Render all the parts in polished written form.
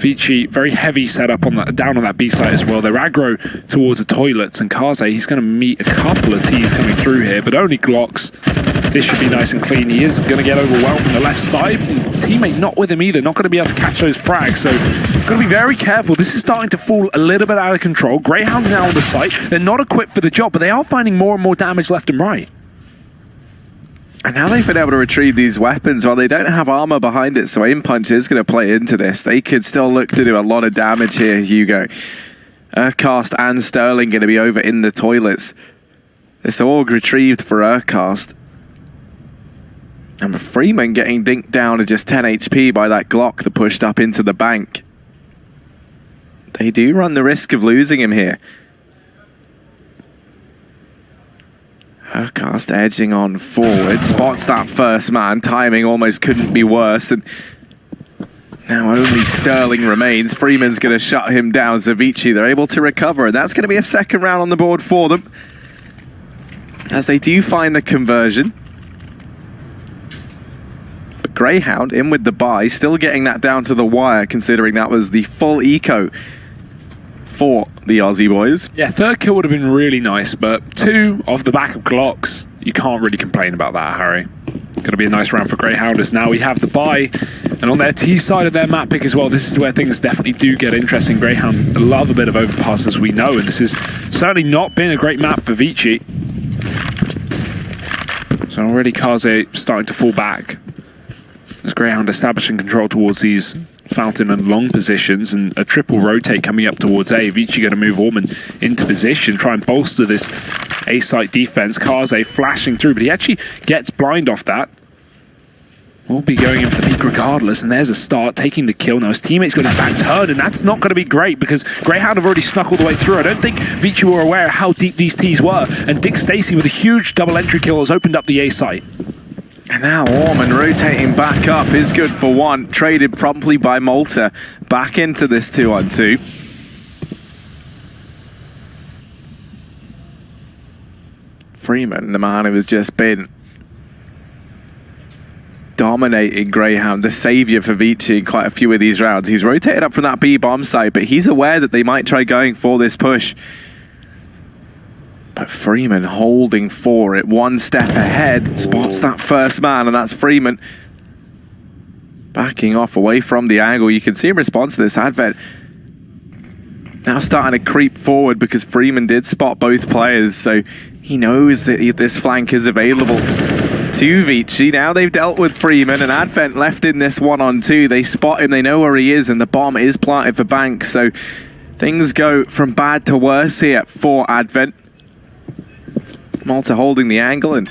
Vici, very heavy setup on that, down on that B site as well. They're aggro towards the toilets, and Kaze, he's going to meet a couple of T's coming through here, but only Glocks. This should be nice and clean. He is going to get overwhelmed from the left side. Teammate not with him either, not going to be able to catch those frags, so got to be very careful. This is starting to fall a little bit out of control. Grayhound now on the site. They're not equipped for the job, but they are finding more and more damage left and right. And now they've been able to retrieve these weapons. Well, they don't have armor behind it, so aim punch is going to play into this. They could still look to do a lot of damage here, Hugo. Urcast and Sterling going to be over in the toilets. This AUG retrieved for Urcast. And Freeman getting dinked down to just 10 HP by that Glock that pushed up into the bank. They do run the risk of losing him here. Urcast edging on forward, spots that first man. Timing almost couldn't be worse. And now only Sterling remains. Freeman's going to shut him down. Vici, they're able to recover, and that's going to be a second round on the board for them, as they do find the conversion. But Grayhound in with the buy, still getting that down to the wire, considering that was the full eco for the Aussie boys. Yeah, third kill would have been really nice, but 2 off the back of Glocks, you can't really complain about that, Harry. Going to be a nice round for Greyhounders. Now we have the buy, and on their T side of their map pick as well, this is where things definitely do get interesting. Greyhound love a bit of overpass, as we know, and this has certainly not been a great map for Vici. So already Kaze starting to fall back, as Greyhound establishing control towards these fountain and long positions, and a triple rotate coming up towards A. Vici going to move Orman into position, try and bolster this A site defense. Kaze flashing through, but he actually gets blind off that. Will be going in for the peak regardless, and there's a start, taking the kill. Now his teammate's going to back turn, and that's not going to be great because Greyhound have already snuck all the way through. I don't think Vici were aware how deep these T's were, and Dick Stacey with a huge double entry kill has opened up the A site. And now Orman rotating back up is good for one. Traded promptly by Malta. Back into this 2-on-2. Freeman, the man who has just been dominating Greyhound, the saviour for Vici in quite a few of these rounds. He's rotated up from that B bomb site, but he's aware that they might try going for this push. But Freeman holding for it, one step ahead, spots that first man, and that's Freeman backing off away from the angle. You can see in response to this, Advent now starting to creep forward because Freeman did spot both players, so he knows that this flank is available to Vici. Now they've dealt with Freeman, and Advent left in this 1-on-2. They spot him, they know where he is, and the bomb is planted for Bank, so things go from bad to worse here for Advent. Malta holding the angle, and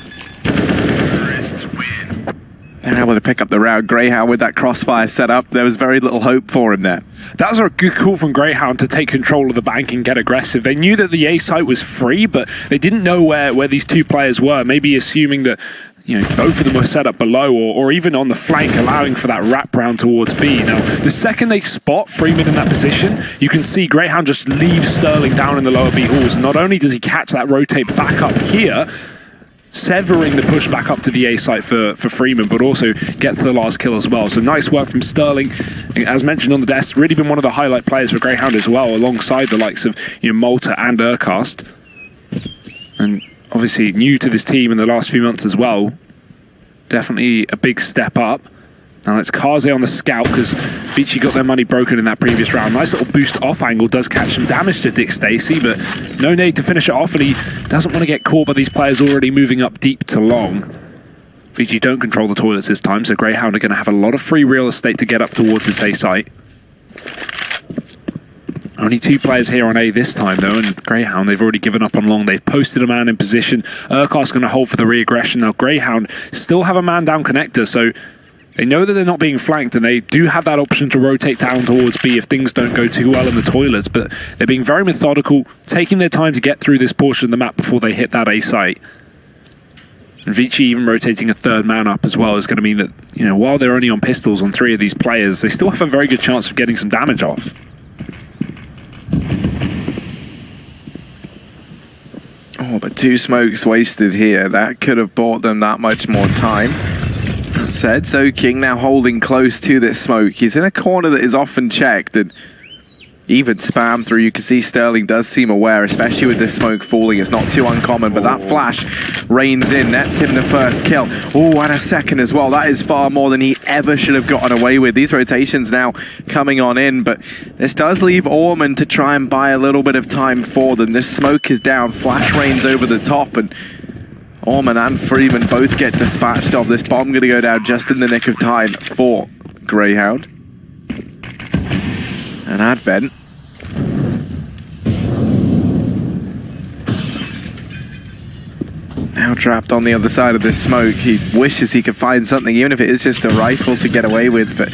they're able to pick up the round. Greyhound with that crossfire set up, there was very little hope for him there. That was a good call from Greyhound to take control of the bank and get aggressive. They knew that the A site was free, but they didn't know where these two players were, maybe assuming that both of them were set up below or even on the flank, allowing for that wrap round towards B. Now, the second they spot Freeman in that position, you can see Greyhound just leave Sterling down in the lower B halls. Not only does he catch that rotate back up here, severing the push back up to the A site for Freeman, but also gets the last kill as well. So nice work from Sterling. As mentioned on the desk, really been one of the highlight players for Greyhound as well, alongside the likes of Malta and Urcast. And obviously new to this team in the last few months as well. Definitely a big step up. Now it's Kaze on the scout because Vici got their money broken in that previous round. Nice little boost off angle, does catch some damage to Dick Stacey, but no need to finish it off, and he doesn't want to get caught by these players already moving up deep to long. Vici don't control the toilets this time, so Greyhound are going to have a lot of free real estate to get up towards this A site. Only 2 players here on A this time, though, and Greyhound, they've already given up on long. They've posted a man in position. Urquhart's going to hold for the re-aggression. Now, Greyhound still have a man down connector, so they know that they're not being flanked, and they do have that option to rotate down towards B if things don't go too well in the toilets, but they're being very methodical, taking their time to get through this portion of the map before they hit that A site. And Vici even rotating a third man up as well is going to mean that, while they're only on pistols on 3 of these players, they still have a very good chance of getting some damage off. Oh, but 2 smokes wasted here. That could have bought them that much more time. said, Zoking now holding close to this smoke. He's in a corner that is often checked and even spam through. You can see Sterling does seem aware, especially with this smoke falling. It's not too uncommon, but that flash rains in, nets him the first kill. Oh, and a second as well. That is far more than he ever should have gotten away with. These rotations now coming on in, but this does leave Orman to try and buy a little bit of time for them. This smoke is down, flash rains over the top, and Orman and Freeman both get dispatched of. This bomb going to go down just in the nick of time for Grayhound. And Advent. Now trapped on the other side of this smoke. He wishes he could find something, even if it is just a rifle to get away with, but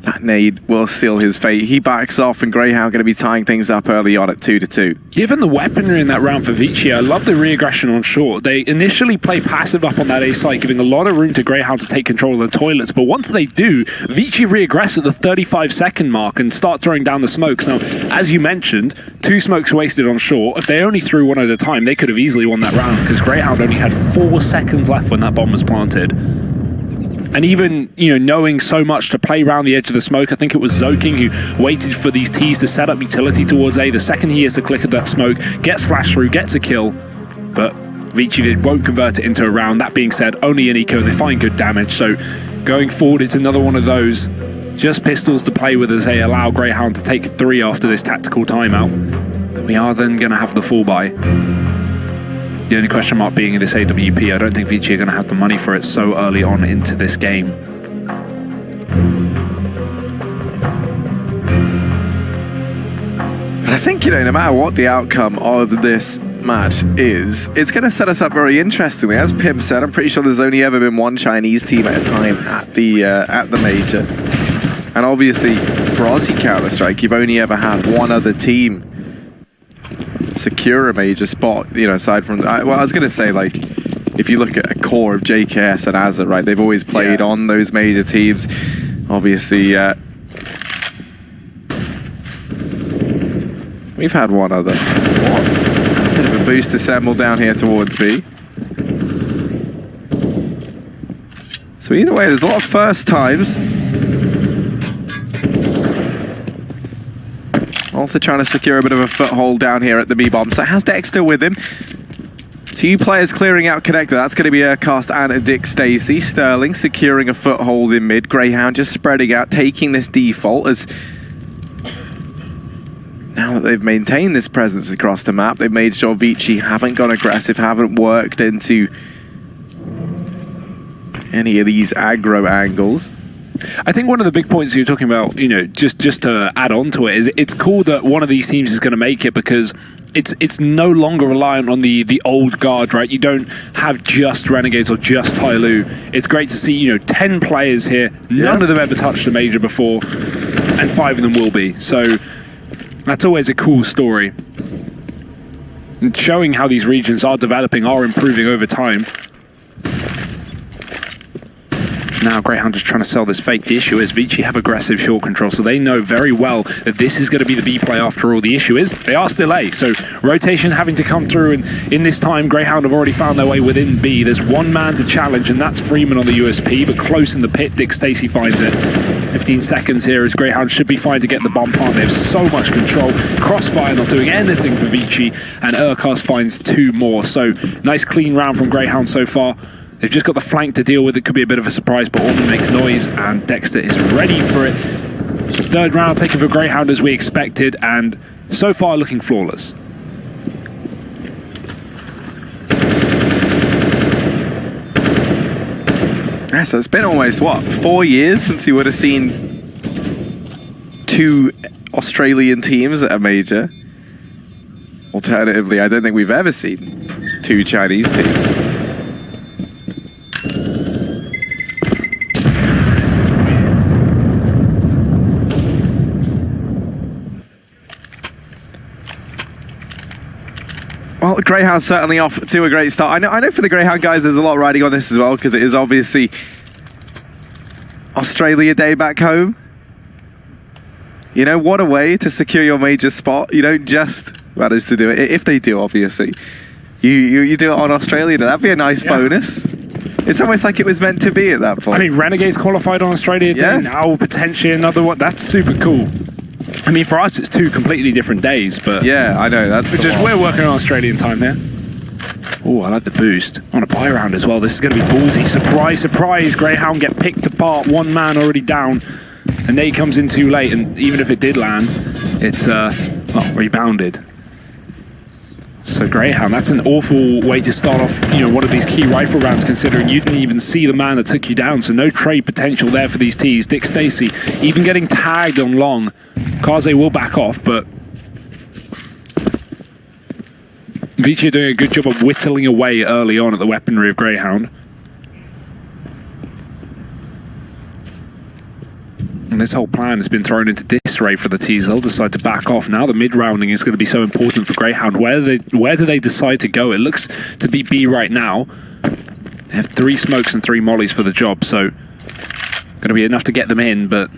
that nade will seal his fate. He backs off, and Grayhound going to be tying things up early on at 2-2. Given the weaponry in that round for Vici, I love the re-aggression on short. They initially play passive up on that A site, giving a lot of room to Grayhound to take control of the toilets, but once they do, Vici re-aggress at the 35-second mark and start throwing down the smokes. Now, as you mentioned, 2 smokes wasted on short. If they only threw one at a time, they could have easily won that round, because Grayhound only had 4 seconds left when that bomb was planted. And even, knowing so much to play around the edge of the smoke, I think it was Zoking who waited for these Ts to set up utility towards A. The second he hears the click of that smoke, gets flash through, gets a kill, but Vici won't convert it into a round. That being said, only an eco, they find good damage, so going forward, it's another one of those just pistols to play with as they allow Grayhound to take 3 after this tactical timeout. But we are then going to have the full buy. The only question mark being in this AWP, I don't think Vici are going to have the money for it so early on into this game. But I think, no matter what the outcome of this match is, it's going to set us up very interestingly. As Pim said, I'm pretty sure there's only ever been one Chinese team at a time at the major. And obviously, for Aussie Counter-Strike, you've only ever had one other team secure a major spot, aside from... Well, I was going to say, if you look at a core of JKS and Azza, right, they've always played on those major teams. Obviously, we've had one other. A bit of a boost assemble down here towards B. So either way, there's a lot of first times. Also trying to secure a bit of a foothold down here at the B-bomb. So has Dexter with him. 2 players clearing out connector. That's going to be Aircast and Dick Stacey. Sterling securing a foothold in mid. Grayhound just spreading out, taking this default as... Now that they've maintained this presence across the map, they've made sure Vici haven't gone aggressive, haven't worked into any of these aggro angles. I think one of the big points you're talking about, just to add on to it, is it's cool that one of these teams is going to make it, because it's no longer reliant on the old guard, right? You don't have just Renegades or just Tyloo. It's great to see, 10 players here. None of them ever touched a major before, and 5 of them will be. So that's always a cool story. And showing how these regions are developing, are improving over time. Now Grayhound is trying to sell this fake. The issue is Vici have aggressive short control, so they know very well that this is going to be the B play after all. The issue is they are still A, so rotation having to come through, and in this time Grayhound have already found their way within B. There's one man to challenge, and that's Freeman on the USP, but close in the pit. Dick Stacey finds it. 15 seconds here as Grayhound should be fine to get the bomb plant. They have so much control. Crossfire not doing anything for Vici, and Urkos finds 2 more. So nice clean round from Grayhound so far. They've just got the flank to deal with. It could be a bit of a surprise, but Orman makes noise, and Dexter is ready for it. So 3rd round taken for Grayhound as we expected, and so far looking flawless. Yeah, so it's been almost, 4 years since you would have seen 2 Australian teams at a major. Alternatively, I don't think we've ever seen 2 Chinese teams. Well, Grayhound's certainly off to a great start. I know for the Grayhound guys, there's a lot riding on this as well, because it is obviously Australia Day back home. What a way to secure your major spot. You don't just manage to do it. If they do, obviously. You do it on Australia Day. That'd be a nice bonus. It's almost like it was meant to be at that point. I mean, Renegades qualified on Australia Day, now potentially another one. That's super cool. I mean, for us, it's two completely different days, but... Yeah, I know, that's we're working on Australian time here. Oh, I like the boost. On a buy round as well. This is going to be ballsy. Surprise, surprise. Grayhound get picked apart. One man already down. And Nate comes in too late, and even if it did land, it's rebounded. So Grayhound, that's an awful way to start off, one of these key rifle rounds, considering you didn't even see the man that took you down. So no trade potential there for these T's. Dick Stacey even getting tagged on long. Kaze will back off, but Vici are doing a good job of whittling away early on at the weaponry of Grayhound. And this whole plan has been thrown into disarray for the T's. They'll decide to back off. Now the mid-rounding is going to be so important for Grayhound. Where do they decide to go? It looks to be B right now. They have 3 smokes and 3 mollies for the job, so going to be enough to get them in, but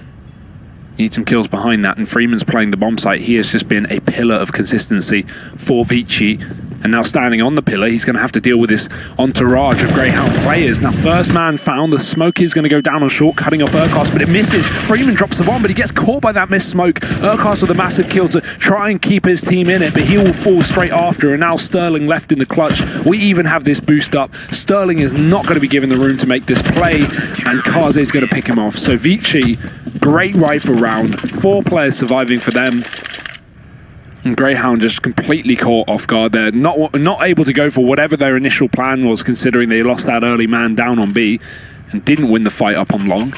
need some kills behind that. And Freeman's playing the bomb site. He has just been a pillar of consistency for Vici. And now standing on the pillar, he's going to have to deal with this entourage of Grayhound players. Now, first man found. The smoke is going to go down on short, cutting off Urkos, but it misses. Freeman drops the bomb, but he gets caught by that missed smoke. Urkos with a massive kill to try and keep his team in it, but he will fall straight after. And now Sterling left in the clutch. We even have this boost up. Sterling is not going to be given the room to make this play, and Kaze is going to pick him off. So Vici, great rifle round. 4 players surviving for them. And Grayhound just completely caught off guard there. Not able to go for whatever their initial plan was, considering they lost that early man down on B and didn't win the fight up on long.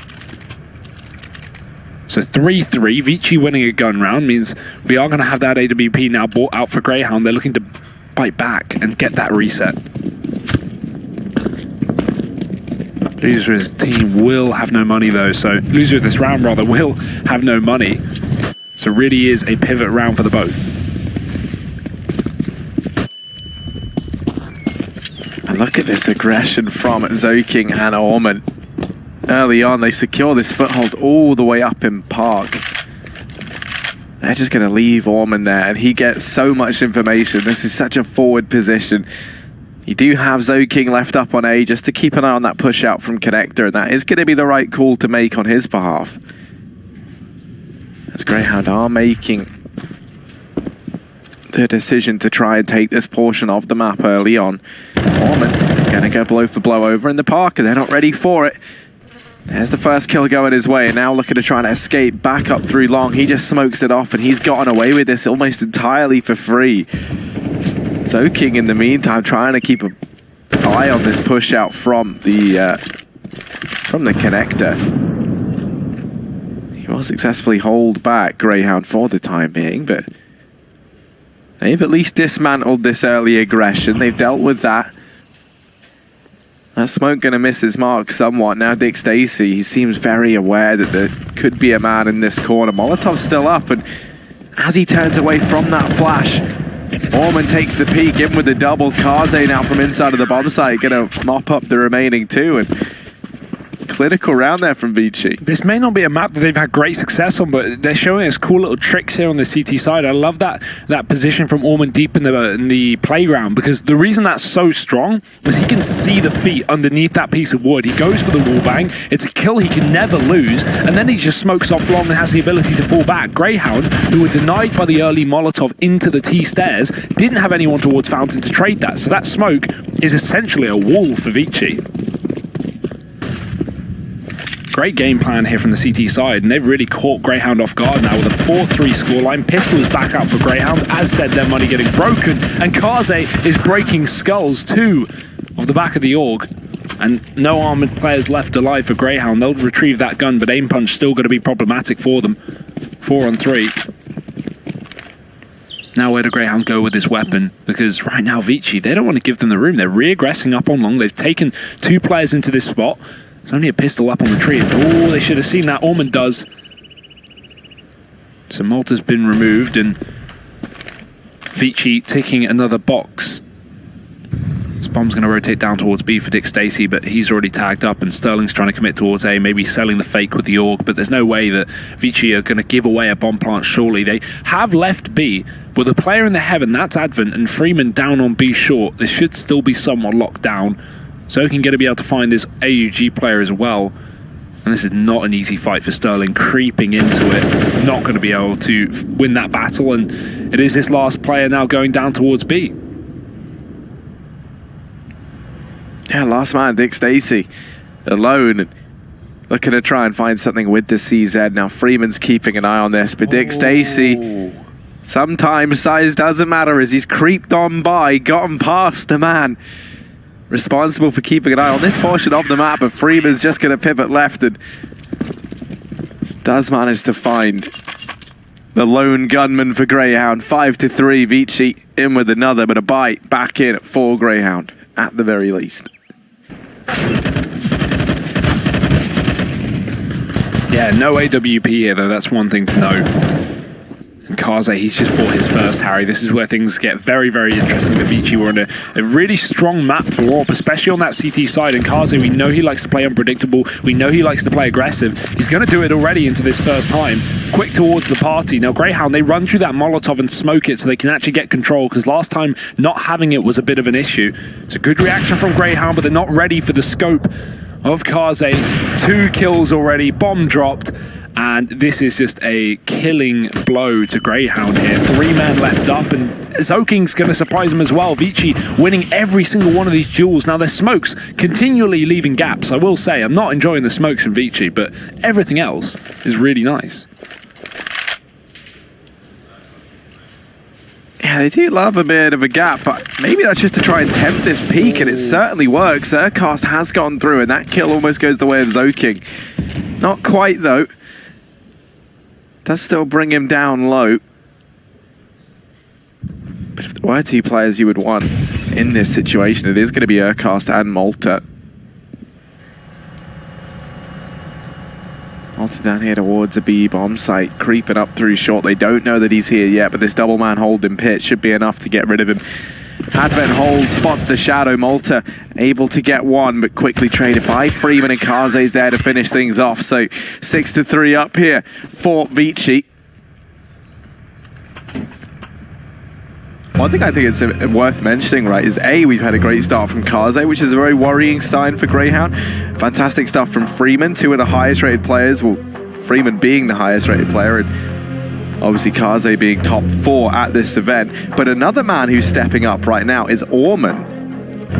So 3-3, Vici winning a gun round means we are going to have that AWP now bought out for Grayhound. They're looking to bite back and get that reset. Loser of this team will have no money though, so loser of this round rather will have no money. So really is a pivot round for the both. And look at this aggression from Zoking and Orman. Early on, they secure this foothold all the way up in Park. They're just going to leave Orman there, and he gets so much information. This is such a forward position. You do have Zoking left up on A just to keep an eye on that push out from Connector, and that is going to be the right call to make on his behalf. As Grayhound are making the decision to try and take this portion of the map early on. Orman gonna go blow for blow over in the Park, and they're not ready for it. There's the first kill going his way, and now looking to try and escape back up through long. He just smokes it off, and he's gotten away with this almost entirely for free. Zoking in the meantime trying to keep an eye on this push out from the Connector. He will successfully hold back Grayhound for the time being, but they've at least dismantled this early aggression. They've dealt with that. That smoke going to miss his mark somewhat. Now Dick Stacey, he seems very aware that there could be a man in this corner. Molotov's still up, and as he turns away from that flash, Orman takes the peek in with the double. Kaze now from inside of the bomb site, going to mop up the remaining 2, and clinical round there from Vici. This may not be a map that they've had great success on, but they're showing us cool little tricks here on the CT side. I love that position from Orman deep in the playground, because the reason that's so strong is he can see the feet underneath that piece of wood. He goes for the wall bang. It's a kill he can never lose, and then he just smokes off long and has the ability to fall back. Grayhound, who were denied by the early Molotov into the T stairs, didn't have anyone towards Fountain to trade that, so that smoke is essentially a wall for Vici. Great game plan here from the CT side, and they've really caught Grayhound off guard now with a 4-3 scoreline. Pistols back up for Grayhound. As said, their money getting broken, and Kaze is breaking skulls too off the back of the org. And no armored players left alive for Grayhound. They'll retrieve that gun, but aim punch still going to be problematic for them. 4 on 3. Now where do Grayhound go with this weapon? Because right now Vici, they don't want to give them the room. They're re-aggressing up on long. They've taken 2 players into this spot. There's only a pistol up on the tree. Oh, they should have seen that. Orman does. So Malta's been removed, and Vici ticking another box. This bomb's going to rotate down towards B for Dick Stacey, but he's already tagged up, and Sterling's trying to commit towards A, maybe selling the fake with the AUG, but there's no way that Vici are going to give away a bomb plant, surely. They have left B, with a player in the heaven, that's Advent, and Freeman down on B short. This should still be somewhat locked down. Zoking going to be able to find this AUG player as well. And this is not an easy fight for Sterling, creeping into it. Not going to be able to win that battle, and it is this last player now going down towards B. Yeah, last man, Dick Stacey, alone, and looking to try and find something with the CZ. Now Freeman's keeping an eye on this, but Dick Stacey, sometimes size doesn't matter as he's creeped on by, gotten past the man responsible for keeping an eye on this portion of the map, but Freeman's just going to pivot left and does manage to find the lone gunman for Grayhound. 5-3, Vici in with another, but a bite back in for Grayhound at the very least. Yeah, no AWP here though, that's one thing to note. And Kaze, he's just bought his first Harry. This is where things get very, very interesting for Vici. We're on a really strong map for AWP, especially on that CT side. And Kaze, we know he likes to play unpredictable. We know he likes to play aggressive. He's going to do it already into this first time. Quick towards the party. Now, Grayhound, they run through that Molotov and smoke it so they can actually get control, because last time not having it was a bit of an issue. It's a good reaction from Grayhound, but they're not ready for the scope of Kaze. 2 kills already, bomb dropped. And this is just a killing blow to Grayhound here. 3 men left up, and Zoking's going to surprise him as well. Vici winning every single one of these duels. Now, their smokes continually leaving gaps. I will say, I'm not enjoying the smokes from Vici, but everything else is really nice. Yeah, they do love a bit of a gap, but maybe that's just to try and tempt this peak, and it certainly works. Zercast has gone through, and that kill almost goes the way of Zoking. Not quite, though. Does still bring him down low. But if there were 2 players you would want in this situation, it is going to be Urcast and Malta. Malta down here towards a B bomb site, creeping up through short. They don't know that he's here yet, but this double man hold in pit should be enough to get rid of him. Advent hold, spots the shadow. Malta able to get one, but quickly traded by Freeman, and Kaze's there to finish things off. So 6-3 up here for Vici. One thing I think it's worth mentioning, right, is we've had a great start from Kaze, which is a very worrying sign for Grayhound. Fantastic stuff from Freeman, 2 of the highest rated players. Well, Freeman being the highest rated player, and obviously Kaze being top 4 at this event. But another man who's stepping up right now is Orman.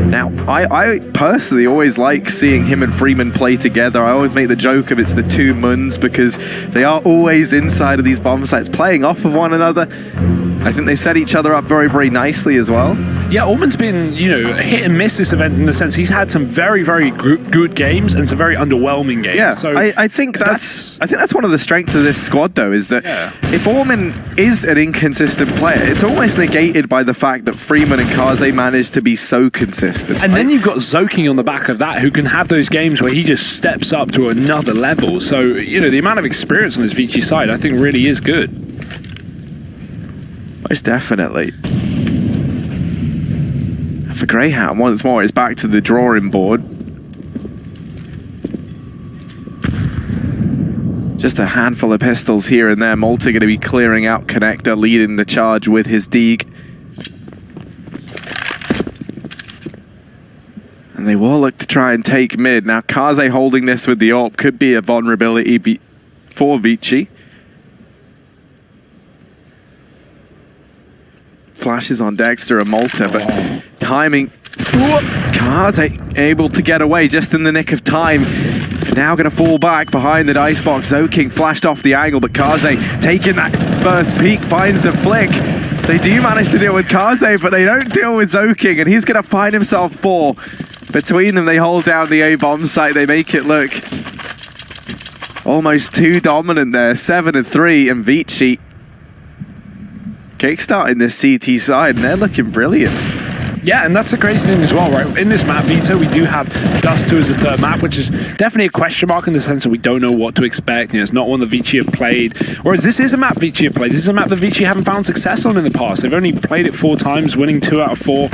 Now, I personally always like seeing him and Freeman play together. I always make the joke of it's the 2 Muns, because they are always inside of these bomb sites playing off of one another. I think they set each other up very, very nicely as well. Yeah, Orman's been, hit and miss this event in the sense he's had some very, very good games and some very underwhelming games. Yeah, so I think that's one of the strengths of this squad, though, is that if Orman is an inconsistent player, it's almost negated by the fact that Freeman and Kaze managed to be so consistent. And then you've got Zoking on the back of that, who can have those games where he just steps up to another level. So, the amount of experience on this Vici side, I think, really is good. Most definitely. For Grayhound, once more, it's back to the drawing board. Just a handful of pistols here and there. Malta going to be clearing out Connector, leading the charge with his Deeg. And they will look to try and take mid. Now, Kaze holding this with the AWP could be a vulnerability for Vici. Flashes on Dexter and Malta, but timing. Kaze able to get away just in the nick of time. Now going to fall back behind the dice box. Zoking flashed off the angle, but Kaze taking that first peek, finds the flick. They do manage to deal with Kaze, but they don't deal with Zoking, and he's going to find himself 4. Between them, they hold down the A bomb site. They make it look almost too dominant there. 7-3, and Vici kickstarting this CT side, and they're looking brilliant. Yeah, and that's the crazy thing as well, right? In this map, Vito, we do have Dust 2 as the 3rd map, which is definitely a question mark in the sense that we don't know what to expect. It's not one that Vici have played. Whereas this is a map Vici have played. This is a map that Vici haven't found success on in the past. They've only played it 4 times, winning 2 out of 4.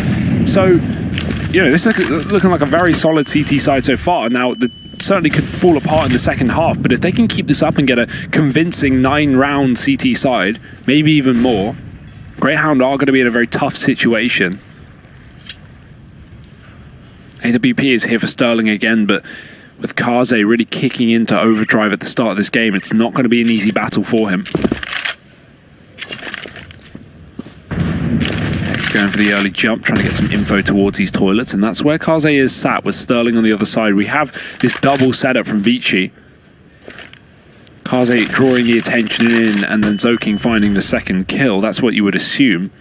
So, this is looking like a very solid CT side so far. Now, certainly could fall apart in the second half, but if they can keep this up and get a convincing 9-round CT side, maybe even more, Grayhound are going to be in a very tough situation. AWP is here for Sterling again, but with Kaze really kicking into overdrive at the start of this game, it's not going to be an easy battle for him. He's going for the early jump, trying to get some info towards these toilets, and that's where Kaze is sat with Sterling on the other side. We have this double setup from Vici. Kaze drawing the attention in, and then Zoking finding the second kill. That's what you would assume.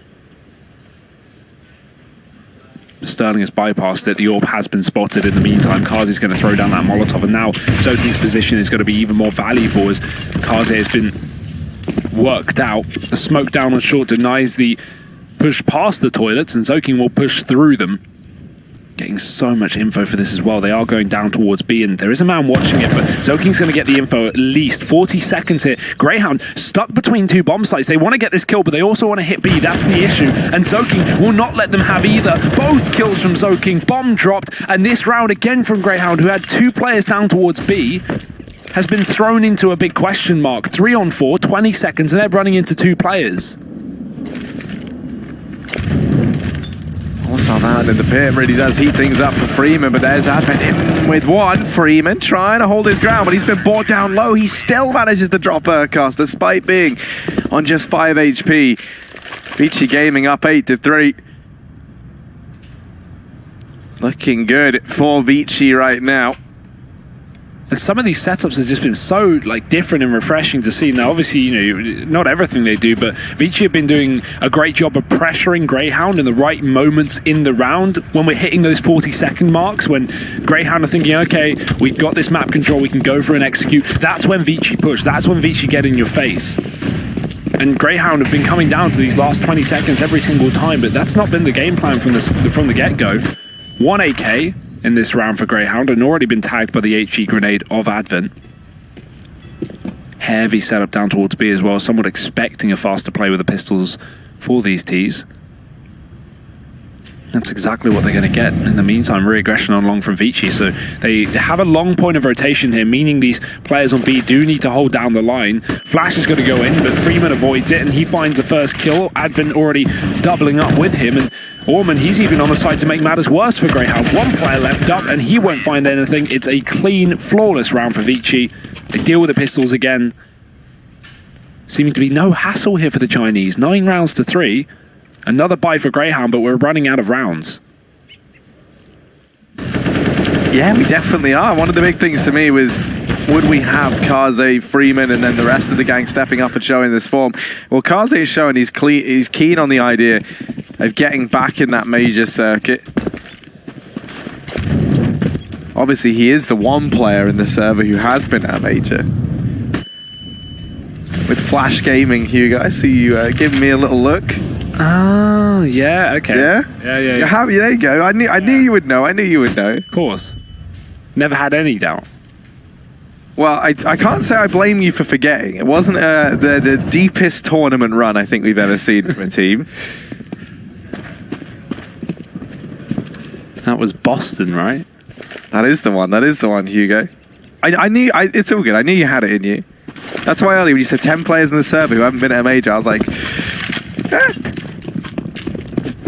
Sterling has bypassed it. The orb has been spotted in the meantime. Kaze's going to throw down that Molotov, and now Zoking's position is going to be even more valuable as Kaze has been worked out. The smoke down on short denies the push past the toilets, and Zoking will push through them. Getting so much info for this as well. They are going down towards B, and there is a man watching it, but Zoking's going to get the info at least. 40 seconds here. Grayhound stuck between two bomb sites. They want to get this kill, but they also want to hit B. That's the issue, and Zoking will not let them have either. Both kills from Zoking. Bomb dropped, and this round again from Grayhound, who had two players down towards B, has been thrown into a big question mark. 3 on 4, 20 seconds, and they're running into two players. Out in the pit really does heat things up for Freeman, but there's Advent in with one. Freeman trying to hold his ground, but he's been brought down low. He still manages to drop Urkast despite being on just 5 HP. Vici Gaming up 8-3. Looking good for Vici right now. And some of these setups have just been so different and refreshing to see. Now, obviously, not everything they do, but Vici have been doing a great job of pressuring Grayhound in the right moments in the round. When we're hitting those 40-second marks, when Grayhound are thinking, okay, we've got this map control, we can go for an execute, that's when Vici push. That's when Vici get in your face. And Grayhound have been coming down to these last 20 seconds every single time, but that's not been the game plan from the get-go. 1 AK in this round for Grayhound, and already been tagged by the HE grenade of Advent. Heavy setup down towards B as well, somewhat expecting a faster play with the pistols for these Ts. That's exactly what they're going to get. In the meantime, re-aggression on long from Vici, so they have a long point of rotation here, meaning these players on B do need to hold down the line. Flash is going to go in, but Freeman avoids it, and he finds the first kill. Advent already doubling up with him, and Orman, he's even on the side to make matters worse for Grayhound. One player left up, and he won't find anything. It's a clean, flawless round for Vici. They deal with the pistols again. Seeming to be no hassle here for the Chinese. 9 rounds to 3. Another buy for Grayhound, but we're running out of rounds. Yeah, we definitely are. One of the big things to me was, would we have Kaze, Freeman, and then the rest of the gang stepping up and showing this form? Well, Kaze is showing he's keen on the idea of getting back in that major circuit. Obviously, he is the one player in the server who has been at a major. With Flash Gaming, Hugo, I see you giving me a little look. Oh, yeah, okay. Yeah? Yeah. There you go. I knew you would know. I knew you would know. Of course. Never had any doubt. Well, I can't say I blame you for forgetting. It wasn't the deepest tournament run I think we've ever seen from a team. That was Boston, right? That is the one, Hugo. I knew, it's all good. I knew you had it in you. That's why earlier when you said 10 players in the server who haven't been at a major, I was like, eh.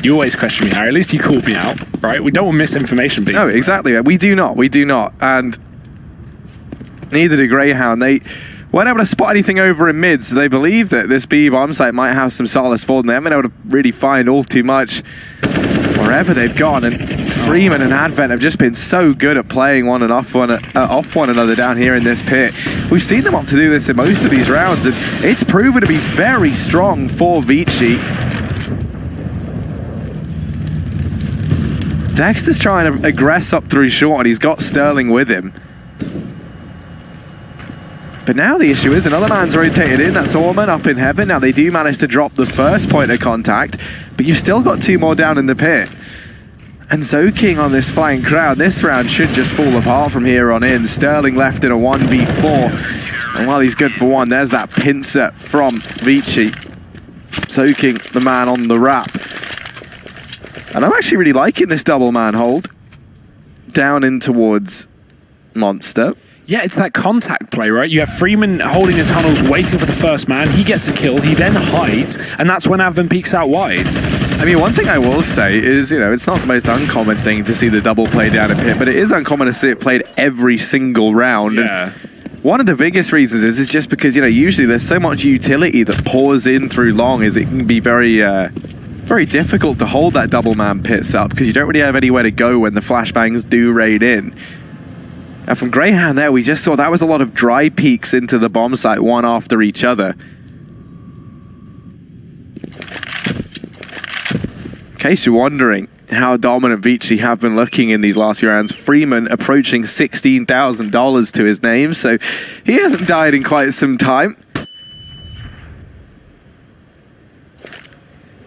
You always question me, Harry. At least you called me out, right? We don't want misinformation being... No, exactly. We do not. And neither do Grayhound. They weren't able to spot anything over in mid, so they believe that this B bomb site might have some solace for them. They haven't been able to really find all too much wherever they've gone. And Freeman and Advent have just been so good at playing one and off one another down here in this pit. We've seen them opt to do this in most of these rounds, and it's proven to be very strong for Vici. Dexter's trying to aggress up through short, and he's got Sterling with him. But now the issue is another man's rotated in. That's Orman up in heaven. Now they do manage to drop the first point of contact, but you've still got 2 more down in the pit. And Zoking on this flying crowd. This round should just fall apart from here on in. Sterling left in a 1v4. And while he's good for one, there's that pincer from Vici. Zoking, the man on the wrap. And I'm actually really liking this double man hold. Down in towards Monster. Yeah, it's that contact play, right? You have Freeman holding the tunnels, waiting for the first man. He gets a kill, he then hides, and that's when Advent peeks out wide. I mean, one thing I will say is, it's not the most uncommon thing to see the double play down a pit, but it is uncommon to see it played every single round. Yeah. And one of the biggest reasons is just because, usually there's so much utility that pours in through long, is it can be very, very difficult to hold that double man pits up because you don't really have anywhere to go when the flashbangs do raid in. And from Grayhound there, we just saw that was a lot of dry peaks into the bomb site, one after each other. In case you're wondering how dominant Vici have been looking in these last few rounds, Freeman approaching $16,000 to his name, so he hasn't died in quite some time.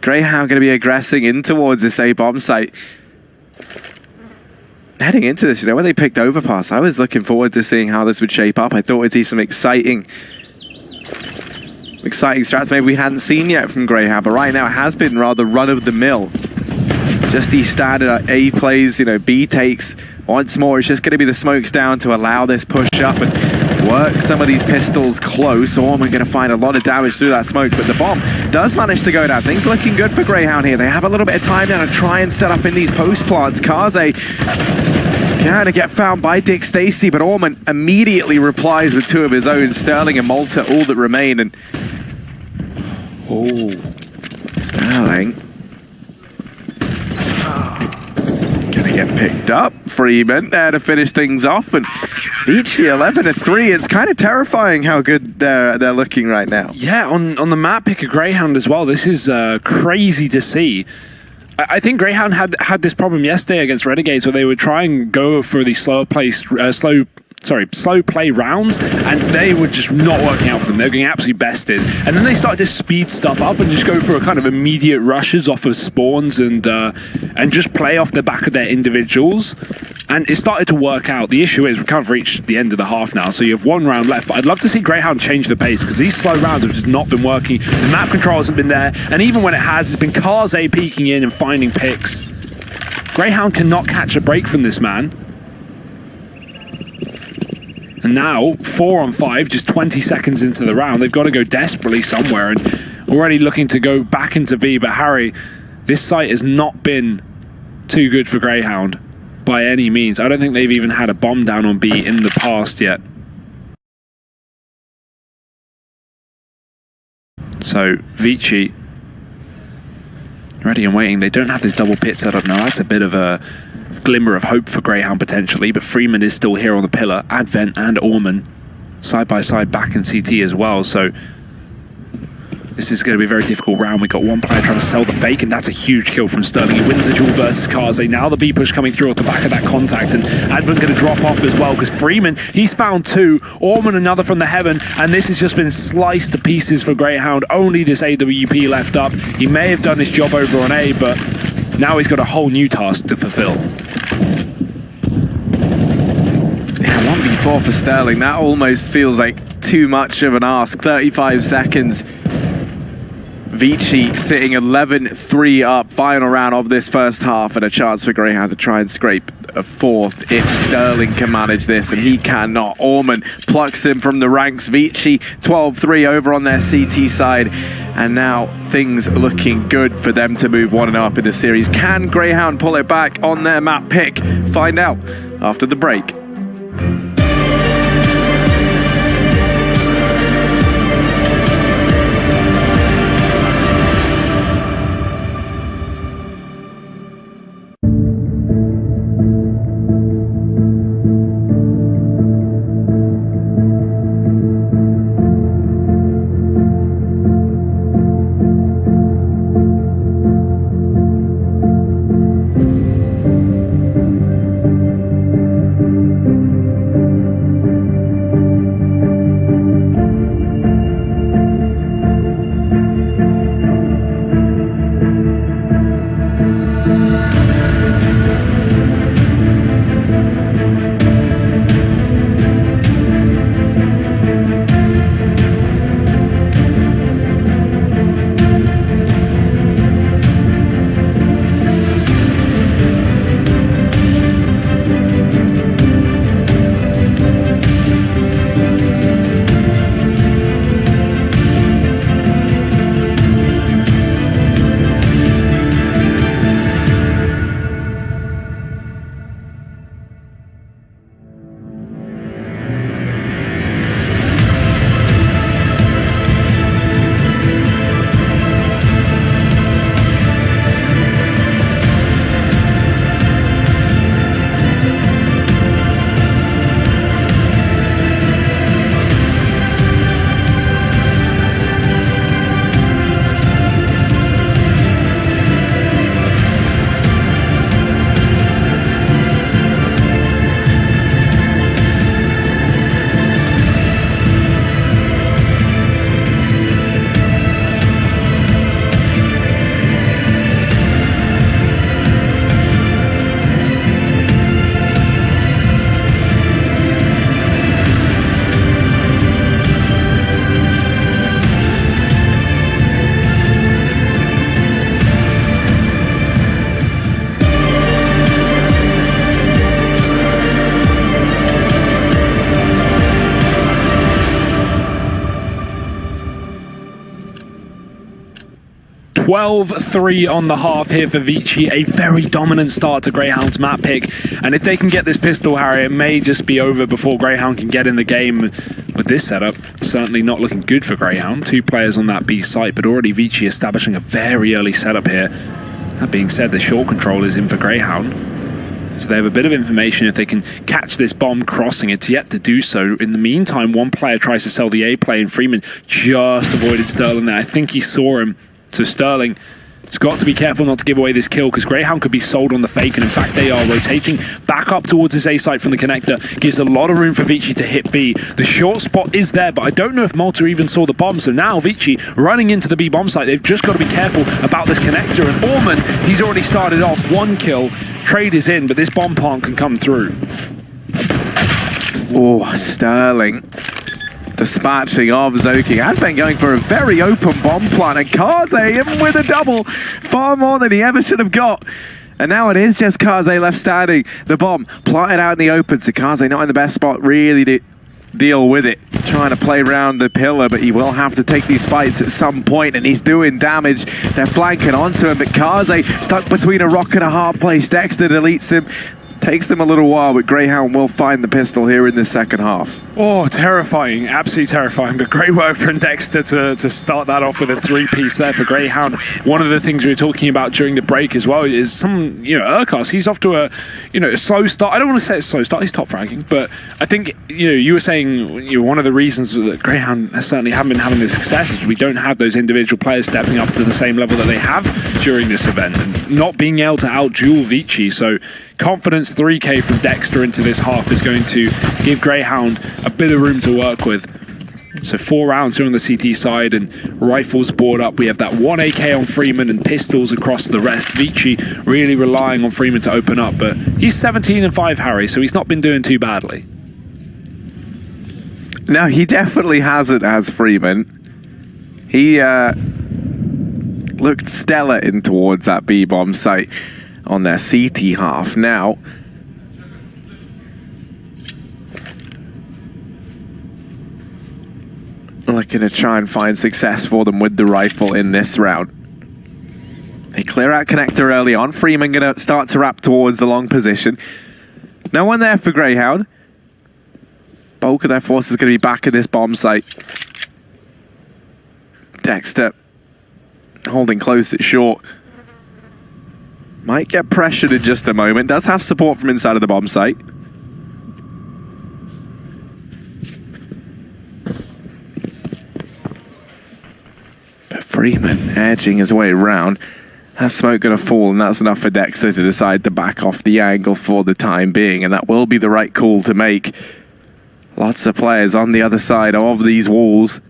Grayhound going to be aggressing in towards this A bomb site. Heading into this, when they picked Overpass, I was looking forward to seeing how this would shape up. I thought we'd see some exciting strats maybe we hadn't seen yet from Grayhound, but right now it has been rather run-of-the-mill. Just these standard A plays, B takes. Once more, it's just going to be the smokes down to allow this push up and work some of these pistols close. Orman going to find a lot of damage through that smoke, but the bomb does manage to go down. Things are looking good for Grayhound here. They have a little bit of time now to try and set up in these post plants. Kaze going to get found by Dick Stacy, but Orman immediately replies with two of his own. Sterling and Malta all that remain, and Sterling gonna get picked up. Freeman there to finish things off, and Vici 11-3. It's kind of terrifying how good they're looking right now. Yeah, on the map pick a Grayhound as well. This is crazy to see. I think Grayhound had this problem yesterday against Renegades where they would try and go for these slow play rounds, and they were just not working out for them. They were getting absolutely bested. And then they started to speed stuff up and just go for a kind of immediate rushes off of spawns and just play off the back of their individuals. And it started to work out. The issue is we can't reach the end of the half now, so you have one round left. But I'd love to see Grayhound change the pace because these slow rounds have just not been working. The map control hasn't been there, and even when it has, it's been Kaze peeking in and finding picks. Grayhound cannot catch a break from this man. And now, 4 on 5, just 20 seconds into the round. They've got to go desperately somewhere and already looking to go back into B. But Harry, this site has not been too good for Grayhound by any means. I don't think they've even had a bomb down on B in the past yet. So, Vici, ready and waiting. They don't have this double pit set up now. That's a bit of a glimmer of hope for Grayhound potentially, but Freeman is still here on the pillar. Advent and Orman side by side back in CT as well, so this is going to be a very difficult round. We've got one player trying to sell the fake, and that's a huge kill from Sterling. He wins the duel versus Kaze. Now the B push coming through off the back of that contact, and Advent going to drop off as well because Freeman, he's found two. Orman another from the heaven, and this has just been sliced to pieces for Grayhound. Only this AWP left up. He may have done his job over on A, but now he's got a whole new task to fulfill. Yeah, 1v4 for Sterling. That almost feels like too much of an ask. 35 seconds. Vici sitting 11-3 up. Final round of this first half, and a chance for Grayhound to try and scrape a fourth if Sterling can manage this, and he cannot. Orman plucks him from the ranks. Vici 12-3 over on their CT side, and now things looking good for them to move 1-0 up in the series. Can Grayhound pull it back on their map pick? Find out after the break. 12-3 on the half here for Vici. A very dominant start to Grayhound's map pick. And if they can get this pistol, Harry, it may just be over before Grayhound can get in the game with this setup. Certainly not looking good for Grayhound. 2 players on that B site, but already Vici establishing a very early setup here. That being said, the short control is in for Grayhound. So they have a bit of information if they can catch this bomb crossing. It's yet to do so. In the meantime, one player tries to sell the A play, and Freeman just avoided Sterling there. I think he saw him. So Sterling has got to be careful not to give away this kill, because Grayhound could be sold on the fake, and in fact they are rotating back up towards this A site from the connector. Gives a lot of room for Vici to hit B. The short spot is there, but I don't know if Malta even saw the bomb. So now Vici running into the B bomb site. They've just got to be careful about this connector, and Orman, he's already started off 1 kill. Trade is in, but this bomb plant can come through. Oh, Sterling dispatching of Zoking. Advent going for a very open bomb plant, and Kaze in with a double. Far more than he ever should have got. And now it is just Kaze left standing. The bomb planted out in the open, so Kaze not in the best spot really to deal with it. Trying to play around the pillar, but he will have to take these fights at some point, and he's doing damage. They're flanking onto him, but Kaze stuck between a rock and a hard place. Dexter deletes him. Takes them a little while, but Grayhound will find the pistol here in the second half. Oh, terrifying. Absolutely terrifying. But great work from Dexter to start that off with a 3-piece there for Grayhound. One of the things we were talking about during the break as well is Urkos, he's off to a slow start. I don't want to say it's a slow start, he's top fragging, but I think, you were saying, one of the reasons that Grayhound certainly haven't been having the success is we don't have those individual players stepping up to the same level that they have during this event and not being able to out-duel Vici. So confidence 3k from Dexter into this half is going to give Grayhound a bit of room to work with. So 4 rounds here on the CT side, and rifles board up. We have that 1 AK on Freeman and pistols across the rest. Vici really relying on Freeman to open up, but he's 17-5, Harry, so he's not been doing too badly. No, he definitely hasn't as Freeman. He looked stellar in towards that B-bomb site on their CT half. Now, looking to try and find success for them with the rifle in this round. They clear out connector early on. Freeman going to start to wrap towards the long position. No one there for Grayhound. Bulk of their force is going to be back at this bomb site. Dexter holding close at short. Might get pressured in just a moment. Does have support from inside of the bomb site. But Freeman edging his way around. That smoke going to fall, and that's enough for Dexter to decide to back off the angle for the time being, and that will be the right call to make. Lots of players on the other side of these walls.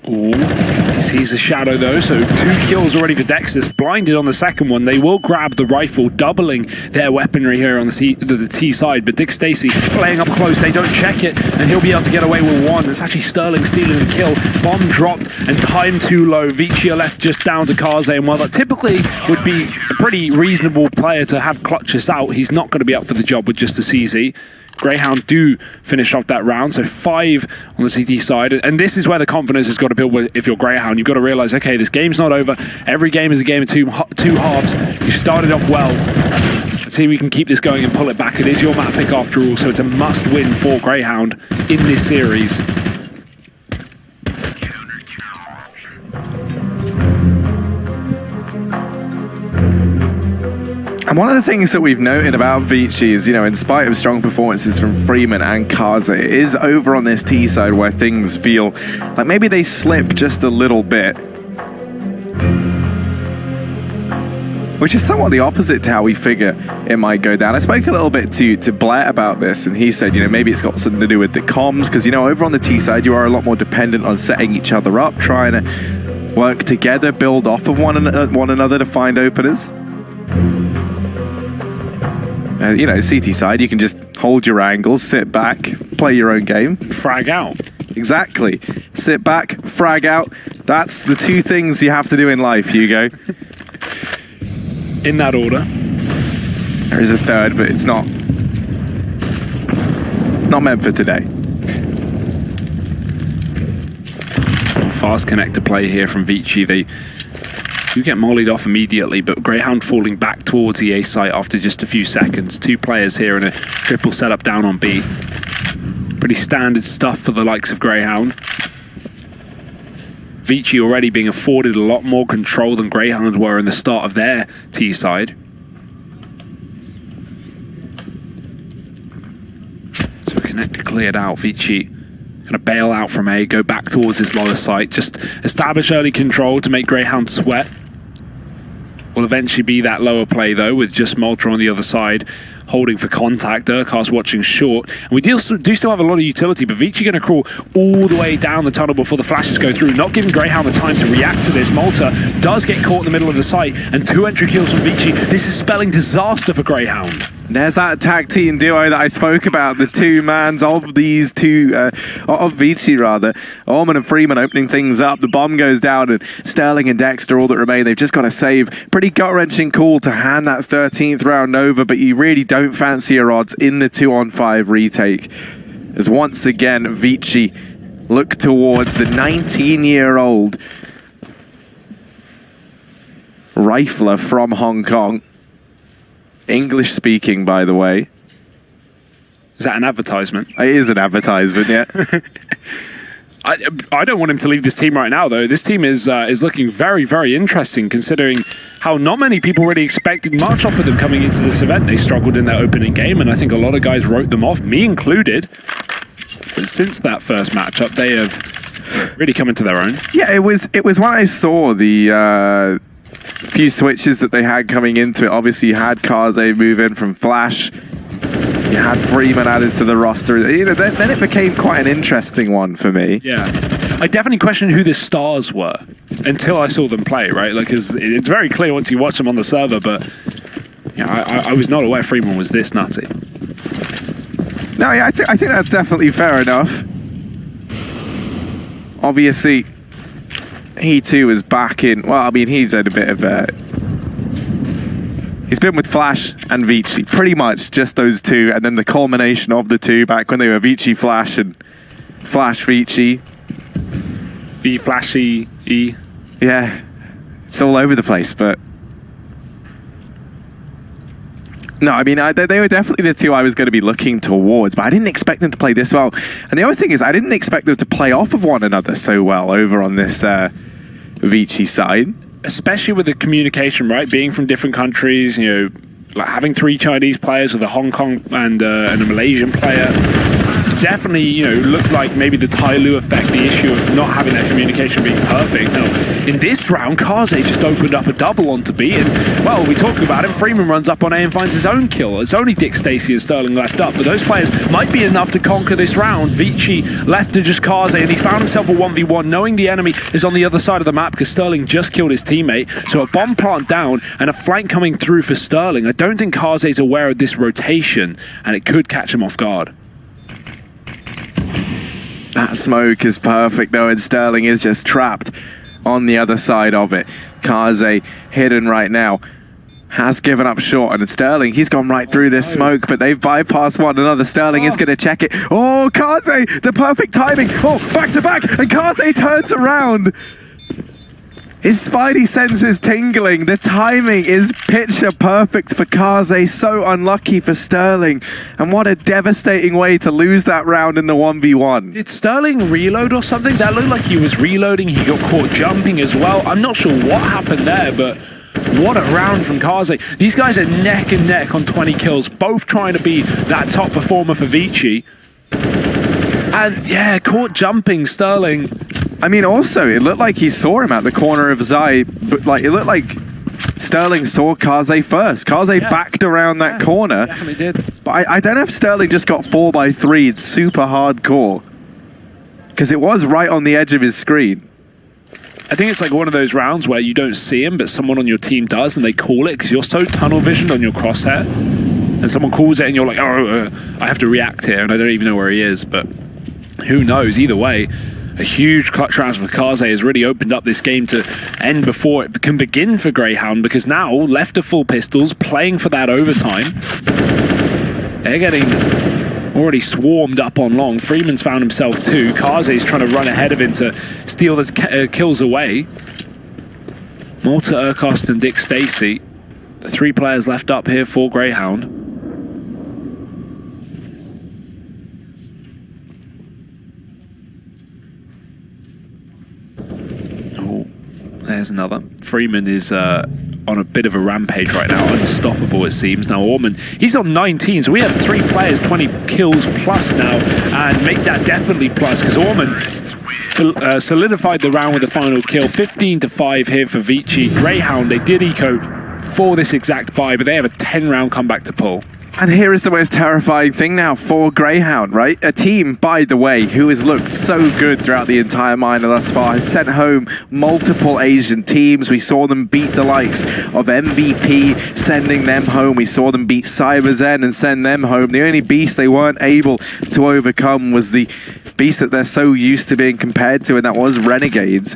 Ooh, he sees a shadow though, so 2 kills already for Dexter. Blinded on the second one. They will grab the rifle, doubling their weaponry here on the T side, but Dick Stacey playing up close. They don't check it, and he'll be able to get away with 1. It's actually Sterling stealing the kill. Bomb dropped, and time too low. Vici are left just down to Kaze, and while that typically would be a pretty reasonable player to have clutch us out, he's not going to be up for the job with just a CZ. Grayhound do finish off that round, so 5 on the CT side, and this is where the confidence has got to build. If you're Grayhound, you've got to realize, okay, this game's not over. Every game is a game of two halves. You started off well. Let's see if we can keep this going and pull it back. It is your map pick after all, so it's a must-win for Grayhound in this series. And one of the things that we've noted about Vici is, in spite of strong performances from Freeman and Kaze, it is over on this T side where things feel like maybe they slip just a little bit. Which is somewhat the opposite to how we figure it might go down. I spoke a little bit to Blair about this, and he said, maybe it's got something to do with the comms, because, over on the T side, you are a lot more dependent on setting each other up, trying to work together, build off of one another to find openers. CT side, you can just hold your angles, sit back, play your own game. Frag out. Exactly. Sit back, frag out. That's the 2 things you have to do in life, Hugo. In that order. There is a third, but it's not meant for today. fast connector play here from Vici. They do get mollied off immediately, but Grayhound falling back towards the A site after just a few seconds. 2 players here in a triple setup down on B. Pretty standard stuff for the likes of Grayhound. Vici already being afforded a lot more control than Grayhound were in the start of their T side. So connector cleared out. Vici gonna bail out from A, go back towards his lower site, just establish early control to make Grayhound sweat. Will eventually be that lower play though, with just Malta on the other side, holding for contact. Urquhart's watching short. And we do still have a lot of utility, but Vici going to crawl all the way down the tunnel before the flashes go through, not giving Grayhound the time to react to this. Malta does get caught in the middle of the site, and 2 entry kills from Vici. This is spelling disaster for Grayhound. There's that tag team duo that I spoke about, the 2 mans of these two, of Vici rather. Orman and Freeman opening things up. The bomb goes down, and Sterling and Dexter, all that remain, they've just got to save. Pretty gut-wrenching call to hand that 13th round over, but you really don't fancy your odds in the 2-on-5 retake. As once again, Vici look towards the 19-year-old rifler from Hong Kong. English speaking, by the way. Is that an advertisement? It is an advertisement, yeah. I don't want him to leave this team right now, though. This team is looking very, very interesting, considering how not many people really expected much off of them coming into this event. They struggled in their opening game, and I think a lot of guys wrote them off, me included. But since that first matchup, they have really come into their own. Yeah, it was when I saw the few switches that they had coming into it. Obviously, you had Kaze move in from Flash. You had Freeman added to the roster. You know, then it became quite an interesting one for me. Yeah, I definitely questioned who the stars were until I saw them play. Right, like it's very clear once you watch them on the server. But yeah, I was not aware Freeman was this nutty. No, yeah, I think that's definitely fair enough. Obviously, he too is back in. Well, I mean, he's had a bit of a. He's been with Flash and Vici, pretty much just those 2, and then the culmination of the 2 back when they were Vici Flash and Flash Vici. V Flashy E. Yeah, it's all over the place, but no, I mean, they were definitely the 2 I was going to be looking towards, but I didn't expect them to play this well. And the other thing is, I didn't expect them to play off of one another so well over on this Vici side. Especially with the communication, right? Being from different countries, you know, like having 3 Chinese players with a Hong Kong and a Malaysian player. Definitely, you know, looked like maybe the Tyloo effect, the issue of not having that communication being perfect. Now, in this round, Kaze just opened up a double onto B, and, well, we talk about it, Freeman runs up on A and finds his own kill. It's only Dick Stacey and Sterling left up, but those players might be enough to conquer this round. Vici left to just Kaze, and he found himself a 1v1, knowing the enemy is on the other side of the map because Sterling just killed his teammate. So a bomb plant down and a flank coming through for Sterling. I don't think Kaze is aware of this rotation, and it could catch him off guard. That smoke is perfect though, and Sterling is just trapped on the other side of it. Kaze hidden right now. Has given up short, and Sterling, he's gone right through this smoke, but they've bypassed one another. Sterling is going to check it. Oh, Kaze, the perfect timing. Oh, back to back, and Kaze turns around. His spidey senses tingling. The timing is picture perfect for Kaze. So unlucky for Sterling. And what a devastating way to lose that round in the 1v1. Did Sterling reload or something? That looked like he was reloading. He got caught jumping as well. I'm not sure what happened there, but what a round from Kaze. These guys are neck and neck on 20 kills, both trying to be that top performer for Vici. And yeah, caught jumping Sterling. I mean, also, it looked like he saw him at the corner of his eye, but like it looked like Sterling saw Kaze first. Kaze backed around that corner. Definitely did. But I don't know if Sterling just got 4x3. It's super hardcore. Because it was right on the edge of his screen. I think it's like one of those rounds where you don't see him, but someone on your team does, and they call it because you're so tunnel visioned on your crosshair. And someone calls it, and you're like, oh, I have to react here, and I don't even know where he is. But who knows? Either way, a huge clutch round for Kaze has really opened up this game to end before it can begin for Grayhound, because now, left to full pistols, playing for that overtime. They're getting, already swarmed up on long. Freeman's found himself too. Kaze's trying to run ahead of him to steal the kills away. Malta, Urkost and Dick Stacey. The 3 players left up here for Grayhound. Oh, there's another. Freeman is on a bit of a rampage right now, unstoppable it seems. Now Orman, he's on 19, so we have 3 players, 20 kills plus now, and make that definitely plus, because Orman solidified the round with the final kill. 15-5 here for Vici. Grayhound, they did eco for this exact buy, but they have a 10-round comeback to pull. And here is the most terrifying thing now for Grayhound, right? A team, by the way, who has looked so good throughout the entire minor thus far, has sent home multiple Asian teams. We saw them beat the likes of MVP, sending them home. We saw them beat CyberZen and send them home. The only beast they weren't able to overcome was the beast that they're so used to being compared to, and that was Renegades.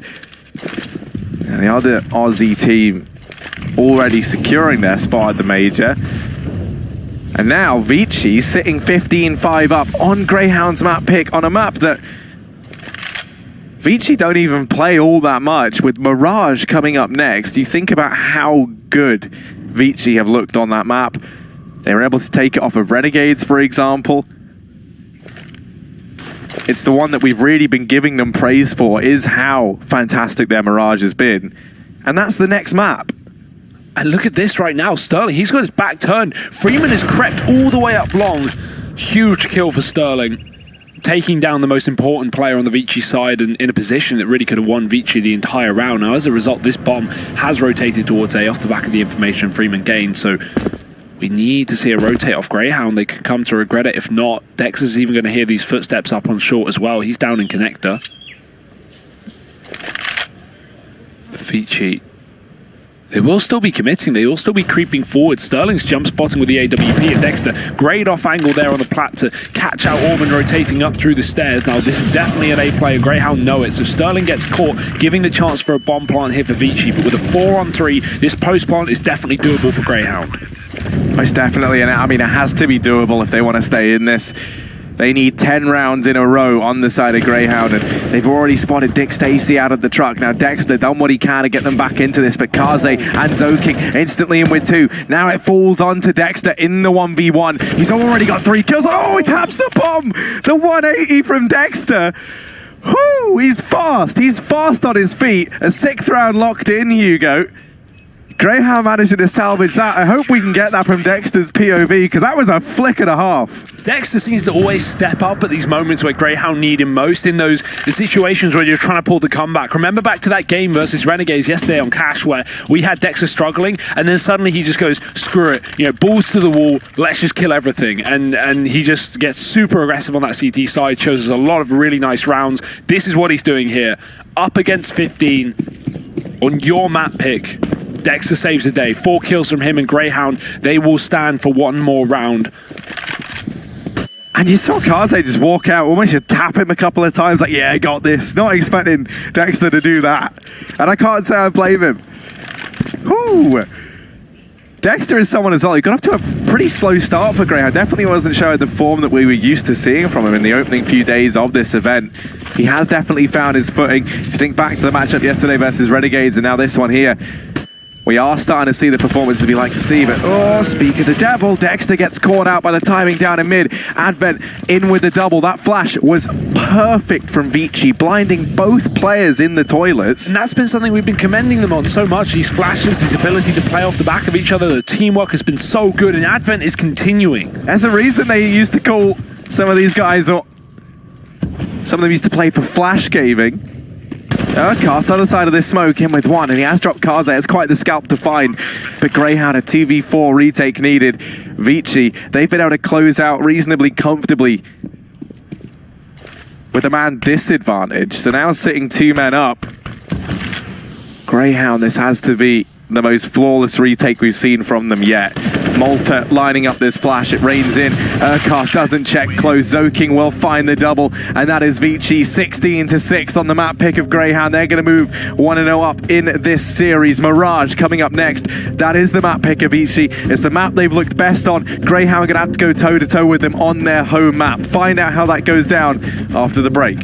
And the other Aussie team already securing their spot at the major. And now Vici sitting 15-5 up on Grayhound's map pick, on a map that Vici don't even play all that much, with Mirage coming up next. You think about how good Vici have looked on that map. They were able to take it off of Renegades, for example. It's the one that we've really been giving them praise for, is how fantastic their Mirage has been. And that's the next map. And look at this right now, Sterling, he's got his back turned. Freeman has crept all the way up long. Huge kill for Sterling, taking down the most important player on the Vici side, and in a position that really could have won Vici the entire round. Now, as a result, this bomb has rotated towards A off the back of the information Freeman gained, so we need to see a rotate off Grayhound. They could come to regret it if not. Dex is even going to hear these footsteps up on short as well. He's down in connector. Vici, they will still be committing. They will still be creeping forward. Sterling's jump spotting with the AWP, and Dexter, great off angle there on the plat to catch out Orman rotating up through the stairs. Now, this is definitely an A player. Grayhound know it. So Sterling gets caught, giving the chance for a bomb plant here for Vici. But with a 4-on-3, this post plant is definitely doable for Grayhound. Most definitely. And I mean, it has to be doable if they want to stay in this. They need 10 rounds in a row on the side of Grayhound, and they've already spotted Dick Stacey out of the truck. Now Dexter done what he can to get them back into this, but Kaze and Zoking instantly in with 2. Now it falls on to Dexter in the 1v1. He's already got 3 kills. Oh, he taps the bomb! The 180 from Dexter. Whoo! He's fast. He's fast on his feet. A 6th round locked in, Hugo. Grayhound managing to salvage that. I hope we can get that from Dexter's POV, because that was a flick and a half. Dexter seems to always step up at these moments where Grayhound need him most, in the situations where you're trying to pull the comeback. Remember back to that game versus Renegades yesterday on Cash, where we had Dexter struggling, and then suddenly he just goes, screw it, you know, balls to the wall, let's just kill everything. And he just gets super aggressive on that CT side, shows us a lot of really nice rounds. This is what he's doing here. Up against 15 on your map pick. Dexter saves the day. 4 kills from him and Grayhound. They will stand for one more round. And you saw Kaze just walk out, almost just tap him a couple of times, like, yeah, I got this. Not expecting Dexter to do that. And I can't say I blame him. Whoo! Dexter is someone as well. He got off to a pretty slow start for Grayhound. Definitely wasn't showing the form that we were used to seeing from him in the opening few days of this event. He has definitely found his footing. If you think back to the matchup yesterday versus Renegades and now this one here, we are starting to see the performances we like to see, but oh, speak of the devil, Dexter gets caught out by the timing down in mid. Advent in with the double. That flash was perfect from Vici, blinding both players in the toilets. And that's been something we've been commending them on so much. These flashes, his ability to play off the back of each other, the teamwork has been so good, and Advent is continuing. There's a reason they used to call some of these guys, or some of them used to play for flash gaming. Cast other side of this smoke in with 1, and he has dropped Kaze. It's quite the scalp to find, but Grayhound, a 2v4 retake needed. Vici, they've been able to close out reasonably comfortably with a man disadvantage. So now sitting 2 men up. Grayhound, this has to be the most flawless retake we've seen from them yet. Malta lining up this flash. It rains in. Urkast doesn't check close. Zoking will find the double, and that is Vici. 16-6 on the map pick of Grayhound. They're going to move 1-0 up in this series. Mirage coming up next. That is the map pick of Vici. It's the map they've looked best on. Grayhound are going to have to go toe-to-toe with them on their home map. Find out how that goes down after the break.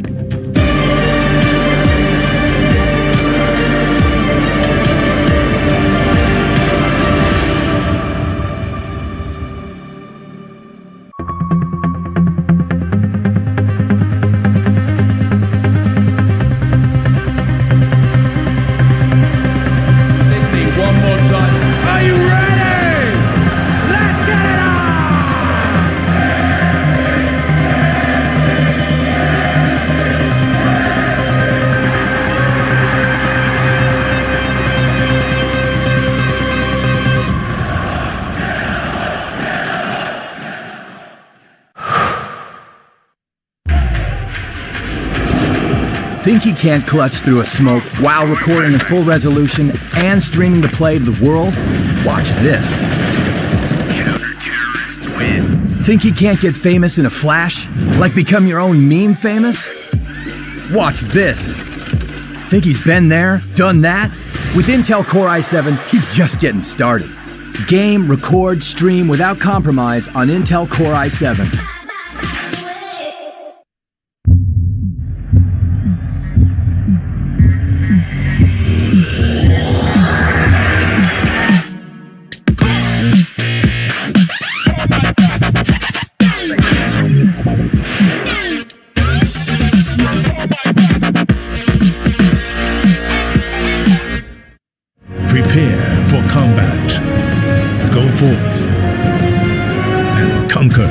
Think he can't clutch through a smoke while recording in full resolution and streaming the play to the world? Watch this. Counter-terrorists win. Think he can't get famous in a flash? Like become your own meme famous? Watch this. Think he's been there, done that? With Intel Core i7, he's just getting started. Game, record, stream without compromise on Intel Core i7. Prepare for combat. Go forth and conquer.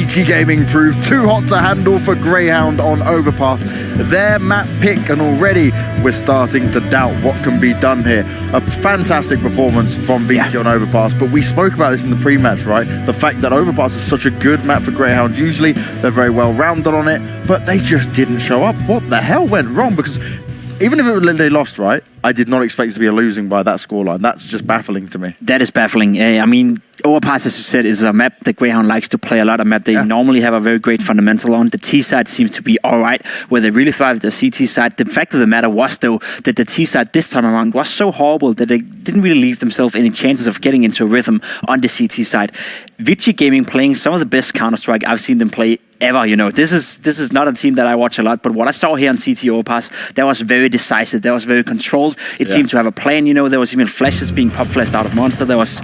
Vici Gaming proved too hot to handle for Grayhound on Overpass. Their map pick, and already we're starting to doubt what can be done here. A fantastic performance from Vici on Overpass, but we spoke about this in the pre-match, right? The fact that Overpass is such a good map for Grayhound. Usually they're very well rounded on it, but they just didn't show up. What the hell went wrong? Because even if they lost, right, I did not expect it to be a losing by that scoreline. That's just baffling to me. That is baffling. I mean, Overpass, as you said, is a map that Grayhound likes to play a lot. A map they normally have a very great fundamental on. The T side seems to be all right, where they really thrive. The CT side. The fact of the matter was, though, that the T side this time around was so horrible that they didn't really leave themselves any chances of getting into a rhythm on the CT side. Vici Gaming playing some of the best Counter-Strike I've seen them play ever. You know, this is not a team that I watch a lot, but what I saw here on CT Overpass, that was very decisive. That was very controlled. It seemed to have a plan. You know, there was even flashes being pop flashed out of Monster. There was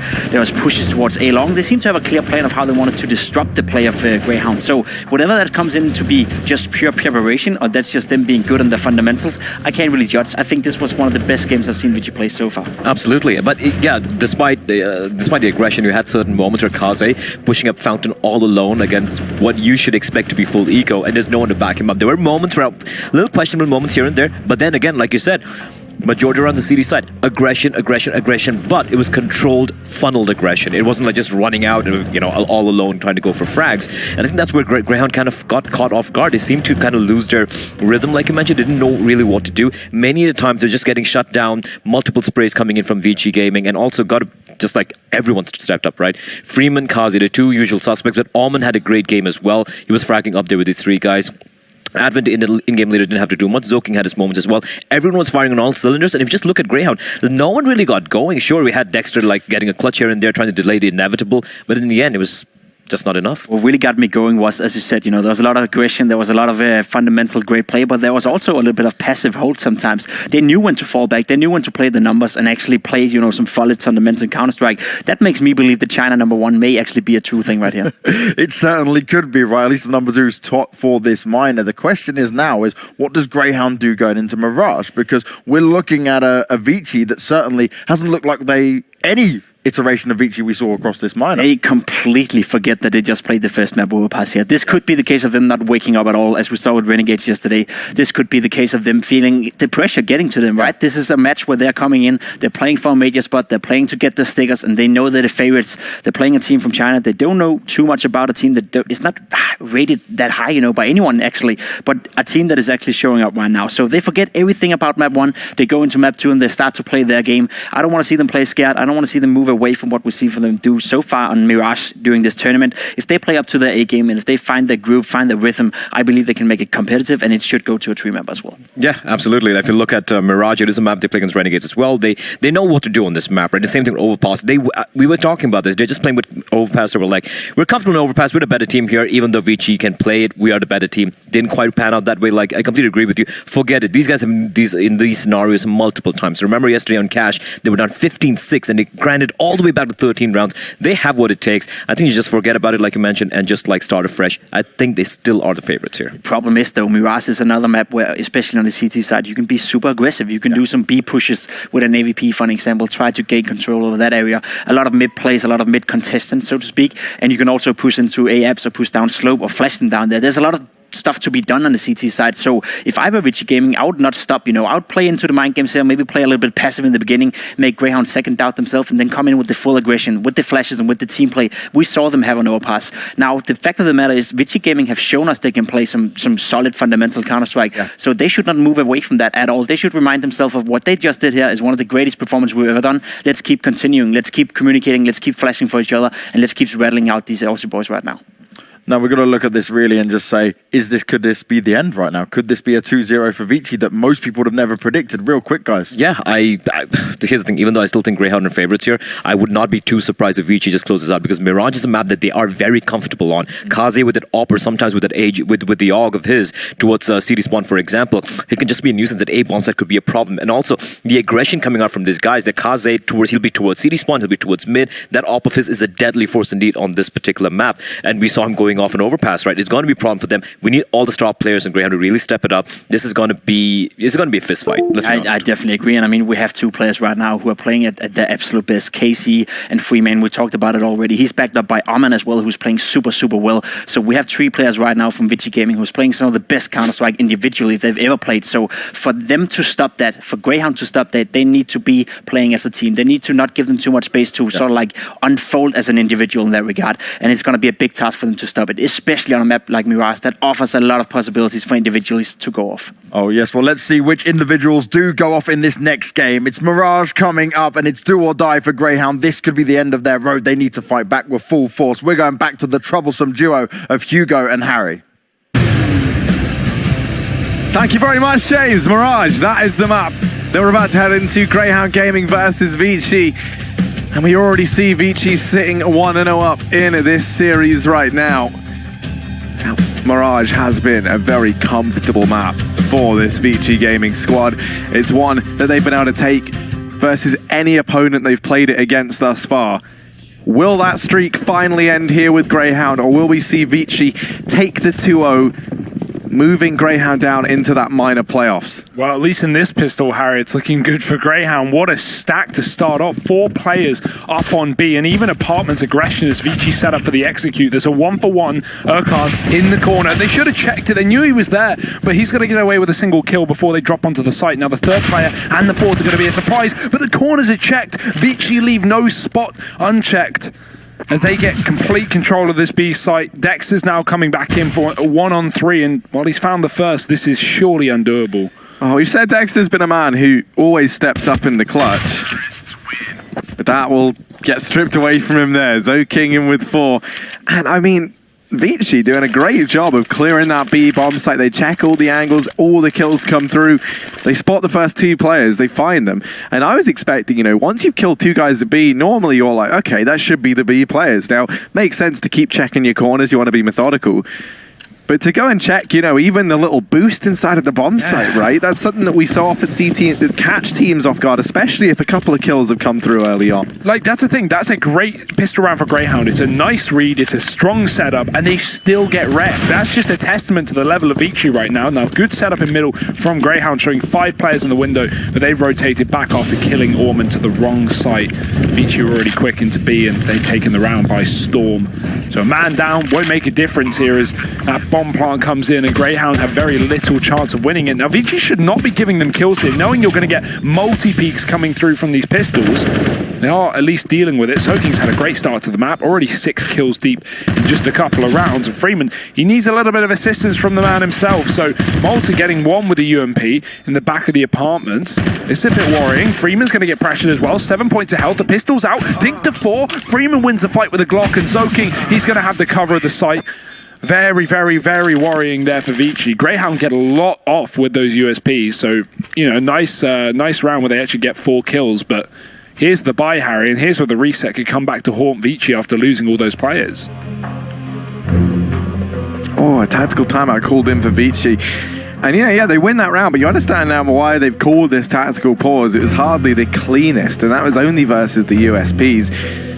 pushes towards A long. They seem to have a clear plan of how they wanted to disrupt the play of Grayhound. So whatever that comes in to be just pure preparation, or that's just them being good on the fundamentals, I can't really judge. I think this was one of the best games I've seen Vici play so far. Absolutely, but despite the aggression, you had certain moments where Kaze pushing up Fountain all alone against what you should expect to be full eco, and there's no one to back him up. There were moments where little questionable moments here and there, but then again, like you said, majority around the CD side, aggression, but it was controlled, funneled aggression. It wasn't like just running out and, you know, all alone trying to go for frags. And I think that's where Grayhound kind of got caught off guard. They seemed to kind of lose their rhythm, like you mentioned. They didn't know really what to do. Many of the times they're just getting shut down, multiple sprays coming in from Vici Gaming, and also got just like everyone stepped up, right? Freeman, Kazi, the two usual suspects, but Omen had a great game as well. He was fragging up there with these three guys. Advent in-game leader didn't have to do much. Zoking had his moments as well. Everyone was firing on all cylinders, and if you just look at Grayhound, no one really got going. Sure, we had Dexter like getting a clutch here and there, trying to delay the inevitable, but in the end, it was just not enough. What really got me going was, as you said, you know, there was a lot of aggression, there was a lot of fundamental great play, but there was also a little bit of passive hold sometimes. They knew when to fall back, they knew when to play the numbers and actually play, you know, some solid fundamental Counter-Strike. That makes me believe that China #1 may actually be a true thing right here. It certainly could be, right? At least the number 2 is top for this minor. The question is now is, what does Grayhound do going into Mirage? Because we're looking at a Vici that certainly hasn't looked like any iteration of Vici we saw across this minor. They completely forget that they just played the first map Overpass here. This could be the case of them not waking up at all, as we saw with Renegades yesterday. This could be the case of them feeling the pressure getting to them, right? This is a match where they're coming in, they're playing for a major spot, they're playing to get the stickers, and they know they're the favorites. They're playing a team from China. They don't know too much about a team that is not rated that high, you know, by anyone actually, but a team that is actually showing up right now. So they forget everything about map 1. They go into map 2 and they start to play their game. I don't want to see them play scared. I don't want to see them move away from what we see from them do so far on Mirage during this tournament. If they play up to their A game and if they find their groove, find their rhythm, I believe they can make it competitive, and it should go to a 3 map as well. Yeah, absolutely. If you look at Mirage, it is a map they play against Renegades as well. They know what to do on this map, right? The same thing with Overpass. We were talking about this. They're just playing with Overpass. They were like, we're comfortable in Overpass. We're the better team here. Even though Vici can play it, we are the better team. Didn't quite pan out that way. Like, I completely agree with you. Forget it. These guys have in these scenarios multiple times. Remember yesterday on Cash, they were down 15-6 and they grinded all the way back to 13 rounds. They have what it takes. I think you just forget about it, like you mentioned, and just like start afresh. I think they still are the favorites here. Problem is, though, Mirage is another map where, especially on the CT side, you can be super aggressive. You can do some B pushes with an AVP, for an example, try to gain control over that area. A lot of mid plays, a lot of mid contestants, so to speak, and you can also push into A apps or push down slope or flash them down there. There's a lot of stuff to be done on the CT side. So if I were Vici Gaming, I would not stop. You know, I would play into the mind games here, maybe play a little bit passive in the beginning, make Grayhound second doubt themselves, and then come in with the full aggression, with the flashes and with the team play. We saw them have an Overpass. Now, the fact of the matter is, Vici Gaming have shown us they can play some solid fundamental Counter-Strike. Yeah. So they should not move away from that at all. They should remind themselves of what they just did here is one of the greatest performances we've ever done. Let's keep continuing. Let's keep communicating. Let's keep flashing for each other, and let's keep rattling out these Aussie boys right now. Now, we've got to look at this really and just say, could this be the end right now? Could this be a 2-0 for Vici that most people would have never predicted? Real quick, guys. Yeah, here's the thing. Even though I still think Grayhound are favorites here, I would not be too surprised if Vici just closes out, because Mirage is a map that they are very comfortable on. Kaze with that AWP, or sometimes with that age, with the AUG of his towards CD spawn, for example, it can just be a nuisance. At A bomb side could be a problem. And also, the aggression coming out from these guys, that Kaze, he'll be towards CD spawn, he'll be towards mid. That AWP of his is a deadly force indeed on this particular map. And we saw him going going off an overpass, right? It's going to be a problem for them. We need all the star players in Grayhound to really step it up. This is going to be a fist fight. Let's be honest. I definitely agree. And I mean, we have two players right now who are playing at their absolute best. Casey and Freeman, we talked about it already. He's backed up by Omen as well, who's playing super, super well. So we have three players right now from Vici Gaming who's playing some of the best Counter-Strike individually they've ever played. So for them to stop that, for Grayhound to stop that, they need to be playing as a team. They need to not give them too much space to sort of like unfold as an individual in that regard. And it's going to be a big task for them to stop it, especially on a map like Mirage that offers a lot of possibilities for individuals to go off. Oh, yes. Well, let's see which individuals do go off in this next game. It's Mirage coming up, and it's do or die for Grayhound. This could be the end of their road. They need to fight back with full force. We're going back to the troublesome duo of Hugo and Harry. Thank you very much, James. Mirage, that is the map that we're about to head into. Grayhound Gaming versus Vici. And we already see Vici sitting 1-0 up in this series right now. Mirage has been a very comfortable map for this Vici Gaming squad. It's one that they've been able to take versus any opponent they've played it against thus far. Will that streak finally end here with Grayhound, or will we see Vici take the 2-0, moving Grayhound down into that minor playoffs? Well, at least in this pistol, Harry, it's looking good for Grayhound. What a stack to start off. 4 players up on B, and even Apartment's aggression as Vici set up for the execute. There's a 1-for-1. Urquhart in the corner. They should have checked it. They knew he was there, but he's going to get away with a single kill before they drop onto the site. Now, the third player and the fourth are going to be a surprise, but the corners are checked. Vici leave no spot unchecked as they get complete control of this B site. Dex is now coming back in for a 1-on-3, and while he's found the first, this is surely undoable. Oh, we've said Dexter's been a man who always steps up in the clutch, but that will get stripped away from him there. Zoking in with 4. And I mean, Vici doing a great job of clearing that B bomb site. They check all the angles, all the kills come through. They spot the first 2 players, they find them. And I was expecting, you know, once you've killed 2 guys at B, normally you're like, okay, that should be the B players. Now, makes sense to keep checking your corners, you want to be methodical. But to go and check, you know, even the little boost inside of the bomb site, right? That's something that we so often see catch teams off guard, especially if a couple of kills have come through early on. Like, that's the thing. That's a great pistol round for Grayhound. It's a nice read. It's a strong setup, and they still get wrecked. That's just a testament to the level of Vici right now. Now, good setup in middle from Grayhound, showing 5 players in the window, but they've rotated back after killing Orman to the wrong site. Vici were already quick into B, and they've taken the round by storm. So a man down won't make a difference here as that bomb plant comes in, and Grayhound have very little chance of winning it. Now, Vici should not be giving them kills here, knowing you're going to get multi-peaks coming through from these pistols. They are at least dealing with it. Soking's had a great start to the map, already 6 kills deep in just a couple of rounds. And Freeman, he needs a little bit of assistance from the man himself. So Malta getting 1 with the UMP in the back of the apartments. It's a bit worrying. Freeman's going to get pressured as well. 7 points of health. The pistol's out. Dink to 4. Freeman wins the fight with a Glock, and Soking, he's going to have the cover of the site. Very, very, very worrying there for Vici. Grayhound get a lot off with those USPs. So, you know, nice round where they actually get 4 kills. But here's the buy, Harry, and here's where the reset could come back to haunt Vici after losing all those players. Oh, a tactical timeout called in for Vici. And yeah, they win that round, but you understand now why they've called this tactical pause. It was hardly the cleanest, and that was only versus the USPs.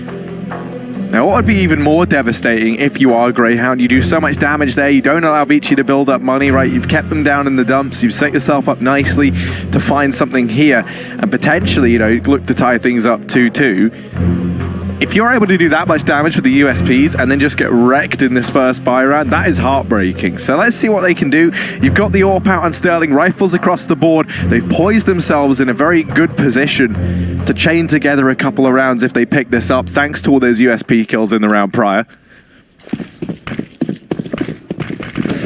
Now, what would be even more devastating if you are Grayhound? You do so much damage there, you don't allow Vici to build up money, right? You've kept them down in the dumps, you've set yourself up nicely to find something here, and potentially, you know, look to tie things up 2-2. If you're able to do that much damage with the USPs and then just get wrecked in this first buy round, that is heartbreaking. So let's see what they can do. You've got the AWP out on Sterling, rifles across the board. They've poised themselves in a very good position to chain together a couple of rounds if they pick this up, thanks to all those USP kills in the round prior.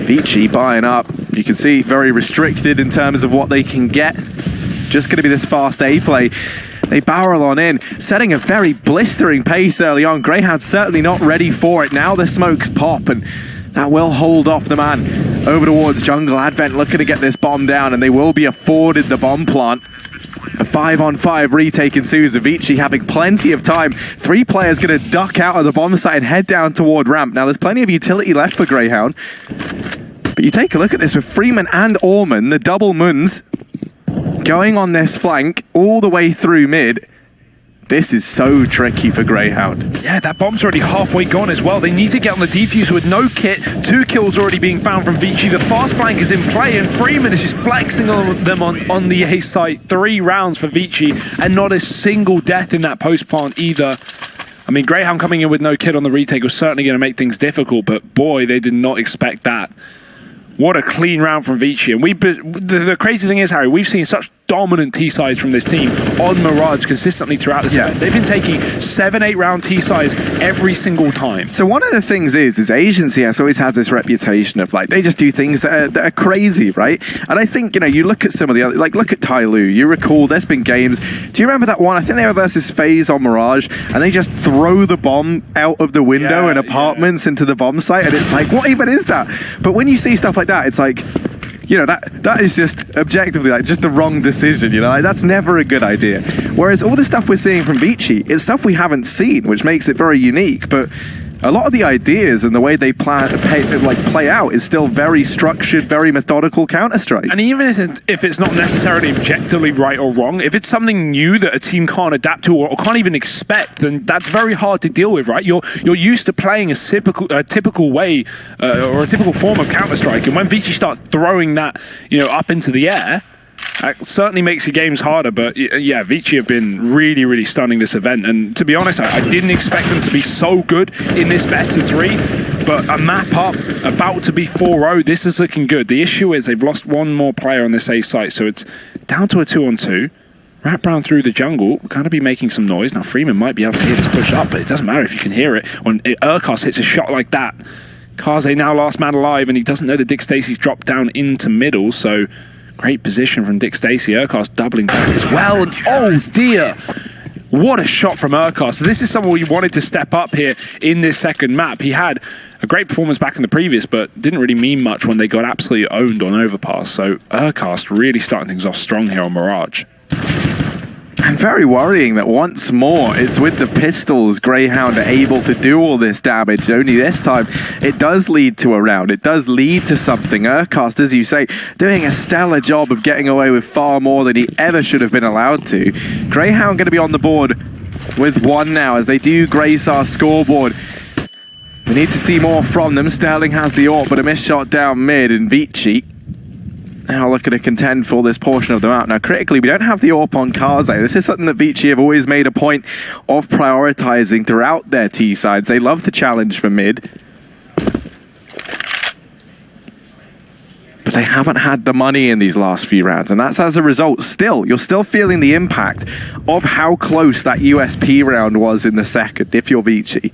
Vici buying up. You can see very restricted in terms of what they can get. Just going to be this fast A play. They barrel on in, setting a very blistering pace early on. Grayhound's certainly not ready for it. Now the smokes pop, and that will hold off the man over towards jungle. Advent looking to get this bomb down, and they will be afforded the bomb plant. A 5-on-5 retake ensues, Vici having plenty of time. 3 players going to duck out of the bomb site and head down toward ramp. Now there's plenty of utility left for Grayhound, but you take a look at this with Freeman and Orman, the double Muns, going on this flank all the way through mid. This is so tricky for Grayhound. Yeah, that bomb's already halfway gone as well. They need to get on the defuse with no kit. 2 kills already being found from Vici. The fast flank is in play, and Freeman is just flexing on them on the A site. 3 rounds for Vici, and not a single death in that post plant either. I mean, Grayhound coming in with no kit on the retake was certainly going to make things difficult, but boy, they did not expect that. What a clean round from Vici. And the crazy thing is, Harry, we've seen such dominant T-sides from this team on Mirage consistently throughout this event. They've been taking 7-8 round T-sides every single time. So one of the things is Asian CS always has this reputation of like, they just do things that are crazy, right? And I think, you know, you look at some of the other, like look at Tai Lu. You recall there's been games. Do you remember that one? I think they were versus FaZe on Mirage, and they just throw the bomb out of the window in apartments into the bomb site, and it's like, what even is that? But when you see stuff like that, it's like, you know, that is just objectively like just the wrong decision, you know, like, that's never a good idea. Whereas all the stuff we're seeing from Vici is stuff we haven't seen, which makes it very unique. But a lot of the ideas and the way they play out is still very structured, very methodical Counter-Strike. And even if it's not necessarily objectively right or wrong, if it's something new that a team can't adapt to or can't even expect, then that's very hard to deal with, right? You're used to playing a typical way or a typical form of Counter-Strike, and when Vici starts throwing that, you know, up into the air, that certainly makes your games harder. But yeah, Vici have been really, really stunning this event. And to be honest, I didn't expect them to be so good in this best of 3. But a map up, about to be 4-0, this is looking good. The issue is they've lost one more player on this A site, so it's down to a 2-on-2. Rat Brown through the jungle, kind of be making some noise. Now Freeman might be able to hear this push up, but it doesn't matter if you can hear it. When Urkos hits a shot like that, Kaze now last man alive, and he doesn't know that Dick Stacey's dropped down into middle, so great position from Dick Stacey. Urkos doubling back as well, and oh dear, what a shot from Urkos. This is someone we wanted to step up here in this second map. He had a great performance back in the previous, but didn't really mean much when they got absolutely owned on Overpass. So Urkos really starting things off strong here on Mirage. And very worrying that once more it's with the pistols Grayhound are able to do all this damage. Only this time it does lead to a round. It does lead to something. Urkos, as you say, doing a stellar job of getting away with far more than he ever should have been allowed to. Grayhound going to be on the board with 1 now as they do grace our scoreboard. We need to see more from them. Sterling has the AWP, but a missed shot down mid, and Vici now looking to contend for this portion of the map. Now, critically, we don't have the AWP on Kaze. This is something that Vici have always made a point of prioritizing throughout their T-sides. They love to challenge for mid. But they haven't had the money in these last few rounds, and that's as a result. Still, you're still feeling the impact of how close that USP round was in the second, if you're Vici.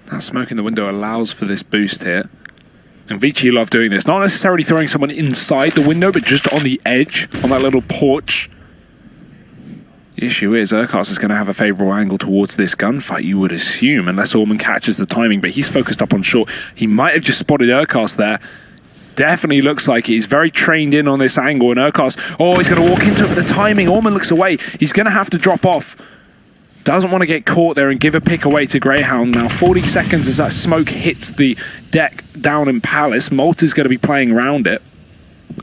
That smoke in the window allows for this boost here. And Vici love doing this. Not necessarily throwing someone inside the window, but just on the edge, on that little porch. The issue is Urkos is going to have a favourable angle towards this gunfight, you would assume, unless Orman catches the timing, but he's focused up on short. He might have just spotted Urkos there. Definitely looks like he's very trained in on this angle, and Urkos, oh, he's going to walk into it with the timing. Orman looks away. He's going to have to drop off. Doesn't want to get caught there and give a pick away to Grayhound. Now 40 seconds as that smoke hits the deck down in Palace. Malta's going to be playing around it.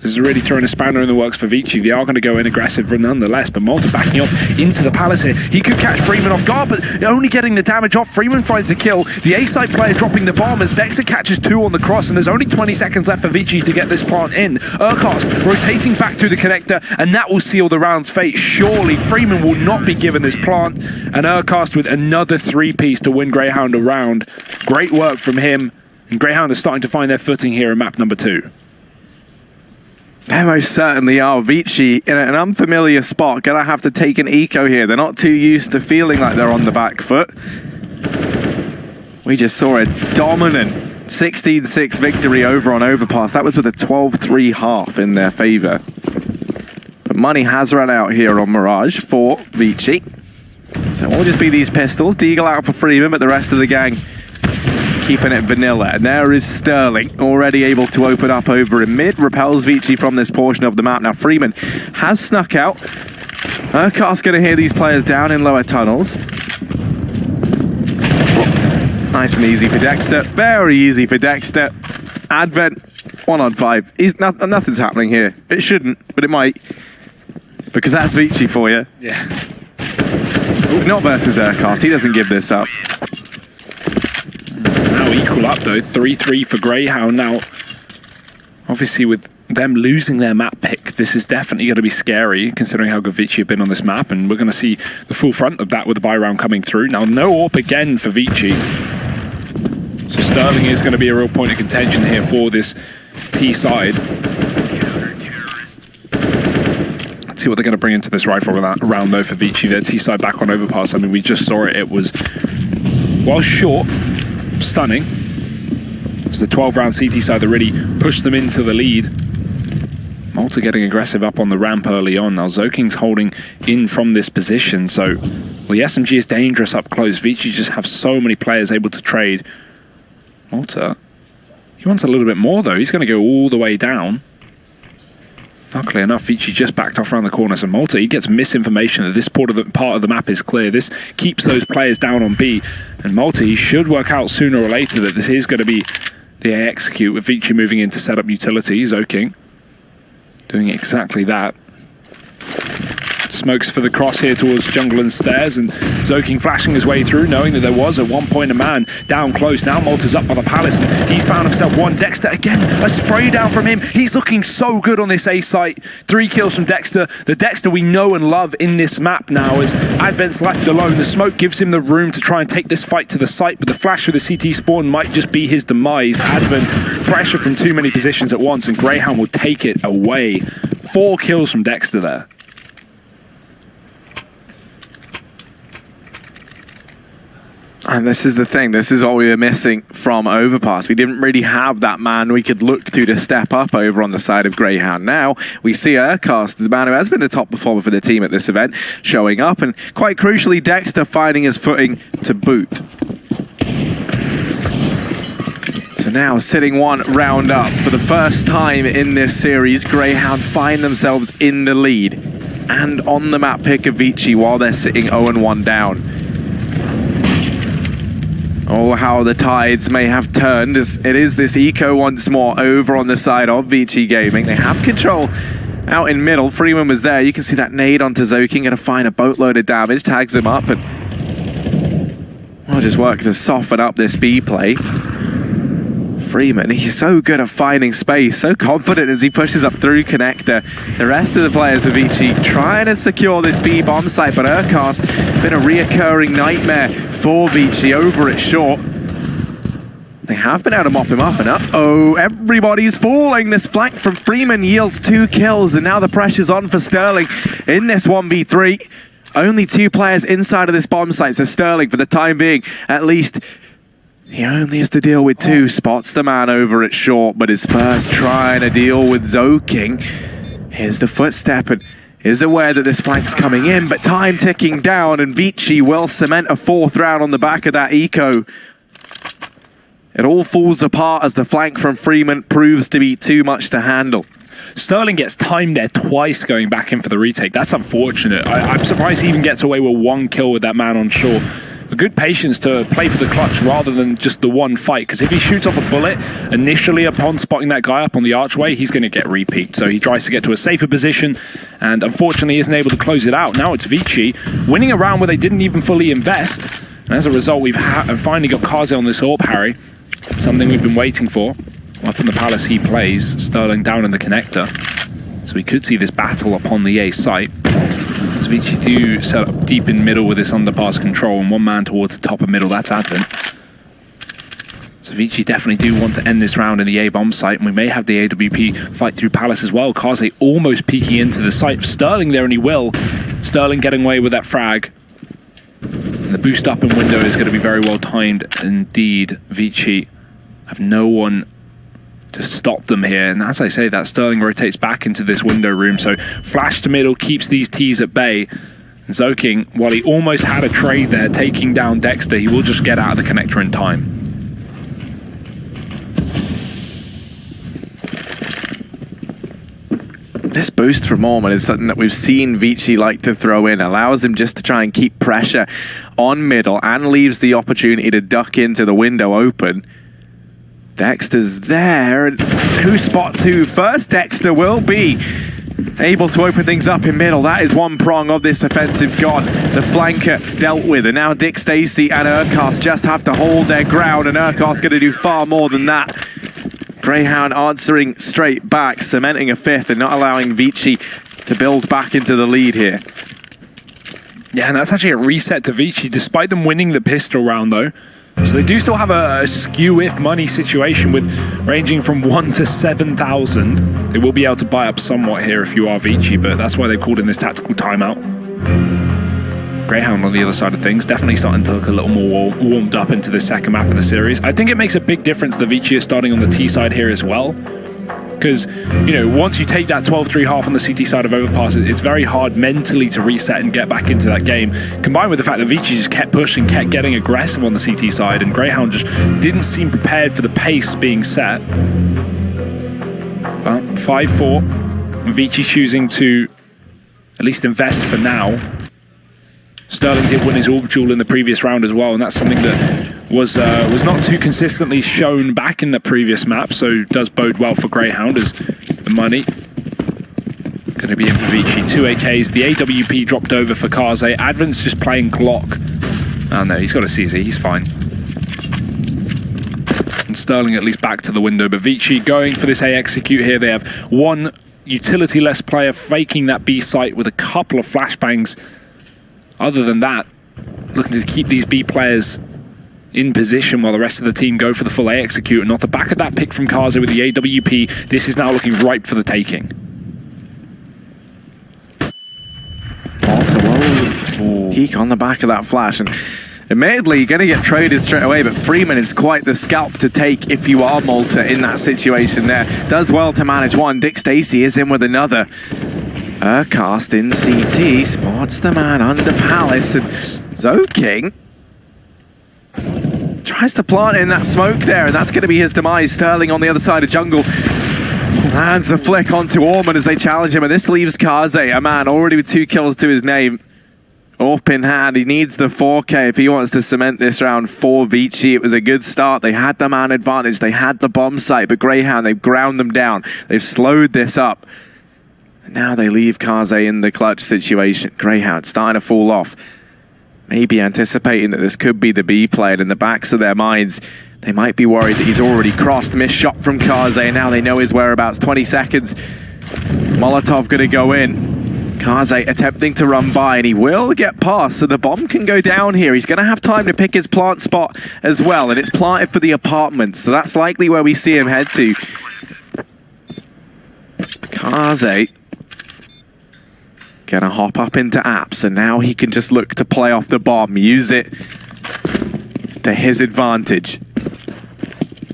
This is really throwing a spanner in the works for Vici. They are going to go in aggressive nonetheless, but Malta backing off into the Palace here. He could catch Freeman off guard, but only getting the damage off. Freeman finds the kill. The A-side player dropping the bomb as Dexter catches 2 on the cross, and there's only 20 seconds left for Vici to get this plant in. Urkos rotating back through the connector, and that will seal the round's fate. Surely Freeman will not be given this plant, and Urkos with another 3-piece to win Grayhound a round. Great work from him, and Grayhound are starting to find their footing here in map number 2. They most certainly are. Vici in an unfamiliar spot, gonna have to take an eco here. They're not too used to feeling like they're on the back foot. We just saw a dominant 16-6 victory over on Overpass. That was with a 12-3 half in their favor. But money has run out here on Mirage for Vici. So it will just be these pistols. Deagle out for Freeman, but the rest of the gang keeping it vanilla. And there is Sterling, already able to open up over in mid. Repels Vici from this portion of the map. Now Freeman has snuck out. Urkos going to hear these players down in lower tunnels. Nice and easy for Dexter. Very easy for Dexter. Advent 1-on-5. Nothing's happening here. It shouldn't, but it might. Because that's Vici for you. Yeah. Not versus Urcast. He doesn't give this up. Now equal up though. 3-3 for Grayhound. Now, obviously with them losing their map pick, this is definitely going to be scary considering how good Vici have been on this map, and we're going to see the full front of that with the buy round coming through. Now no AWP again for Vici. So Sterling is going to be a real point of contention here for this T side. Let's see what they're going to bring into this rifle round though for Vici. Their T side back on overpass. I mean, we just saw it. It was, while short, stunning. It was the 12-round CT side that really pushed them into the lead. Malta getting aggressive up on the ramp early on. Now Zoking's holding in from this position. So, well, the SMG is dangerous up close. Vici just have so many players able to trade. Malta, he wants a little bit more though. He's going to go all the way down. Luckily enough, Vici just backed off around the corner. So Malta, he gets misinformation that this part of the map is clear. This keeps those players down on B. And Malta, he should work out sooner or later that this is going to be the A execute, with Vici moving in to set up utility. Zoking doing exactly that. Smokes for the cross here towards jungle and stairs, and Zoking flashing his way through, knowing that there was at one point a man down close. Now Malta's up by the palace, and he's found himself one. Dexter again, a spray down from him. He's looking so good on this A site. 3 kills from Dexter. The Dexter we know and love in this map now, as Advent's left alone. The smoke gives him the room to try and take this fight to the site, but the flash with the CT spawn might just be his demise. Advent pressure from too many positions at once, and Grayhound will take it away. 4 kills from Dexter there. And this is the thing, this is what we were missing from Overpass. We didn't really have that man we could look to step up over on the side of Grayhound. Now, we see Urcast, the man who has been the top performer for the team at this event, showing up, and quite crucially, Dexter finding his footing to boot. So now, sitting 1 round up, for the first time in this series, Grayhound find themselves in the lead and on the map pick of Vici while they're sitting 0-1 down. Oh, how the tides may have turned, as it is this eco once more over on the side of Vici Gaming. They have control out in middle. Freeman was there. You can see that nade onto Zoking, going to find a boatload of damage, tags him up, and well, just work to soften up this B play. Freeman, he's so good at finding space, so confident as he pushes up through connector. The rest of the players of Vici trying to secure this B bomb site, but Urcast been a reoccurring nightmare for Vici over at short. They have been able to mop him up, and uh-oh, everybody's falling. This flank from Freeman yields 2 kills, and now the pressure's on for Sterling in this 1v3. Only 2 players inside of this bomb site, so Sterling, for the time being, at least, he only has to deal with 2. Spots the man over at short, but his first trying to deal with Zoking. Here's the footstep, and is aware that this flank's coming in, but time ticking down, and Vici will cement a 4th round on the back of that eco. It all falls apart as the flank from Freeman proves to be too much to handle. Sterling gets timed there twice going back in for the retake. That's unfortunate. I'm surprised he even gets away with 1 kill with that man on shore. A good patience to play for the clutch rather than just the one fight, because if he shoots off a bullet initially upon spotting that guy up on the archway, he's going to get repeat. So he tries to get to a safer position and unfortunately isn't able to close it out. Now it's Vici winning a round where they didn't even fully invest, and as a result we've finally got Kaze on this AWP, Harry. Something we've been waiting for. Up in the palace he plays, Sterling down in the connector. So we could see this battle upon the A site. As Vici do set up deep in middle with this underpass control, and 1 man towards the top of middle, that's Advent. So Vici definitely do want to end this round in the A bomb site, and we may have the AWP fight through palace as well. Kaze almost peeking into the site. Sterling there, and he will. Sterling getting away with that frag. And the boost up in window is going to be very well timed indeed. Vici have no one to stop them here, and as I say that, Sterling rotates back into this window room, so flash to middle keeps these T's at bay. Zoking, while he almost had a trade there taking down Dexter, he will just get out of the connector in time. This boost from Orman is something that we've seen Vici like to throw in, allows him just to try and keep pressure on middle and leaves the opportunity to duck into the window open. Dexter's there, and who spots who first? Dexter will be able to open things up in middle. That is one prong of this offensive gone. The flanker dealt with, and now Dick Stacey and Urkast just have to hold their ground, and Urkast going to do far more than that. Grayhound answering straight back, cementing a fifth and not allowing Vici to build back into the lead here. Yeah, and that's actually a reset to Vici, despite them winning the pistol round, though. So they do still have a skew if money situation with ranging from 1 to 7,000. They will be able to buy up somewhat here if you are Vici, but that's why they called in this tactical timeout. Grayhound on the other side of things, definitely starting to look a little more warmed up into the second map of the series. I think it makes a big difference that Vici is starting on the T side here as well. Because, you know, once you take that 12-3 half on the CT side of Overpass, it's very hard mentally to reset and get back into that game. Combined with the fact that Vici just kept pushing, kept getting aggressive on the CT side, and Grayhound just didn't seem prepared for the pace being set. But 5-4, Vici choosing to at least invest for now. Sterling did win his orb duel in the previous round as well, and that's something that was not too consistently shown back in the previous map, so does bode well for Grayhound as the money going to be in for Vici. 2 AKs, the AWP dropped over for Kaze. Advent's just playing Glock. Oh no, he's got a CZ, he's fine. And Sterling at least back to the window, but Vici going for this A execute here. They have one utility-less player faking that B site with a couple of flashbangs. Other than that, looking to keep these B players in position while the rest of the team go for the full A execute, and off the back of that pick from Kaze with the AWP, this is now looking ripe for the taking. Peek on the back of that flash, and admittedly you're going to get traded straight away, but Freeman is quite the scalp to take if you are Malta in that situation there. Does well to manage one. Dick Stacey is in with another. Urkast in CT, spots the man under Palace, and Zoking tries to plant in that smoke there, and that's going to be his demise. Sterling on the other side of jungle lands the flick onto Orman as they challenge him, and this leaves Kaze, a man already with 2 kills to his name. Up in hand, he needs the 4K if he wants to cement this round for Vici. It was a good start. They had the man advantage, they had the bomb site, but Grayhound, they've ground them down. They've slowed this up. Now they leave Kaze in the clutch situation. Grayhound starting to fall off. Maybe anticipating that this could be the B play, and in the backs of their minds, they might be worried that he's already crossed. Missed shot from Kaze, and now they know his whereabouts. 20 seconds. Molotov going to go in. Kaze attempting to run by, and he will get past, so the bomb can go down here. He's going to have time to pick his plant spot as well, and it's planted for the apartment, so that's likely where we see him head to. Kaze gonna hop up into apps, and now he can just look to play off the bomb, use it to his advantage.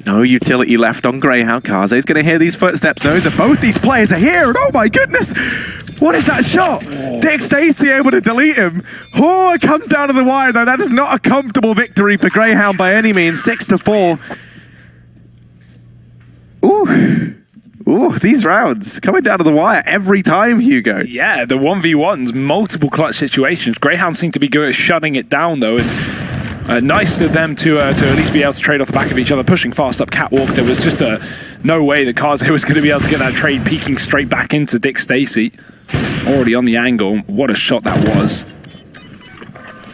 No utility left on Grayhound. Kaze's gonna hear these footsteps, knows that both these players are here, and oh my goodness, what is that shot? Dick Stacey able to delete him. Oh, it comes down to the wire though. That is not a comfortable victory for Grayhound by any means. 6-4. Ooh. Ooh, these rounds coming down to the wire every time, Hugo. Yeah, the 1v1s, multiple clutch situations. Grayhound seem to be good at shutting it down, though, and nice of them to at least be able to trade off the back of each other, pushing fast up catwalk. There was just no way that Kaze was going to be able to get that trade, peeking straight back into Dick Stacey. Already on the angle. What a shot that was.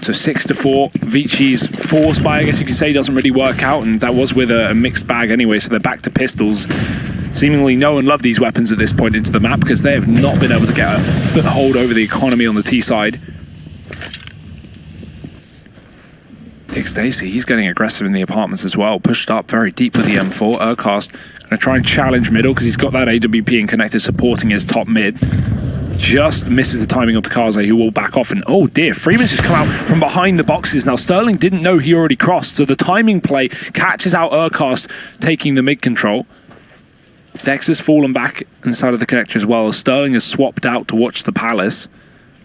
So 6-4, Vici's force buy, I guess you could say, doesn't really work out, and that was with a mixed bag anyway, so they're back to pistols. Seemingly no one loved these weapons at this point into the map because they have not been able to get a foothold over the economy on the T side. Dick Stacey, he's getting aggressive in the apartments as well, pushed up very deep with the M4. Urkast going to try and challenge middle because he's got that AWP and connector supporting his top mid. Just misses the timing of the Kaze, who will back off, and oh dear, Freeman's just come out from behind the boxes. Now Sterling didn't know he already crossed, so the timing play catches out Urkast taking the mid control. Dexter's fallen back inside of the connector as well. Sterling has swapped out to watch the Palace.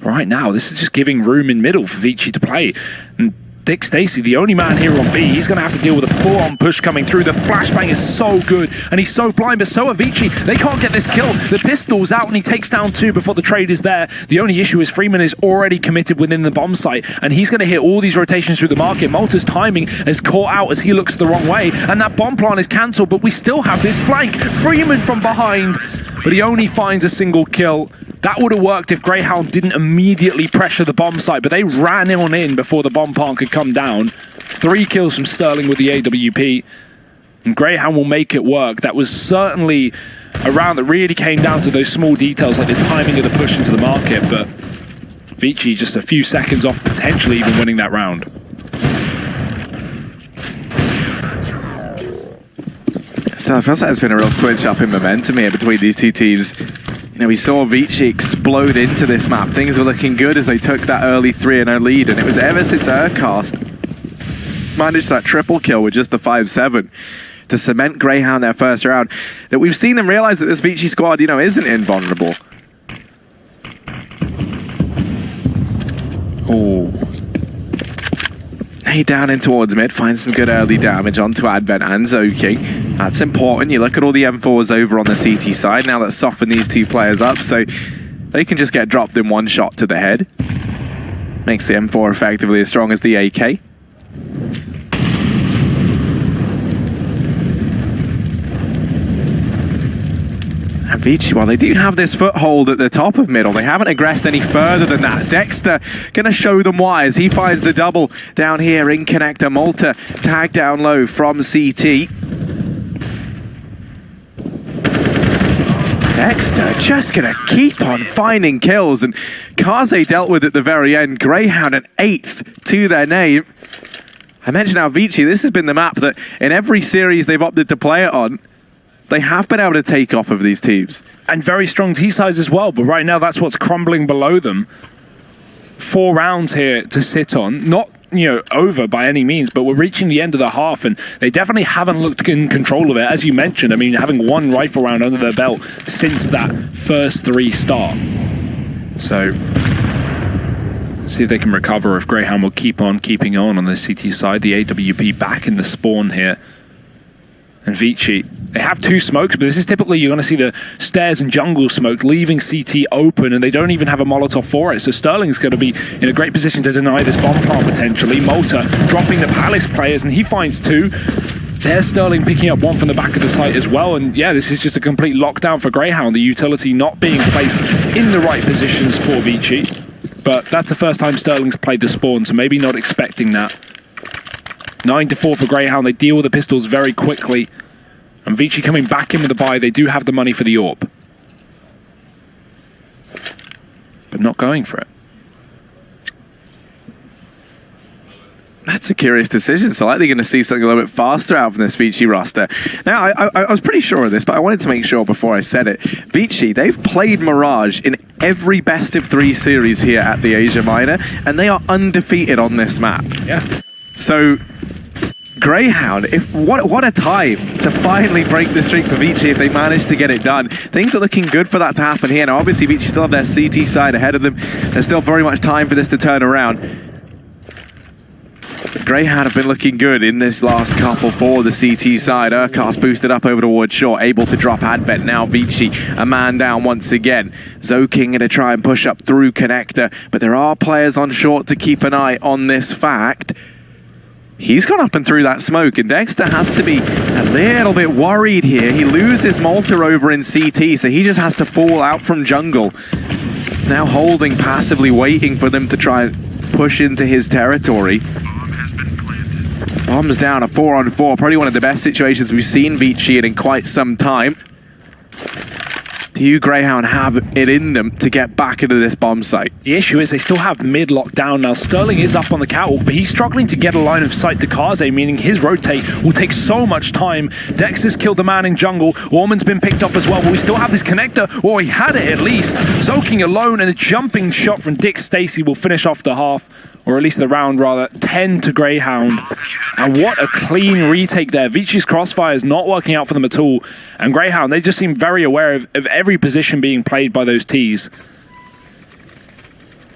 Right now, this is just giving room in middle for Vici to play. And Dick Stacy, the only man here on B, he's going to have to deal with a full-on push coming through. The flashbang is so good, and he's so blind, but so are Vici. They can't get this kill. The pistol's out, and he takes down 2 before the trade is there. The only issue is Freeman is already committed within the bomb site, and he's going to hit all these rotations through the market. Malta's timing is caught out as he looks the wrong way, and that bomb plant is cancelled, but we still have this flank. Freeman from behind, but he only finds a single kill. That would have worked if Grayhound didn't immediately pressure the bomb site, but they ran on in before the bomb plant could come down. 3 kills from Sterling with the AWP, and Grayhound will make it work. That was certainly a round that really came down to those small details, like the timing of the push into the market, but Vici just a few seconds off potentially even winning that round. Still, it feels like there's been a real switch up in momentum here between these two teams. You know, we saw Vici explode into this map. Things were looking good as they took that early 3-0 lead, and it was ever since Urcast managed that triple kill with just the 5-7 to cement Grayhound their first round that we've seen them realize that this Vici squad, you know, isn't invulnerable. Oh. Hey, down in towards mid, finds some good early damage onto Advent and Zoking. That's important. You look at all the M4s over on the CT side. Now let's soften these 2 players up so they can just get dropped in 1 shot to the head. Makes the M4 effectively as strong as the AK. And Vici, well, they do have this foothold at the top of middle. They haven't aggressed any further than that. Dexter going to show them why as he finds the double down here in connector. Malta tagged down low from CT. Dexter just going to keep on finding kills, and Kaze dealt with at the very end. Grayhound an 8th to their name. I mentioned how Vici, this has been the map that in every series they've opted to play it on, they have been able to take off of these teams. And very strong T-sides as well, but right now that's what's crumbling below them. 4 rounds here to sit on. Not, you know, over by any means, but we're reaching the end of the half, and they definitely haven't looked in control of it. As you mentioned, I mean, having 1 rifle round under their belt since that first 3 start. So, let's see if they can recover, if Grayhound will keep on keeping on the CT side. The AWP back in the spawn here. And Vici, they have 2 smokes, but this is typically, you're going to see the stairs and jungle smoke, leaving CT open, and they don't even have a Molotov for it. So Sterling's going to be in a great position to deny this bomb plant potentially. Malta dropping the Palace players, and he finds 2. There's Sterling picking up 1 from the back of the site as well, and yeah, this is just a complete lockdown for Grayhound. The utility not being placed in the right positions for Vici. But that's the first time Sterling's played the spawn, so maybe not expecting that. 9-4 for Grayhound. They deal with the pistols very quickly. And Vici coming back in with the buy. They do have the money for the AWP. But not going for it. That's a curious decision. So likely going to see something a little bit faster out from this Vici roster. Now, I was pretty sure of this, but I wanted to make sure before I said it. Vici, they've played Mirage in every best of 3 series here at the Asia Minor, and they are undefeated on this map. Yeah. So, Grayhound, what a time to finally break the streak for Vici if they manage to get it done. Things are looking good for that to happen here. Now, obviously, Vici still have their CT side ahead of them. There's still very much time for this to turn around. Grayhound have been looking good in this last couple for the CT side. Urcast boosted up over towards short, able to drop Advent. Now Vici, a man down once again. Zoking going to try and push up through connector, but there are players on short to keep an eye on this fact. He's gone up and through that smoke, and Dexter has to be a little bit worried here. He loses Malta over in CT, so he just has to fall out from jungle. Now holding passively, waiting for them to try and push into his territory. Bombs down, a 4-on-4, probably one of the best situations we've seen Vici in quite some time. Do you, Grayhound, have it in them to get back into this bomb site? The issue is they still have mid locked down now. Sterling is up on the catwalk, but he's struggling to get a line of sight to Kaze, meaning his rotate will take so much time. Dex has killed the man in jungle. Orman's been picked up as well, but we still have this connector, or he had it at least. Zoking alone, and a jumping shot from Dick Stacy will finish off the half. Or at least the round, rather. 10 to Grayhound. And what a clean retake there. Vici's crossfire is not working out for them at all. And Grayhound, they just seem very aware of every position being played by those Ts.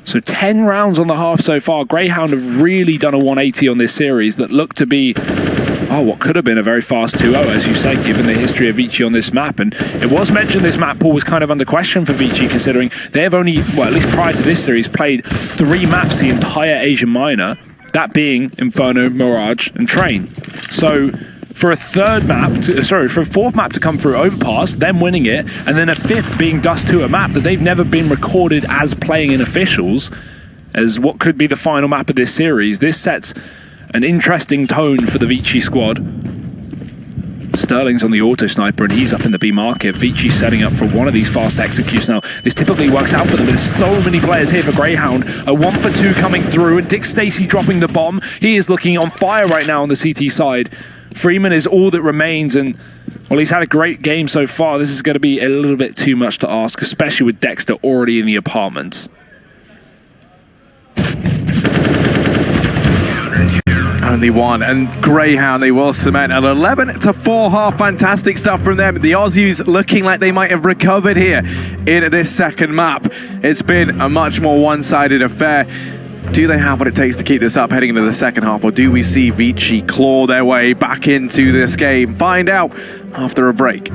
So 10 rounds on the half so far. Grayhound have really done a 180 on this series that looked to be, what could have been a very fast 2-0, as you said, given the history of Vici on this map. And it was mentioned this map pool was kind of under question for Vici, considering they have only, at least prior to this series, played 3 maps the entire Asian Minor, that being Inferno, Mirage, and Train. So for a fourth map to come through Overpass, them winning it, and then a 5th being Dust 2, a map that they've never been recorded as playing in officials, as what could be the final map of this series. This sets an interesting tone for the Vici squad. Sterling's on the auto sniper and he's up in the B market. Vici setting up for one of these fast executes. Now, this typically works out for them. There's so many players here for Grayhound. A 1 for 2 coming through, and Dick Stacey dropping the bomb. He is looking on fire right now on the CT side. Freeman is all that remains, and well, he's had a great game so far. This is going to be a little bit too much to ask, especially with Dexter already in the apartments. Only one, and Grayhound, they will cement an 11-4 half. Fantastic stuff from them. The Aussies looking like they might have recovered here in this second map. It's been a much more one-sided affair. Do they have what it takes to keep this up heading into the second half, or do we see Vici claw their way back into this game? Find out after a break.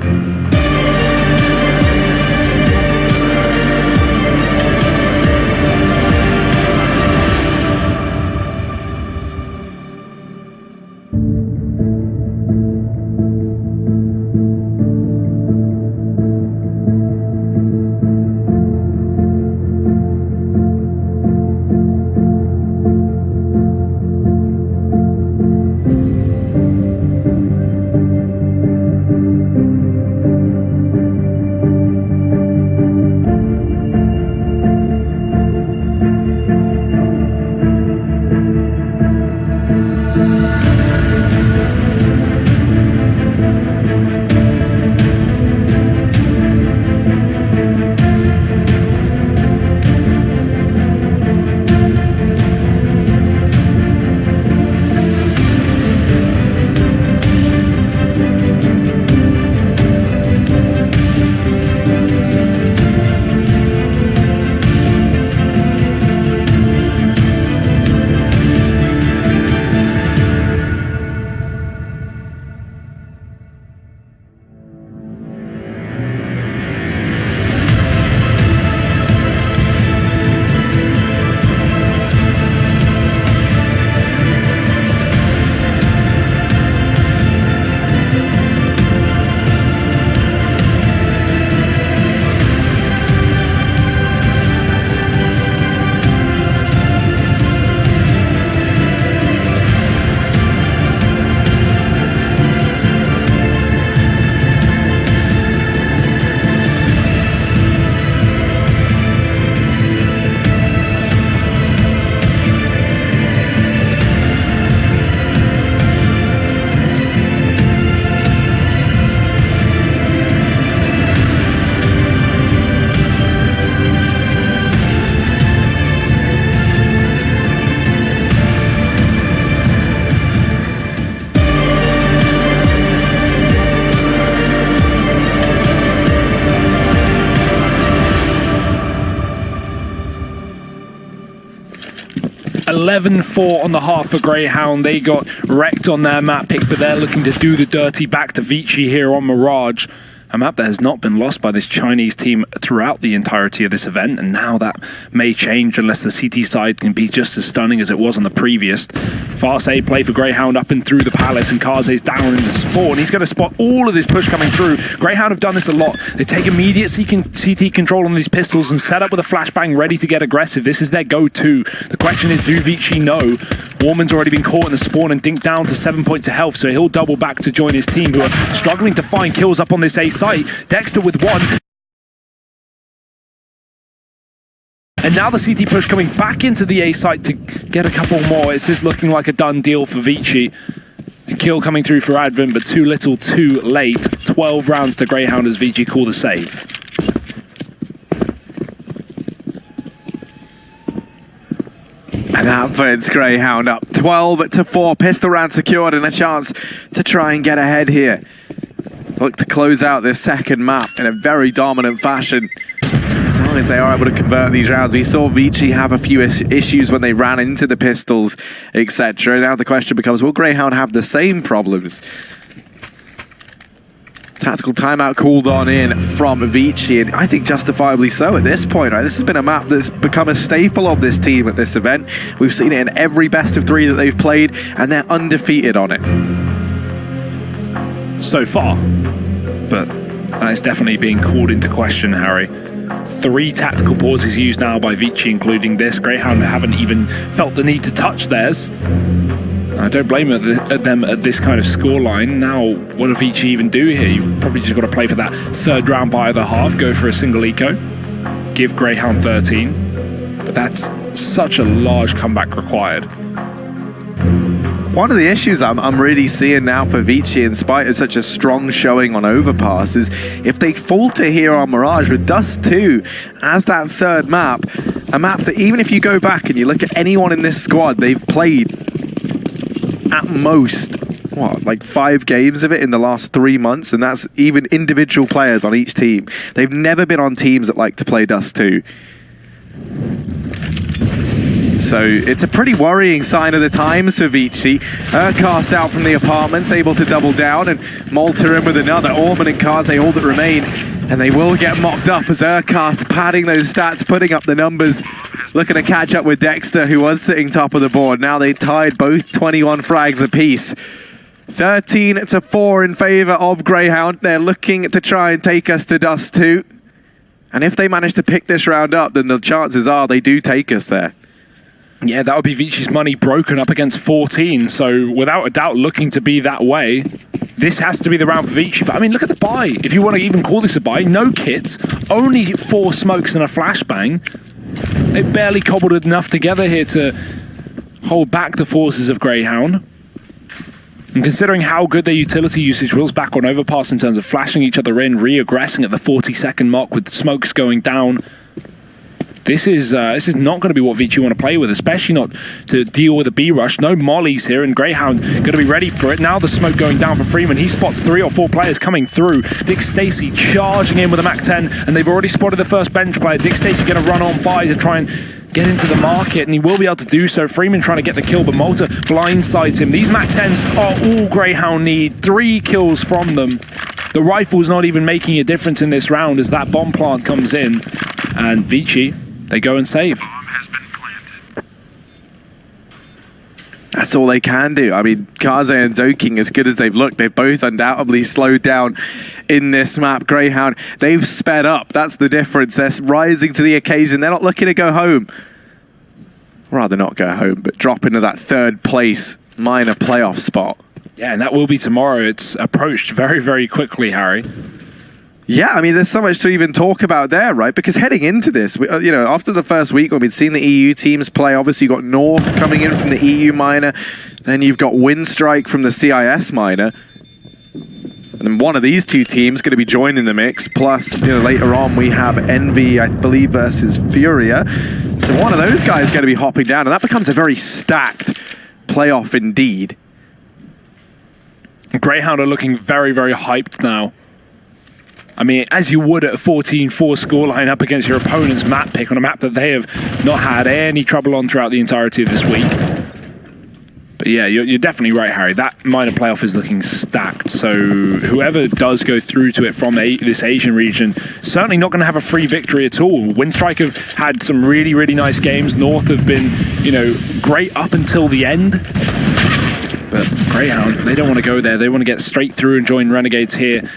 $11-4 on the half for Grayhound. They got wrecked on their map pick, but they're looking to do the dirty back to Vici here on Mirage. A map that has not been lost by this Chinese team throughout the entirety of this event, and now that may change unless the CT side can be just as stunning as it was on the previous. Fast A play for Grayhound up and through the Palace, and Kaze's down in the spawn. He's going to spot all of this push coming through. Grayhound have done this a lot. They take immediate CT control on these pistols and set up with a flashbang ready to get aggressive. This is their go-to. The question is, do Vici know? Warman's already been caught in the spawn and dinked down to 7 points of health, so he'll double back to join his team, who are struggling to find kills up on this A site. Dexter with one. And now the CT push coming back into the A site to get a couple more. This is looking like a done deal for Vici. A kill coming through for Advent, but too little, too late. 12 rounds to Grayhound as Vici call the save. And Advent's Grayhound up 12-4. Pistol round secured and a chance to try and get ahead here. Look to close out this second map in a very dominant fashion. As long as they are able to convert these rounds. We saw Vici have a few issues when they ran into the pistols, etc. Now the question becomes, will Grayhound have the same problems? Tactical timeout called on in from Vici, and I think justifiably so at this point. Right? This has been a map that's become a staple of this team at this event. We've seen it in every best of 3 that they've played, and they're undefeated on it. So far. But that is definitely being called into question, Harry. 3 tactical pauses used now by Vici, including this. Grayhound haven't even felt the need to touch theirs. I don't blame them at this kind of scoreline. Now, what do Vici even do here? You've probably just got to play for that 3rd round by the half, go for a single eco, give Grayhound 13. But that's such a large comeback required. One of the issues I'm really seeing now for Vici, in spite of such a strong showing on Overpass, is if they falter here on Mirage with Dust 2 as that 3rd map, a map that even if you go back and you look at anyone in this squad, they've played at most, like 5 games of it in the last 3 months, and that's even individual players on each team. They've never been on teams that like to play Dust 2. So it's a pretty worrying sign of the times for Vici. Cast out from the apartments, able to double down, and Malta in with another. Orman and Kaze all that remain, and they will get mocked up as Urcast padding those stats, putting up the numbers. Looking to catch up with Dexter, who was sitting top of the board. Now they tied both 21 frags apiece. 13-4 in favor of Grayhound. They're looking to try and take us to Dust 2. And if they manage to pick this round up, then the chances are they do take us there. Yeah, that would be Vici's money broken up against 14. So without a doubt, looking to be that way. This has to be the round for Vici. But I mean, look at the buy. If you want to even call this a buy, no kits, only 4 smokes and a flashbang. They barely cobbled enough together here to hold back the forces of Grayhound. And considering how good their utility usage was back on Overpass in terms of flashing each other in, re-aggressing at the 40-second mark with smokes going down, this is not going to be what Vici want to play with, especially not to deal with a B rush. No mollies here, and Grayhound going to be ready for it. Now the smoke going down for Freeman. He spots 3 or 4 players coming through. Dick Stacey charging in with a MAC-10, and they've already spotted the first bench player. Dick Stacey going to run on by to try and get into the market, and he will be able to do so. Freeman trying to get the kill, but Malta blindsides him. These MAC-10s are all Grayhound need. 3 kills from them. The rifle's not even making a difference in this round as that bomb plant comes in, and Vici, they go and save. That's all they can do. I mean, Kaze and Zoking, as good as they've looked, they've both undoubtedly slowed down in this map. Grayhound, they've sped up. That's the difference. They're rising to the occasion. They're not looking to go home. Rather not go home, but drop into that 3rd place minor playoff spot. Yeah, and that will be tomorrow. It's approached very, very quickly, Harry. Yeah, I mean, there's so much to even talk about there, right? Because heading into this, after the first week when we'd seen the EU teams play, obviously you've got North coming in from the EU minor, then you've got Windstrike from the CIS minor, and then one of these 2 teams going to be joining the mix. Plus, later on we have Envy, I believe, versus Furia. So one of those guys is going to be hopping down, and that becomes a very stacked playoff indeed. Grayhound are looking very, very hyped now. I mean, as you would at a 14-4 scoreline up against your opponent's map pick on a map that they have not had any trouble on throughout the entirety of this week. But yeah, you're definitely right, Harry. That minor playoff is looking stacked. So whoever does go through to it from this Asian region, certainly not going to have a free victory at all. Windstrike have had some really, really nice games. North have been, great up until the end. But Grayhound, they don't want to go there. They want to get straight through and join Renegades here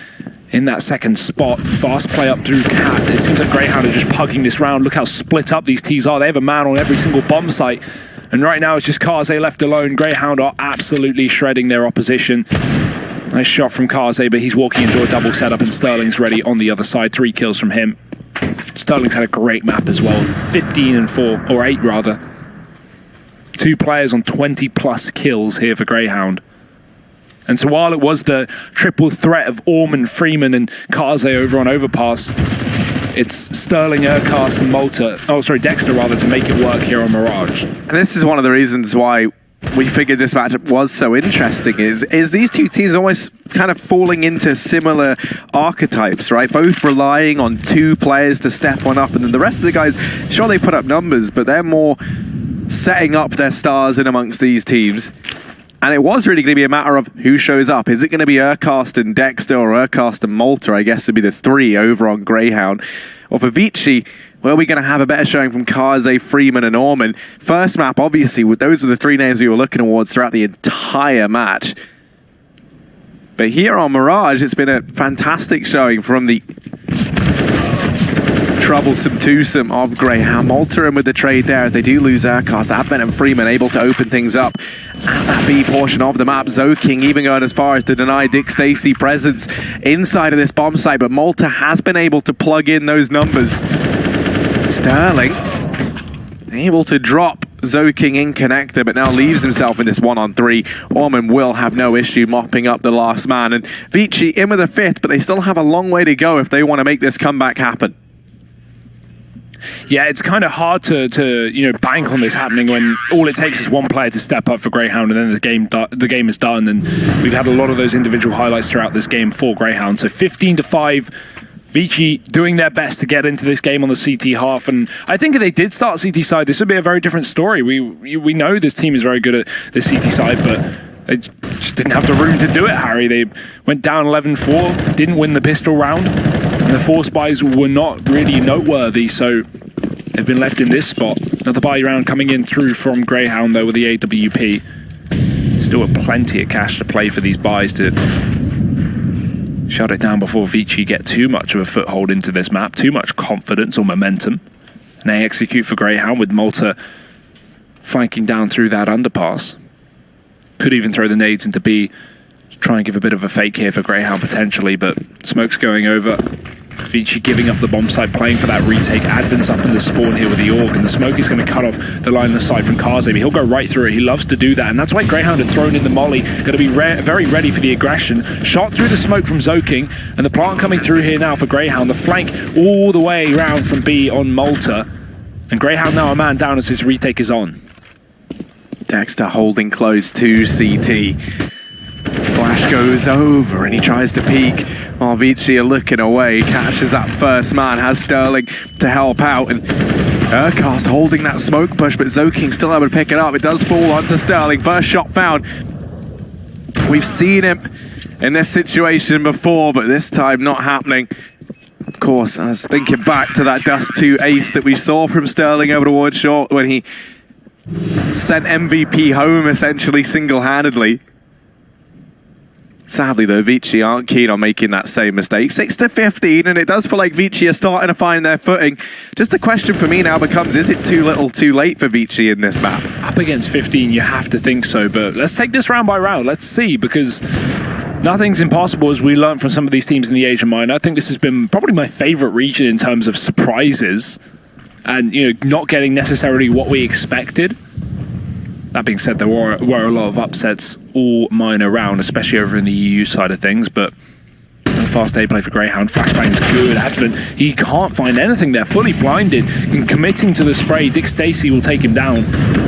in that 2nd spot. Fast play up through Cat. It seems like Grayhound are just pugging this round. Look how split up these teams are. They have a man on every single bomb site. And right now it's just Kaze left alone. Grayhound are absolutely shredding their opposition. Nice shot from Kaze, but he's walking into a double setup, and Sterling's ready on the other side. 3 kills from him. Sterling's had a great map as well. 15-4, or 8 rather. 2 players on 20+ kills here for Grayhound. And so while it was the triple threat of Orman, Freeman, and Kaze over on Overpass, it's Sterling, Urcast, and Dexter rather, to make it work here on Mirage. And this is one of the reasons why we figured this matchup was so interesting is these two teams almost kind of falling into similar archetypes, right? Both relying on two players to step one up, and then the rest of the guys, sure, they put up numbers, but they're more setting up their stars in amongst these teams. And it was really going to be a matter of who shows up. Is it going to be Urcast and Dexter, or Urcast and Malta? I guess would be the three over on Grayhound. Or for Vici, well, we're going to have a better showing from Kaze, Freeman, and Orman. First map, obviously, those were the three names we were looking towards throughout the entire match. But here on Mirage, it's been a fantastic showing from the troublesome twosome of Grayhound. Malta in with the trade there as they do lose Urcast. Advent and Freeman able to open things up at that B portion of the map. Zoking even going as far as to deny Dick Stacey presence inside of this bomb site, but Malta has been able to plug in those numbers. Sterling able to drop Zoking in connector, but now leaves himself in this 1-on-3. Orman will have no issue mopping up the last man, and Vici in with a fifth, but they still have a long way to go if they want to make this comeback happen. Yeah, it's kind of hard to bank on this happening when all it takes is one player to step up for Grayhound, and then the game is done. And we've had a lot of those individual highlights throughout this game for Grayhound. So 15-5, Vici doing their best to get into this game on the CT half. And I think if they did start CT side, this would be a very different story. We know this team is very good at the CT side, but they just didn't have the room to do it, Harry. They went down 11-4, didn't win the pistol round. And the force buys were not really noteworthy, so they've been left in this spot. Another buy round coming in through from Grayhound, though, with the AWP. Still plenty of cash to play for these buys to shut it down before Vici get too much of a foothold into this map, too much confidence or momentum. And they execute for Grayhound with Malta flanking down through that underpass. Could even throw the nades into B. Try and give a bit of a fake here for Grayhound potentially, but smoke's going over. Vici giving up the bomb site, playing for that retake. Advent's up in the spawn here with the AUG, and the smoke is going to cut off the line of sight from Kaze, but he'll go right through it. He loves to do that, and that's why Grayhound had thrown in the molly. Going to be very ready for the aggression. Shot through the smoke from Zoking, and the plant coming through here now for Grayhound. The flank all the way around from B on Malta, and Grayhound now a man down as his retake is on. Dexter holding close to CT. Flash goes over and he tries to peek while Vici are looking away. Catches that first man, has Sterling to help out, and Urcast holding that smoke push, but Zoking still able to pick it up. It does fall onto Sterling. First shot found. We've seen him in this situation before, but this time not happening. Of course, I was thinking back to that Dust 2 ace that we saw from Sterling over towards short when he sent MVP home essentially single-handedly. Sadly, though, Vici aren't keen on making that same mistake. 6-15, and it does feel like Vici are starting to find their footing. Just the question for me now becomes, is it too little too late for Vici in this map? Up against 15, you have to think so, but let's take this round by round. Let's see, because nothing's impossible, as we learned from some of these teams in the Asian Minor. I think this has been probably my favorite region in terms of surprises and not getting necessarily what we expected. That being said, there were a lot of upsets all minor round, especially over in the EU side of things, but fast A play for Grayhound. Flashbang's good. Advent, he can't find anything there. Fully blinded and committing to the spray. Dick Stacey will take him down.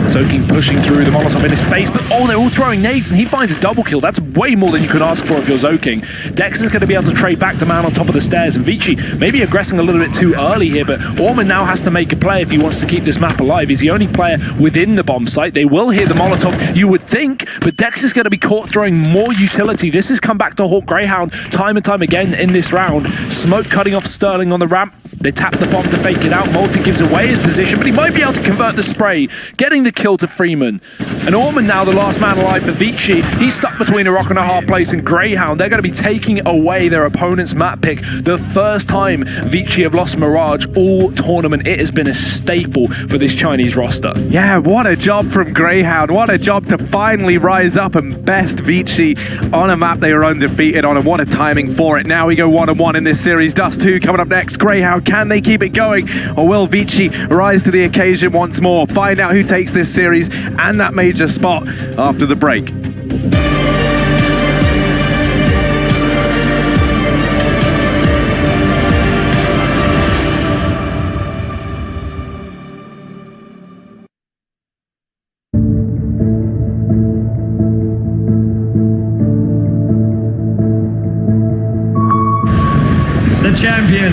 Zoking pushing through the Molotov in his face, but they're all throwing nades and he finds a double kill. That's way more than you could ask for if you're Zoking. Dex is going to be able to trade back the man on top of the stairs, and Vici maybe aggressing a little bit too early here, but Orman now has to make a play if he wants to keep this map alive. He's the only player within the bomb site. They will hear the Molotov, you would think, but Dex is going to be caught throwing more utility. This has come back to haunt Grayhound time and time again in this round. Smoke cutting off Sterling on the ramp. They tap the bomb to fake it out. Multi gives away his position, but he might be able to convert the spray, getting the kill to Freeman. And Orman now the last man alive for Vici. He's stuck between a rock and a hard place, and Grayhound, they're going to be taking away their opponent's map pick. The first time Vici have lost Mirage all tournament. It has been a staple for this Chinese roster. Yeah, what a job from Grayhound. What a job to finally rise up and best Vici on a map they were undefeated on, and what a timing for it. Now we go 1-1 in this series. Dust 2 coming up next. Grayhound, can they keep it going, or will Vici rise to the occasion once more? Find out who takes this series and that major spot after the break.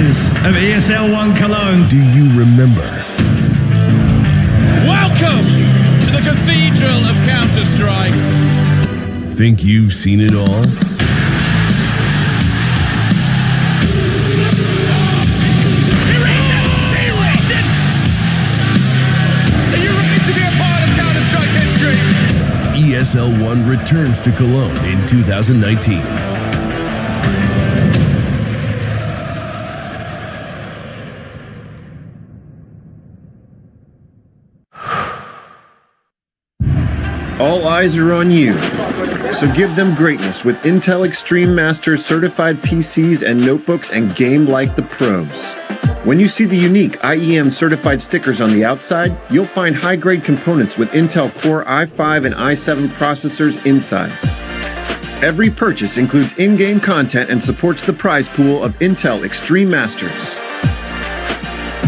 players of ESL One Cologne. Do you remember? Welcome to the Cathedral of Counter-Strike. Think you've seen it all? Are you ready to be a part of Counter-Strike history? ESL One returns to Cologne in 2019. All eyes are on you, so give them greatness with Intel Extreme Masters certified PCs and notebooks and game like the pros. When you see the unique IEM certified stickers on the outside, you'll find high-grade components with Intel Core i5 and i7 processors inside. Every purchase includes in-game content and supports the prize pool of Intel Extreme Masters.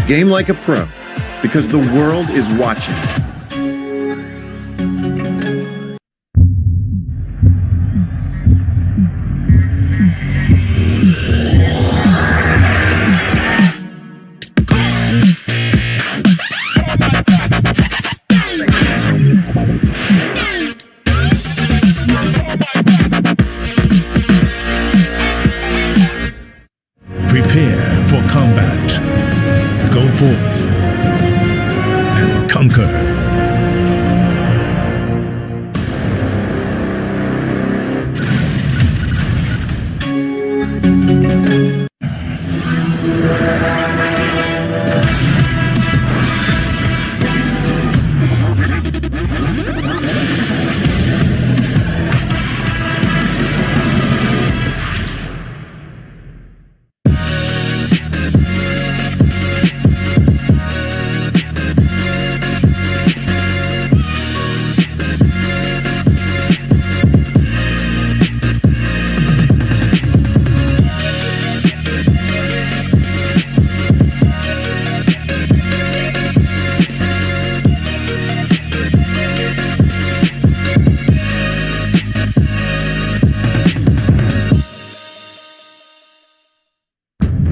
Game like a pro, because the world is watching. Prepare for combat. Go forth and conquer.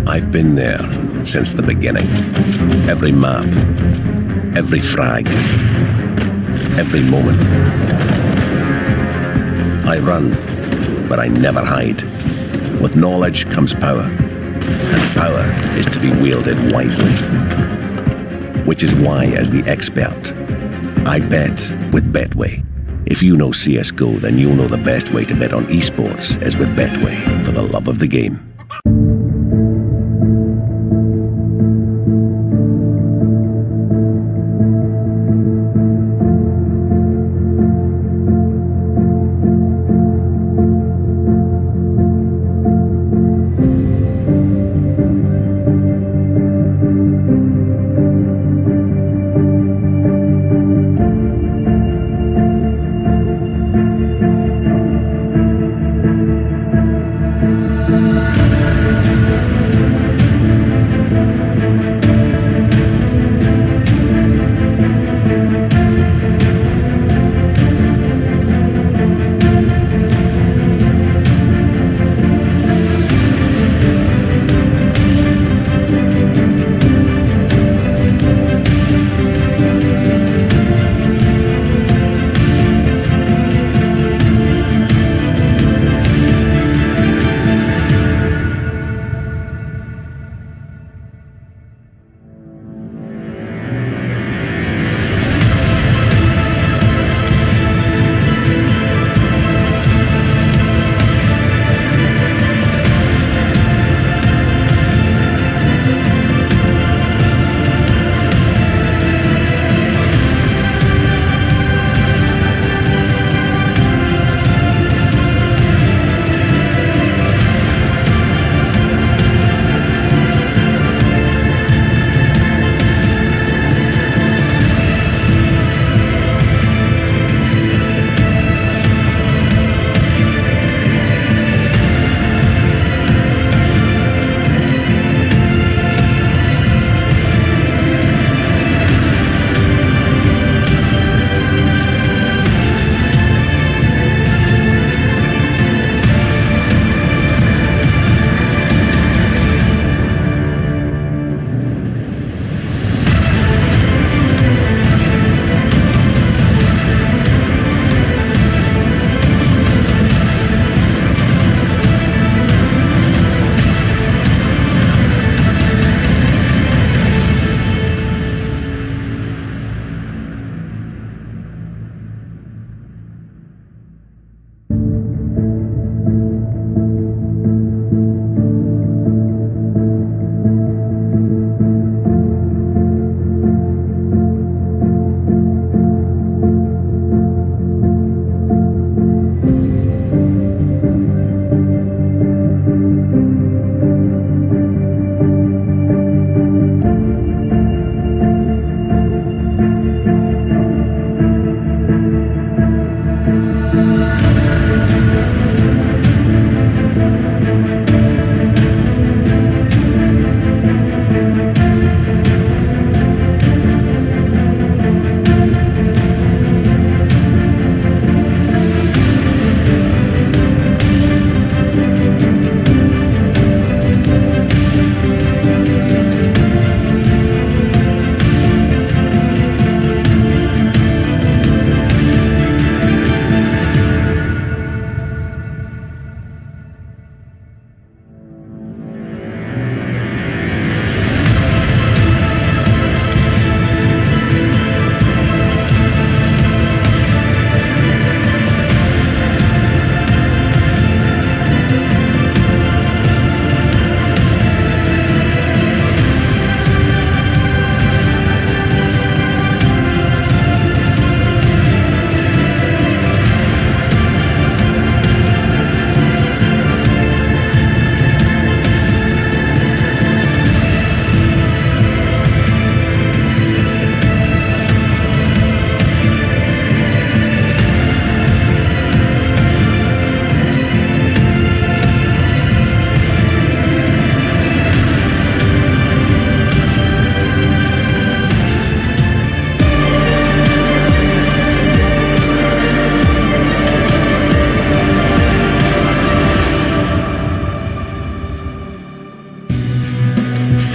I've been there since the beginning. Every map, every frag, every moment. I run, but I never hide. With knowledge comes power, and power is to be wielded wisely. Which is why, as the expert, I bet with Betway. If you know CSGO, then you'll know the best way to bet on esports is with Betway, for the love of the game.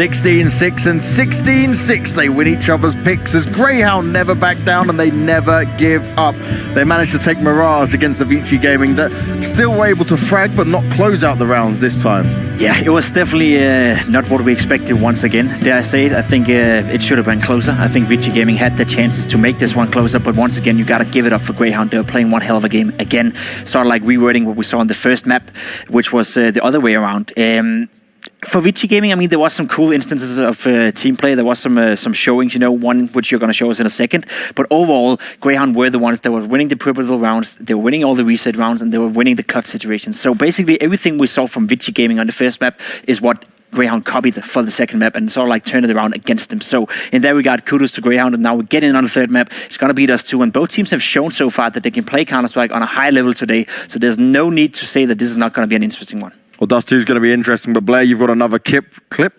16-6 and 16-6. They win each other's picks as Grayhound never back down and they never give up. They managed to take Mirage against the Vici Gaming that still were able to frag but not close out the rounds this time. Yeah, it was definitely not what we expected once again. Dare I say it? I think it should have been closer. I think Vici Gaming had the chances to make this one closer, but once again, you got to give it up for Grayhound. They were playing one hell of a game again, sort of like rewording what we saw in the first map, which was the other way around. For Vici Gaming, I mean, there was some cool instances of team play. There was some showings, one which you're going to show us in a second. But overall, Grayhound were the ones that were winning the pivotal rounds. They were winning all the reset rounds, and they were winning the clutch situations. So basically, everything we saw from Vici Gaming on the first map is what Grayhound copied for the second map and sort of like turned it around against them. So in that regard, kudos to Grayhound. And now we're getting on the third map. It's going to beat us too. And both teams have shown so far that they can play Counter-Strike on a high level today. So there's no need to say that this is not going to be an interesting one. Well, Dust 2 is going to be interesting, but Blair, you've got another clip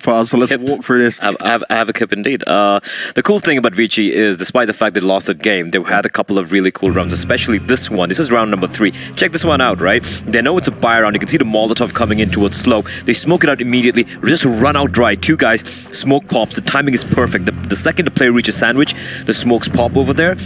for us, so let's walk through this. I have a clip indeed. The cool thing about Vici is, despite the fact they lost that game, they had a couple of really cool rounds, especially this one. This is round number 3. Check this one out, right? They know it's a buy round. You can see the Molotov coming in towards slope. They smoke it out immediately, just run out dry. 2 guys, smoke pops. The timing is perfect. The second the player reaches sandwich, the smokes pop over there.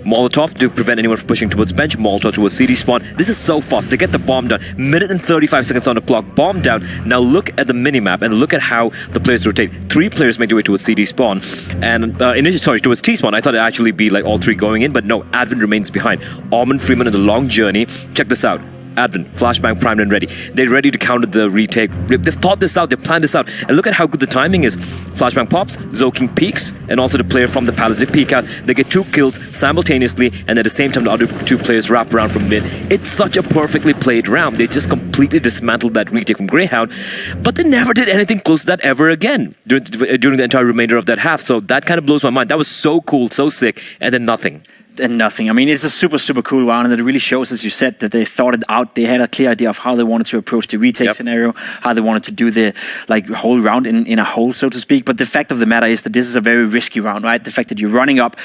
Molotov to prevent anyone from pushing towards bench, Molotov towards CD spawn. This is so fast. They get the bomb down. Minute and 35 seconds on the clock. Bomb down. Now look at the minimap and look at how the players rotate. 3 players make their way towards CD spawn. And towards T spawn. I thought it'd actually be like all 3 going in, but no, Advent remains behind. Almond Freeman in the long journey. Check this out. Advent, flashbang primed and ready. They're ready to counter the retake. They've thought this out, they've planned this out. And look at how good the timing is. Flashbang pops, Zoking peeks, and also the player from the Palace, they peek out. They get 2 kills simultaneously, and at the same time the other 2 players wrap around from mid. It's such a perfectly played round. They just completely dismantled that retake from Grayhound, but they never did anything close to that ever again during the entire remainder of that half. So that kind of blows my mind. That was so cool, so sick, and then nothing. And nothing. I mean, it's a super, super cool round, and it really shows, as you said, that they thought it out. They had a clear idea of how they wanted to approach the retake scenario, how they wanted to do the whole round in a whole, so to speak. But the fact of the matter is that this is a very risky round, right? The fact that you're running up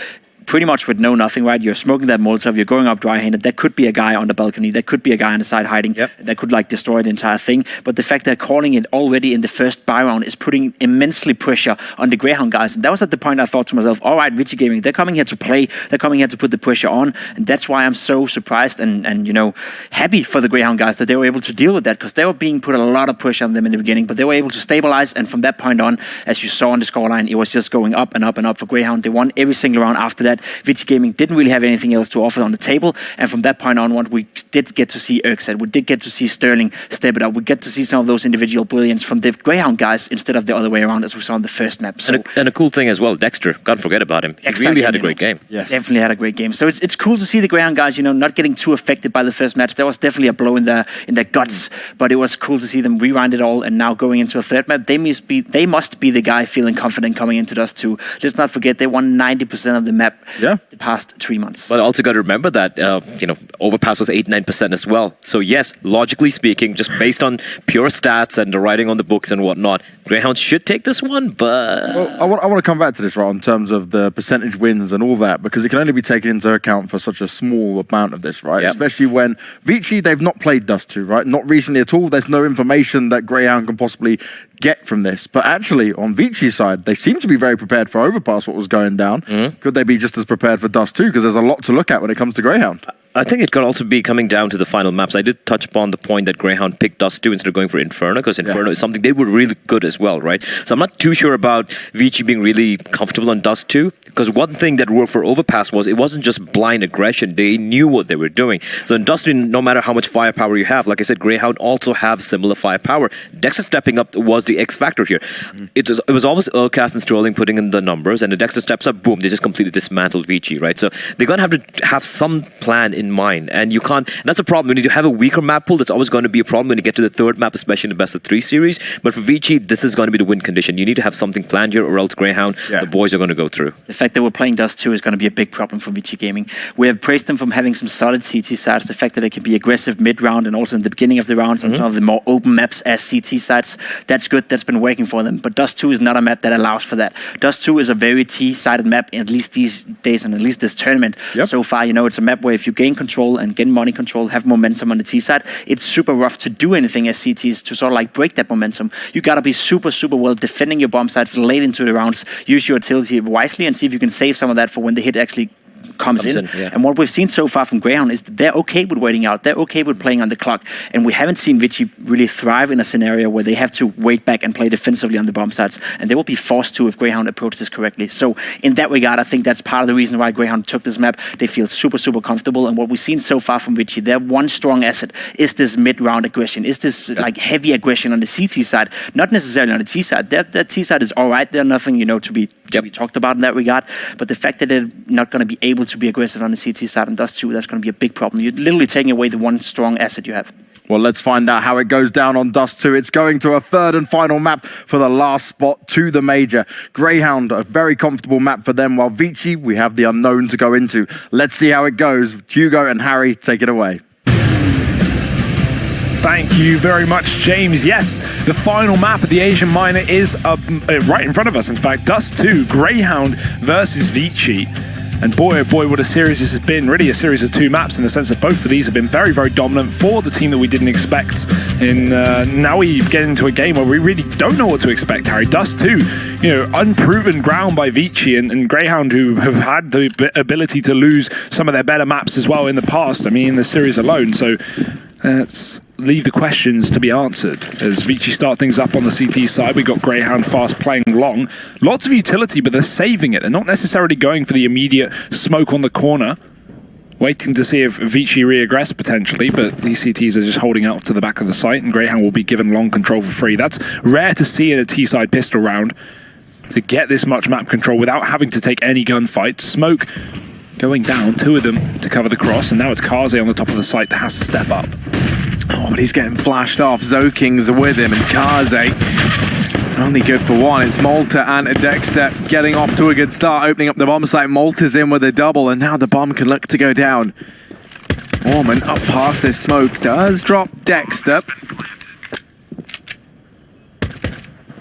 pretty much with nothing, right? You're smoking that Molotov, you're going up dry-handed. There could be a guy on the balcony, there could be a guy on the side hiding, that could destroy the entire thing. But the fact that calling it already in the first buy round is putting immensely pressure on the Grayhound guys. And that was at the point I thought to myself, all right, Vici Gaming, they're coming here to play, they're coming here to put the pressure on. And that's why I'm so surprised and happy for the Grayhound guys that they were able to deal with that, because they were being put a lot of pressure on them in the beginning, but they were able to stabilize. And from that point on, as you saw on the scoreline, it was just going up and up and up for Grayhound. They won every single round after that. Vici Gaming didn't really have anything else to offer on the table, and from that point onward, we did get to see Erkset, we did get to see Sterling step it up, we get to see some of those individual brilliance from the Grayhound guys instead of the other way around, as we saw in the first map. So, and a cool thing as well, Dexter, can't forget about him. He really had a great game. Yes. Definitely had a great game. So it's cool to see the Grayhound guys, not getting too affected by the first match. That was definitely a blow in their guts, but it was cool to see them rewind it all, and now going into a third map, they must be the guy feeling confident coming into Dust 2. Let's not forget they won 90% of the map the past 3 months. But also got to remember that Overpass was 8-9% as well. So yes, logically speaking, just based on pure stats and the writing on the books and whatnot, Greyhound should take this one. But I want to come back to this, right, in terms of the percentage wins and all that, because it can only be taken into account for such a small amount of this, right? Especially when Vici, they've not played Dust 2, right? Not recently at all. There's no information that Greyhound can possibly get from this. But actually, on Vici's side, they seem to be very prepared for Overpass, what was going down. Could they be just as prepared for Dust 2? Because there's a lot to look at when it comes to Greyhound. I think it could also be coming down to the final maps. I did touch upon the point that Greyhound picked Dust 2 instead of going for Inferno, because Inferno is something they were really good as well, right? So I'm not too sure about Vici being really comfortable on Dust 2, because one thing that worked for Overpass was it wasn't just blind aggression. They knew what they were doing. So in Dust 2, no matter how much firepower you have, like I said, Greyhound also have similar firepower. Dexter stepping up was the X factor here. It was always Urcast and Sterling putting in the numbers, and the Dexter steps up, boom, they just completely dismantled Vici, right? So they're going to have to have some plan in mind, and you can't, and that's a problem. When you have a weaker map pool, that's always going to be a problem when you get to the third map, especially in the best of 3 series. But for Vici, this is going to be the win condition. You need to have something planned here, or else Greyhound, the boys are going to go through. The fact that we're playing Dust 2 is going to be a big problem for Vici Gaming. We have praised them from having some solid CT sides, the fact that they can be aggressive mid-round and also in the beginning of the rounds on some of the more open maps as CT sides. That's good, that's been working for them. But Dust 2 is not a map that allows for that. Dust 2 is a very T-sided map, at least these days and at least this tournament. So far, it's a map where if you gain gain control and gain money control, have momentum on the T side, it's super rough to do anything as CTs to sort of like break that momentum. You got to be super well defending your bomb sites late into the rounds, use your utility wisely, and see if you can save some of that for when the hit actually comes in. Yeah. And what we've seen so far from Grayhound is that they're okay with waiting out. They're okay with playing on the clock. And we haven't seen Vici really thrive in a scenario where they have to wait back and play defensively on the bomb sites. And they will be forced to if Grayhound approaches this correctly. So in that regard, I think that's part of the reason why Grayhound took this map. They feel super comfortable. And what we've seen so far from Vici, their one strong asset is this mid-round aggression, is this like heavy aggression on the CT side, not necessarily on the T side. Their T side is all right. They're nothing, to be talked about in that regard. But the fact that they're not going to be able to be aggressive on the CT side and Dust 2, that's going to be a big problem. You're literally taking away the one strong asset you have. Well, let's find out how it goes down on Dust 2. It's going to a third and final map for the last spot to the major. Grayhound, a very comfortable map for them, while Vici, we have the unknown to go into. Let's see how it goes. Hugo and Harry, take it away. Thank you very much, James. Yes, the final map of the Asian Minor is right in front of us. In fact, Dust 2, Grayhound versus Vici. And boy, oh boy, what a series this has been. Really a series of two maps in the sense that both of these have been very dominant for the team that we didn't expect. And now we get into a game where we really don't know what to expect, Harry. Dust 2, unproven ground by Vici and Grayhound, who have had the ability to lose some of their better maps as well in the past. I mean, in the series alone. So let's leave the questions to be answered. As Vici start things up on the CT side, we got Grayhound fast playing long. Lots of utility, but they're saving it. They're not necessarily going for the immediate smoke on the corner, waiting to see if Vici re-aggress potentially, but these CTs are just holding out to the back of the site, and Grayhound will be given long control for free. That's rare to see in a T-side pistol round, to get this much map control without having to take any gunfights. Smoke going down, two of them to cover the cross, and now it's Kaze on the top of the site that has to step up. Oh, but he's getting flashed off. Zoking's with him, and Kaze only good for one. It's Malta and Dexter getting off to a good start, opening up the bomb site. Malta's in with a double, and now the bomb can look to go down. Orman up past this smoke, does drop Dexter.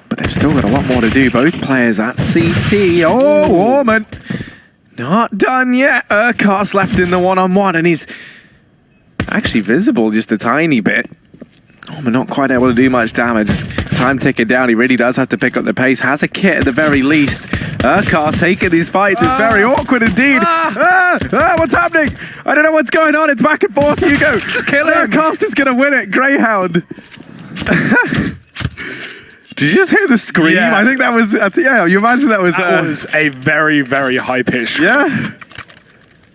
But they've still got a lot more to do. Both players at CT. Oh, Orman! Not done yet. Urquhart's left in the one-on-one, and he's actually visible just a tiny bit. Oh, but not quite able to do much damage. Time ticking down. He really does have to pick up the pace. Has a kit at the very least. Urquhart's taking these fights. It's very awkward indeed. What's happening? I don't know what's going on. It's back and forth. Hugo. Kill him. Urquhart is going to win it. Grayhound. Did you just hear the scream? Yeah. I think that was... yeah, you imagine that was... That was a very high-pitched. Yeah.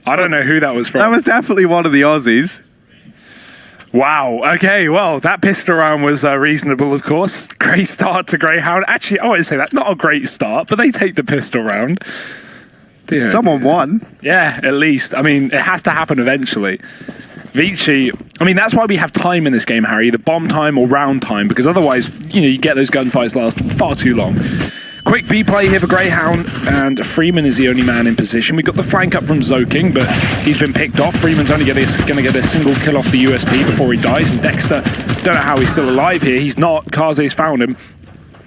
I don't know who that was from. That was definitely one of the Aussies. Wow. Okay, well, that pistol round was reasonable, of course. Great start to Grayhound. Actually, I wouldn't say that. Not a great start, but they take the pistol round. Dear. Someone won. Yeah, at least. I mean, it has to happen eventually. Vici, I mean, that's why we have time in this game, Harry. The bomb time or round time, because otherwise, you get those gunfights last far too long. Quick B play here for Grayhound, and Freeman is the only man in position. We got the flank up from Zoking, but he's been picked off. Freeman's only going to get a single kill off the USP before he dies, and Dexter, don't know how he's still alive here. He's not. Kaze's found him.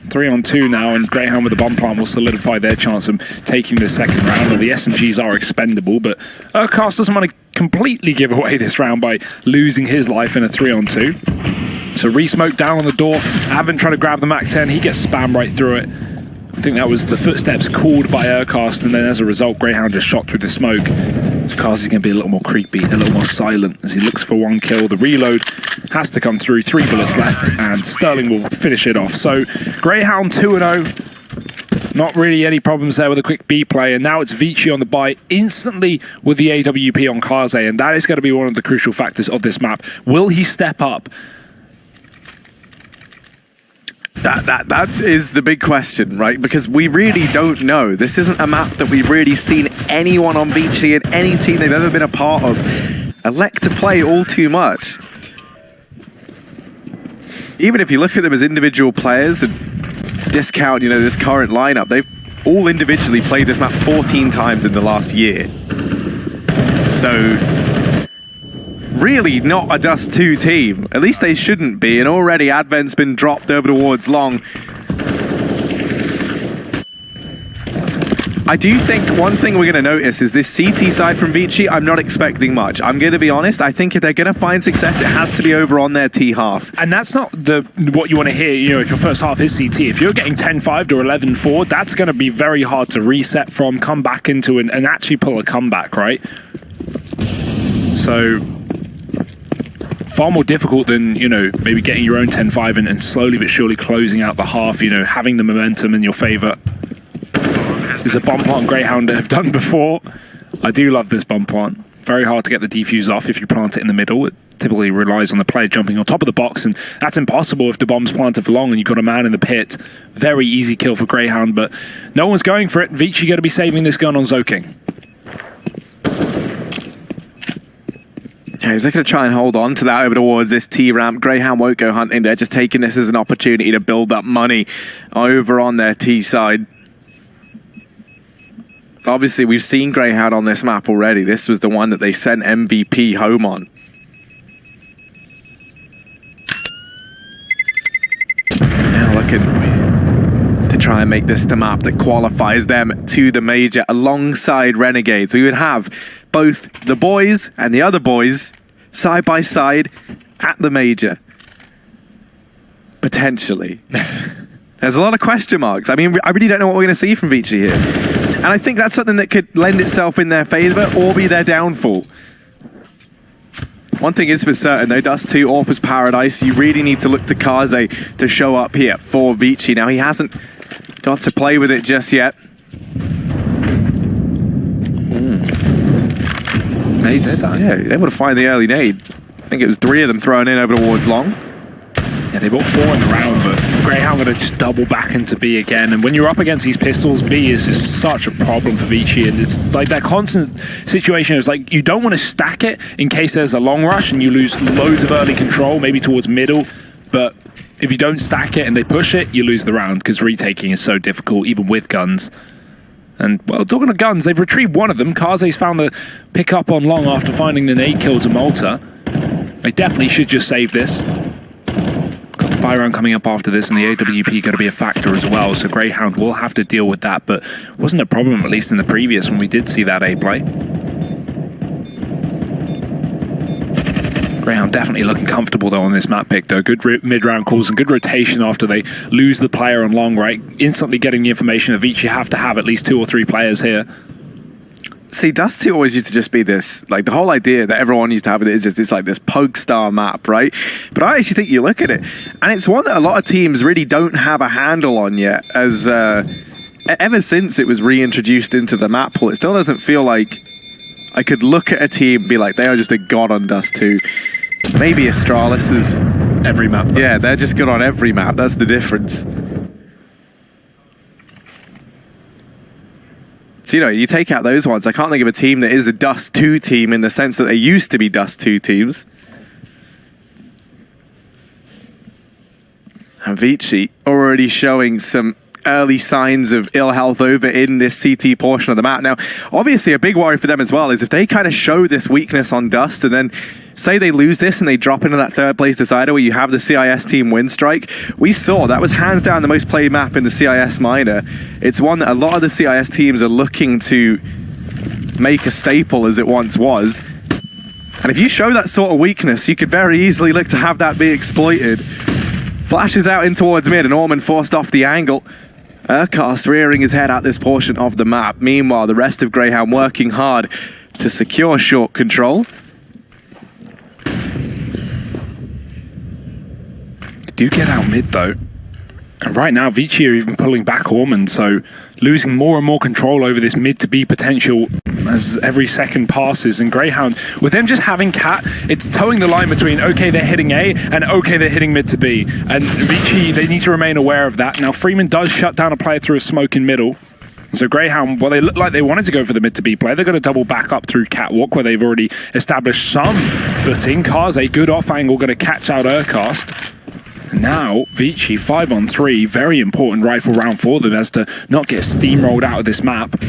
3-on-2 now, and Grayhound with the bomb plant will solidify their chance of taking the second round. And the SMGs are expendable, but Urquhart doesn't want to completely give away this round by losing his life in a 3-on-2. So re-smoke down on the door. Avon trying to grab the MAC-10. He gets spammed right through it. I think that was the footsteps called by Urquhart, and then as a result, Grayhound just shot through the smoke. Kazi's going to be a little more creepy, a little more silent as he looks for one kill. The reload has to come through. 3 bullets left, and Sterling will finish it off. So Grayhound 2-0. Not really any problems there with a quick B play, and now it's Vici on the buy instantly with the AWP on Kaze, and that is going to be one of the crucial factors of this map. Will he step up? That is the big question, right? Because we really don't know. This isn't a map that we've really seen anyone on Vici in any team they've ever been a part of elect to play all too much. Even if you look at them as individual players and discount, this current lineup, they've all individually played this map 14 times in the last year. So really not a Dust 2 team. At least they shouldn't be, and already Advent's been dropped over towards long. I do think one thing we're going to notice is this CT side from Vici, I'm not expecting much. I'm going to be honest. I think if they're going to find success, it has to be over on their T half. And that's not what you want to hear, you know, if your first half is CT. If you're getting 10-5 to 11-4, that's going to be very hard to reset from, come back into and actually pull a comeback, right? So, far more difficult than, you know, maybe getting your own 10-5 and slowly but surely closing out the half, you know, having the momentum in your favor. There's a bump on Grayhound that have done before. I do love this bump on. Very hard to get the defuse off if you plant it in the middle. It typically relies on the player jumping on top of the box, and that's impossible if the bomb's planted for long and you've got a man in the pit. Very easy kill for Grayhound, but no one's going for it. Vici going to be saving this gun on Zoking. Yeah, he's looking to try and hold on to that over towards this T-ramp. Grayhound won't go hunting. They're just taking this as an opportunity to build up money over on their T side. Obviously, we've seen Grayhound on this map already. This was the one that they sent MVP home on. Now looking to try and make this the map that qualifies them to the major alongside Renegades. We would have both the boys and the other boys side by side at the major. Potentially. There's a lot of question marks. I mean, I really don't know what we're going to see from Vici here. And I think that's something that could lend itself in their favor or be their downfall. One thing is for certain though, Dust 2, Orpa's Paradise, you really need to look to Kaze to show up here for Vici. Now he hasn't got to play with it just yet. Yeah, able to find the early nade. I think it was 3 of them thrown in over towards long. Yeah, they bought 4 in the round, but Grayhound going to just double back into B again. And when you're up against these pistols, B is just such a problem for Vici. And it's like that constant situation is like, you don't want to stack it in case there's a long rush and you lose loads of early control, maybe towards middle. But if you don't stack it and they push it, you lose the round because retaking is so difficult, even with guns. And, well, talking of guns, they've retrieved one of them. Kaze's found the pickup on long after finding the nade kill to Malta. They definitely should just save this. Got the buy round coming up after this, and the AWP going to be a factor as well, so Grayhound will have to deal with that, but wasn't a problem, at least in the previous, when we did see that A play. Grayhound definitely looking comfortable though on this map pick though. Good mid-round calls and good rotation after they lose the player on long, right? Instantly getting the information that Vici have to have at least 2 or 3 players here. See, Dust 2 always used to just be this, like the whole idea that everyone used to have with it is just this like this poke star map, right? But I actually think you look at it, and it's one that a lot of teams really don't have a handle on yet, as ever since it was reintroduced into the map pool, it still doesn't feel like I could look at a team and be like, they are just a god on Dust 2. Maybe Astralis is... every map. Though. Yeah, they're just good on every map, that's the difference. So, you know, you take out those ones, I can't think of a team that is a Dust 2 team in the sense that they used to be Dust 2 teams. And Vici already showing some early signs of ill health over in this CT portion of the map. Now, obviously a big worry for them as well is if they kind of show this weakness on Dust and then say they lose this and they drop into that 3rd place decider where you have the CIS team win strike. We saw that was hands down the most played map in the CIS minor. It's one that a lot of the CIS teams are looking to make a staple as it once was. And if you show that sort of weakness, you could very easily look to have that be exploited. Flashes out in towards mid and Orman forced off the angle. Urkast rearing his head at this portion of the map. Meanwhile, the rest of Grayhound working hard to secure short control. Do get out mid though. And right now, Vici are even pulling back Orman, so losing more and more control over this mid to B potential as every second passes. And Grayhound, with them just having Cat, it's towing the line between, okay, they're hitting A, and okay, they're hitting mid to B. And Vici, they need to remain aware of that. Now, Freeman does shut down a player through a smoke in middle. So Grayhound, well, they look like they wanted to go for the mid to B play. They're going to double back up through Catwalk, where they've already established some footing. Kaze, good off angle, going to catch out Urkast. Now, Vici 5-on-3, very important rifle round for them as to not get steamrolled out of this map.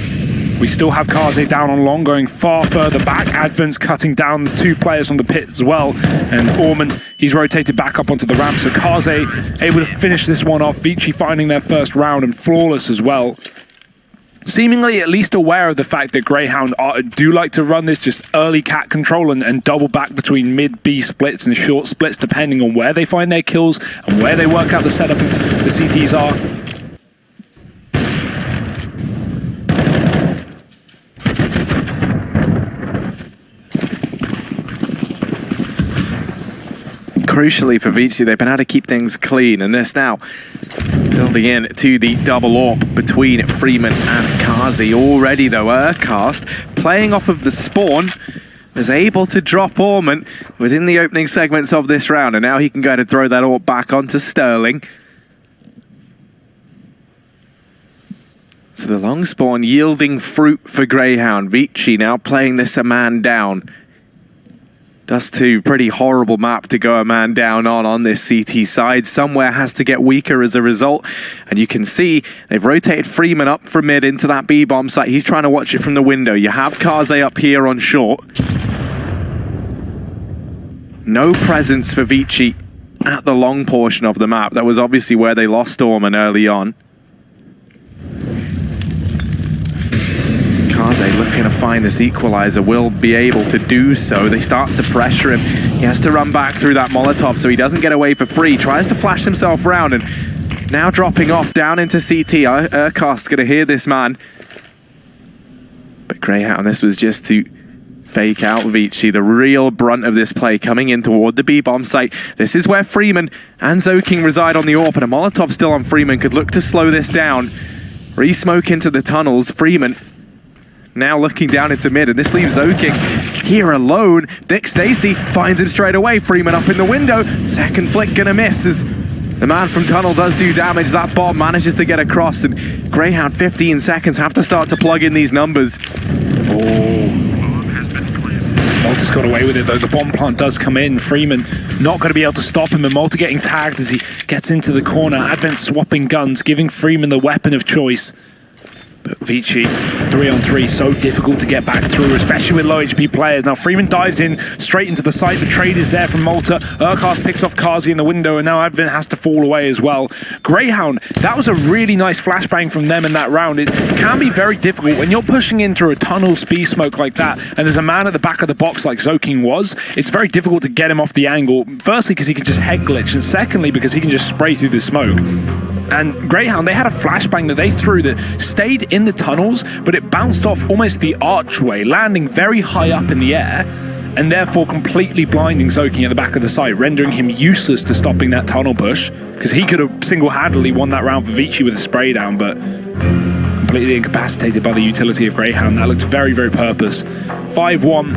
We still have Kaze down on long, going far further back. Advent's cutting down the 2 players on the pit as well. And Orman, he's rotated back up onto the ramp. So Kaze able to finish this one off. Vici finding their first round and flawless as well. seemingly at least aware of the fact that Grayhound do like to run this just early cat control and double back between mid-B splits and short splits depending on where they find their kills and where they work out the setup of the CTs are. Crucially for Vici, they've been able to keep things clean, and this now building in to the double AWP between Freeman and Kazi. Already though, Urcast, playing off of the spawn, was able to drop Ormond within the opening segments of this round, and now he can go and throw that AWP back onto Sterling. So the long spawn yielding fruit for Grayhound. Vici now playing this a man down. Dust 2, pretty horrible map to go a man down on this CT side. Somewhere has to get weaker as a result. And you can see they've rotated Freeman up from mid into that B-bomb site. He's trying to watch it from the window. You have Kaze up here on short. No presence for Vici at the long portion of the map. That was obviously where they lost Orman early on. Kaze looking to find this equalizer, will be able to do so. They start to pressure him. He has to run back through that Molotov so he doesn't get away for free. Tries to flash himself around and now dropping off down into CT. Urcast going to hear this man. But Grayhound, this was just to fake out Vici. The real brunt of this play coming in toward the B-bomb site. This is where Freeman and Zoking reside on the AWP, and a Molotov still on Freeman could look to slow this down. Re-smoke into the tunnels. Freeman now looking down into mid, and this leaves Zoking here alone. Dick Stacy finds him straight away. Freeman up in the window. Second flick gonna miss as the man from tunnel does do damage. That bomb manages to get across, and Grayhound 15 seconds have to start to plug in these numbers. Malta's got away with it though. The bomb plant does come in. Freeman not going to be able to stop him, and Malta getting tagged as he gets into the corner. Advent swapping guns, giving Freeman the weapon of choice. But Vici, 3-on-3, so difficult to get back through, especially with low HP players. Now Freeman dives in straight into the site. The trade is there from Malta. Urcast picks off Kazi in the window, and now Advent has to fall away as well. Grayhound, that was a really nice flashbang from them in that round. It can be very difficult when you're pushing in through a tunnel speed smoke like that, and there's a man at the back of the box like Zoking was. It's very difficult to get him off the angle. Firstly, because he can just head glitch, and secondly, because he can just spray through the smoke. And Grayhound, they had a flashbang that they threw that stayed in the tunnels, but it bounced off almost the archway, landing very high up in the air, and therefore completely blinding Zoking at the back of the site, rendering him useless to stopping that tunnel push, because he could have single-handedly won that round for Vici with a spray down, but completely incapacitated by the utility of Grayhound. That looked very, very purpose. 5-1.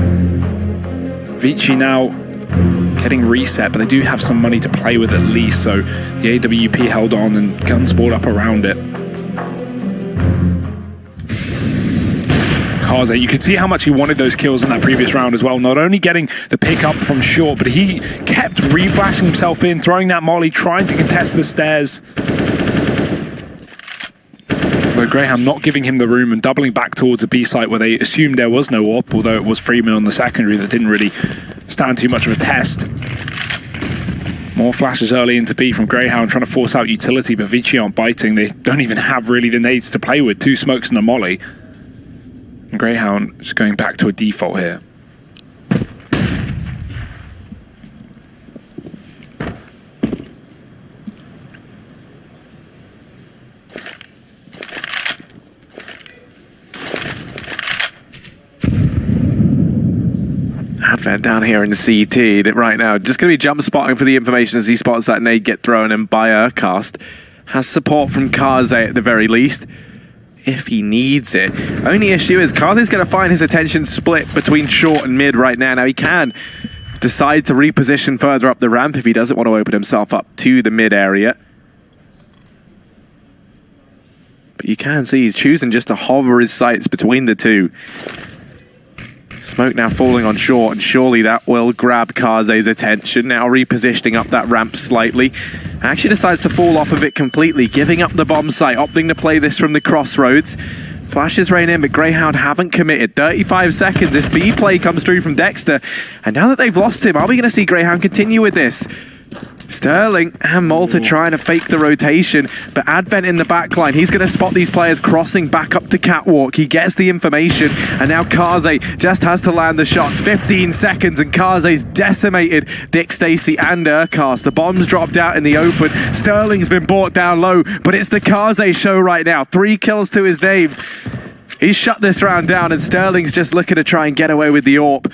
Vici now getting reset, but they do have some money to play with at least, so the AWP held on and guns brought up around it. Kaze, you could see how much he wanted those kills in that previous round as well, not only getting the pick up from short, but he kept re-flashing himself in, throwing that molly, trying to contest the stairs. But Grayhound not giving him the room and doubling back towards a B site where they assumed there was no AWP, although it was Freeman on the secondary that didn't really stand too much of a test. More flashes early into B from Grayhound, trying to force out utility, but Vici aren't biting. They don't even have really the nades to play with. 2 smokes and a molly. And Grayhound just going back to a default here. Advent down here in the CT that right now just going to be jump spotting for the information as he spots that nade get thrown in by Urcast. Has support from Kaze at the very least, if he needs it. Only issue is Kaze's going to find his attention split between short and mid right now. Now he can decide to reposition further up the ramp if he doesn't want to open himself up to the mid area. But you can see he's choosing just to hover his sights between the two. Smoke now falling on short, and surely that will grab Kaze's attention. Now repositioning up that ramp slightly. Actually decides to fall off of it completely, giving up the bomb site, opting to play this from the crossroads. Flashes rain in, but Grayhound haven't committed. 35 seconds, this B play comes through from Dexter. And now that they've lost him, are we going to see Grayhound continue with this? Sterling and Malta trying to fake the rotation, but Advent in the backline. He's going to spot these players crossing back up to Catwalk. He gets the information, and now Kaze just has to land the shots. 15 seconds, and Kaze's decimated Dick Stacey and Urcast. The bombs dropped out in the open. Sterling's been brought down low, but it's the Kaze show right now. 3 kills to his name. He's shut this round down, and Sterling's just looking to try and get away with the AWP.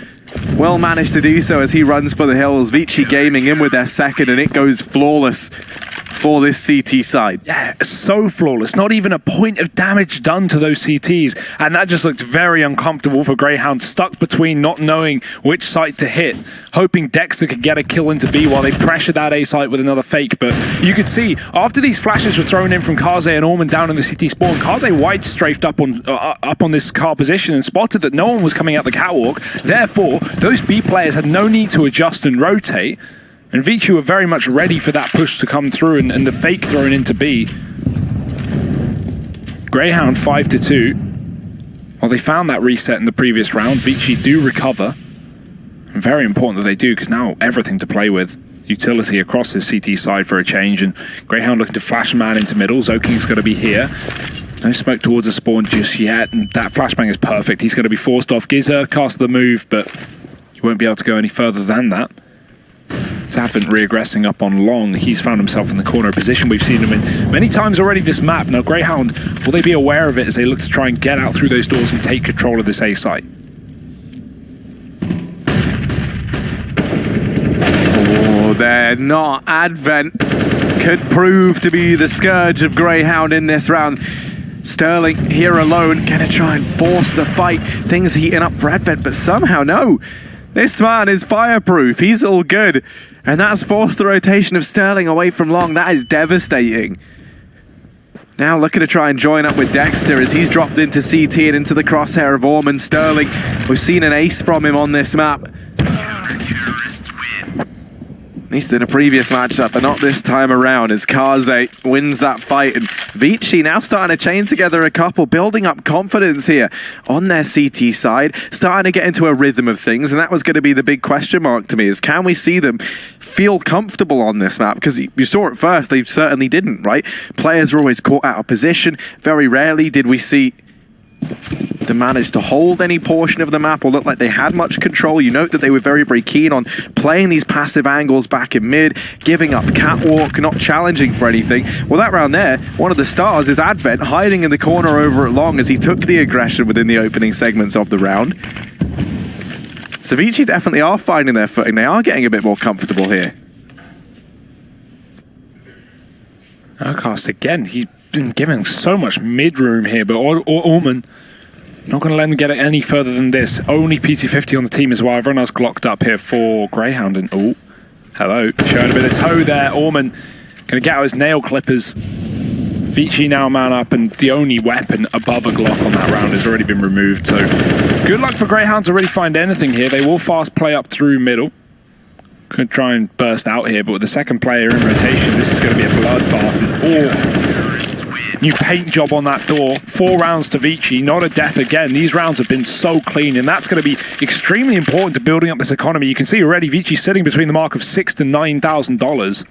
Well managed to do so as he runs for the hills. Vici Gaming in with their second, and it goes flawless for this CT side. Yeah, so flawless. Not even a point of damage done to those CTs. And that just looked very uncomfortable for Grayhound, stuck between not knowing which site to hit, hoping Dexter could get a kill into B while they pressured that A site with another fake. But you could see, after these flashes were thrown in from Kaze and Orman down in the CT spawn, Kaze wide strafed up on this car position and spotted that no one was coming out the catwalk. Therefore, those B players had no need to adjust and rotate. And Vici were very much ready for that push to come through and the fake thrown into B. Grayhound 5-2. Well, they found that reset in the previous round. Vici do recover. And very important that they do, because now everything to play with. Utility across this CT side for a change, and Grayhound looking to flash man into middle. Zoking's going to be here. No smoke towards the spawn just yet, and that flashbang is perfect. He's going to be forced off. Gizzer cast the move, but he won't be able to go any further than that. Zappant reaggressing up on long. He's found himself in the corner position. We've seen him in many times already this map. Now, Grayhound, will they be aware of it as they look to try and get out through those doors and take control of this A site? Oh, they're not. Advent could prove to be the scourge of Grayhound in this round. Sterling here alone, gonna try and force the fight. Things heating up for Advent, but somehow no. This man is fireproof. He's all good. And that's forced the rotation of Sterling away from long. That is devastating. Now looking to try and join up with Dexter as he's dropped into CT and into the crosshair of Orman. Sterling, we've seen an ace from him on this map. At least in a previous matchup, but not this time around, as Kaze wins that fight. And Vici now starting to chain together a couple, building up confidence here on their CT side, starting to get into a rhythm of things. And that was going to be the big question mark to me, is can we see them feel comfortable on this map? Because you saw it first, they certainly didn't, right? Players are always caught out of position. Very rarely did we see them manage to hold any portion of the map or look like they had much control. You note that they were very, very keen on playing these passive angles back in mid, giving up catwalk, not challenging for anything. Well, that round there, one of the stars is Advent hiding in the corner over at long as he took the aggression within the opening segments of the round. So Vici definitely are finding their footing. They are getting a bit more comfortable here. Urcast again, he's been given so much mid-room here, but Orman not going to let them get it any further than this. Only PT50 on the team as well. Everyone else glocked up here for Grayhound. And oh, hello. Showing a bit of toe there. Orman going to get out his nail clippers. Vici now man up, and the only weapon above a Glock on that round has already been removed. So good luck for Grayhound to really find anything here. They will fast play up through middle. Could try and burst out here, but with the second player in rotation, this is going to be a bloodbath. Oh, new paint job on that door. 4 rounds to Vici, not a death again. These rounds have been so clean, and that's going to be extremely important to building up this economy. You can see already Vici sitting between the mark of $6,000 to $9,000.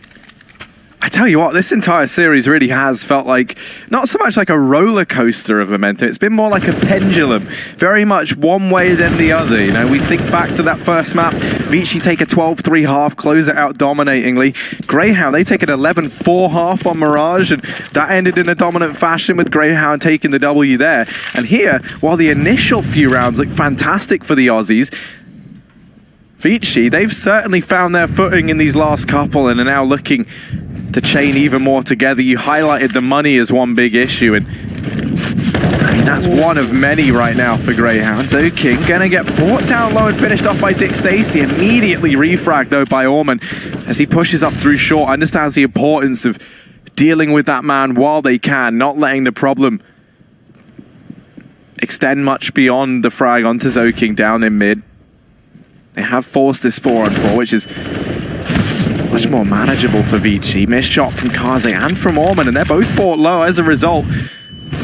I tell you what, this entire series really has felt like, not so much like a roller coaster of momentum, it's been more like a pendulum. Very much one way then the other. You know, we think back to that first map, Vici take a 12-3 half, close it out dominatingly. Grayhound, they take an 11-4 half on Mirage, and that ended in a dominant fashion with Grayhound taking the W there. And here, while the initial few rounds look fantastic for the Aussies, Vici, they've certainly found their footing in these last couple and are now looking to chain even more together. You highlighted the money as one big issue, and I mean, that's one of many right now for Grayhound. So King gonna get brought down low and finished off by Dick Stacey. Immediately refragged though by Orman as he pushes up through short. Understands the importance of dealing with that man while they can, not letting the problem extend much beyond the frag onto Zoking down in mid. They have forced this 4-on-4, which is much more manageable for Vici. Missed shot from Kaze and from Orman, and they're both bought low as a result.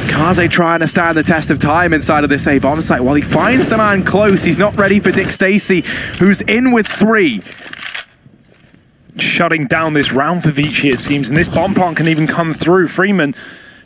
Kaze trying to stand the test of time inside of this A-bomb site. While he finds the man close, he's not ready for Dick Stacey, who's in with 3. shutting down this round for Vici, it seems, and this bomb plant can even come through. Freeman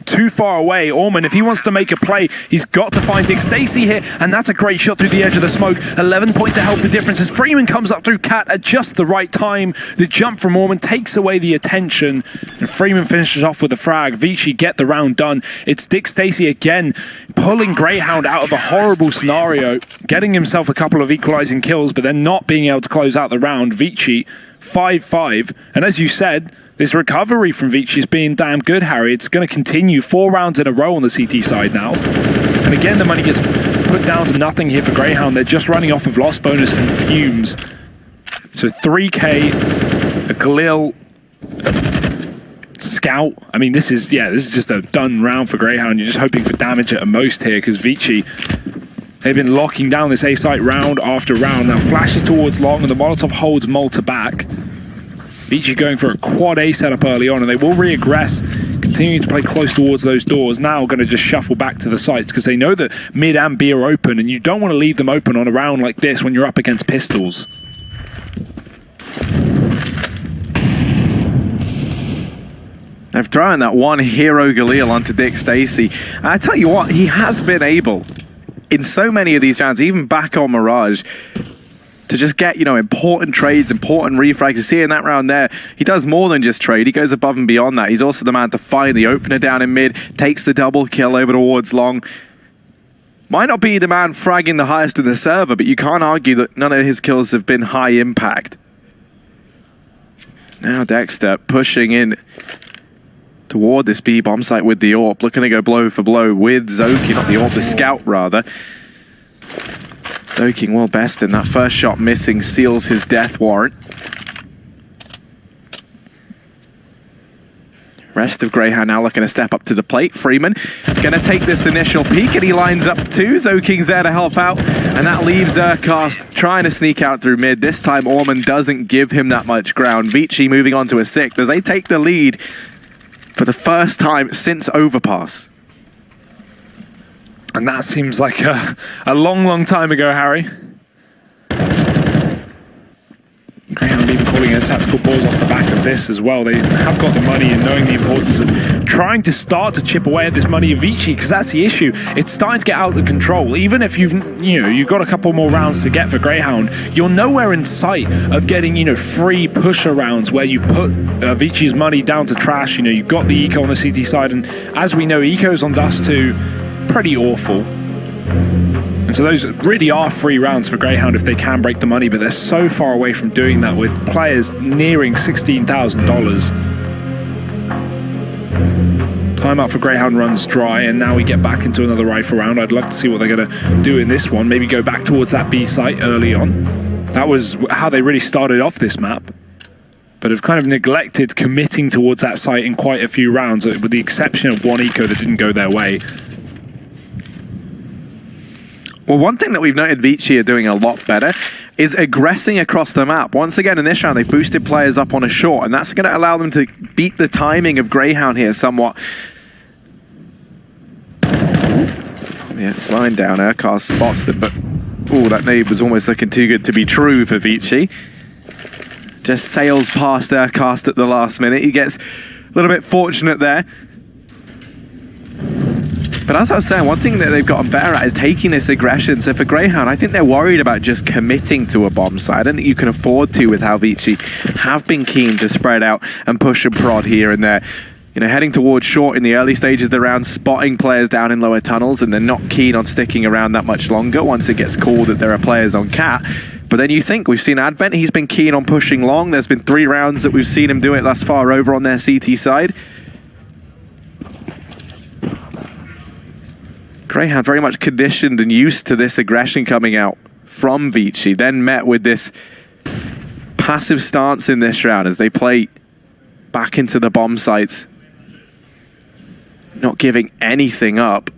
too far away. Orman, if he wants to make a play, he's got to find Dick Stacy here, and that's a great shot through the edge of the smoke. 11 points of health the difference as Freeman comes up through Cat at just the right time. The jump from Orman takes away the attention, and Freeman finishes off with a frag. Vici get the round done. It's Dick Stacy again, pulling Grayhound out of a horrible scenario, getting himself a couple of equalizing kills, but then not being able to close out the round. Vici 5-5, and as you said, this recovery from Vici is being damn good, Harry. It's going to continue 4 rounds in a row on the CT side now. And again, the money gets put down to nothing here for Grayhound. They're just running off of loss bonus and fumes. So 3K, a Galil, Scout. I mean, this is just a done round for Grayhound. You're just hoping for damage at most here because Vici, they've been locking down this A site round after round. Now flashes towards long and the Molotov holds Malta back. Vici going for a quad A setup early on, and they will re-aggress, continuing to play close towards those doors. Now going to just shuffle back to the sites because they know that mid and B are open, and you don't want to leave them open on a round like this when you're up against pistols. They've thrown that one hero Galil onto Dick Stacy. And I tell you what, he has been able, in so many of these rounds, even back on Mirage, to just get, important trades, important refrags. You see in that round there, he does more than just trade. He goes above and beyond that. He's also the man to find the opener down in mid, takes the double kill over towards long. Might not be the man fragging the highest in the server, but you can't argue that none of his kills have been high impact. Now Dexter pushing in toward this B bomb site with the AWP, looking to go blow for blow with Zoki, not the AWP, the Scout rather. Soaking well best, and that first shot missing seals his death warrant. Rest of Grayhound now looking to step up to the plate. Freeman going to take this initial peek, and he lines up too. Zoking's there to help out, and that leaves Urcast trying to sneak out through mid. This time Orman doesn't give him that much ground. Vici moving on to a 6th as they take the lead for the first time since Overpass. And that seems like a long, long time ago, Harry. Grayhound even calling a tactical pause off the back of this as well. They have got the money and knowing the importance of trying to start to chip away at this money of Vici, because that's the issue. It's starting to get out of control. Even if you've got a couple more rounds to get for Grayhound, you're nowhere in sight of getting, free pusher rounds where you put Vici's money down to trash. You've got the eco on the CT side, and as we know, eco's on Dust 2. Pretty awful. And so those really are free rounds for Grayhound if they can break the money, but they're so far away from doing that with players nearing $16,000. Timeout for Grayhound runs dry, and now we get back into another rifle round. I'd love to see what they're going to do in this one. Maybe go back towards that B site early on. That was how they really started off this map, but have kind of neglected committing towards that site in quite a few rounds, with the exception of one eco that didn't go their way. Well, one thing that we've noted Vici are doing a lot better is aggressing across the map. Once again in this round, they've boosted players up on a short, and that's going to allow them to beat the timing of Grayhound here somewhat. Yeah, slowing down. Urcast spots them, but that nade was almost looking too good to be true for Vici. Just sails past Urcast at the last minute. He gets a little bit fortunate there. But as I was saying, one thing that they've gotten better at is taking this aggression. So for Grayhound, I think they're worried about just committing to a bomb site. I don't think you can afford to with how Vici have been keen to spread out and push and prod here and there. Heading towards short in the early stages of the round, spotting players down in lower tunnels, and they're not keen on sticking around that much longer once it gets called that there are players on Cat. But then you think, we've seen Advent, he's been keen on pushing long. There's been 3 rounds that we've seen him do it thus far over on their CT side. Grayhound very much conditioned and used to this aggression coming out from Vici, then met with this passive stance in this round as they play back into the bomb sites, not giving anything up.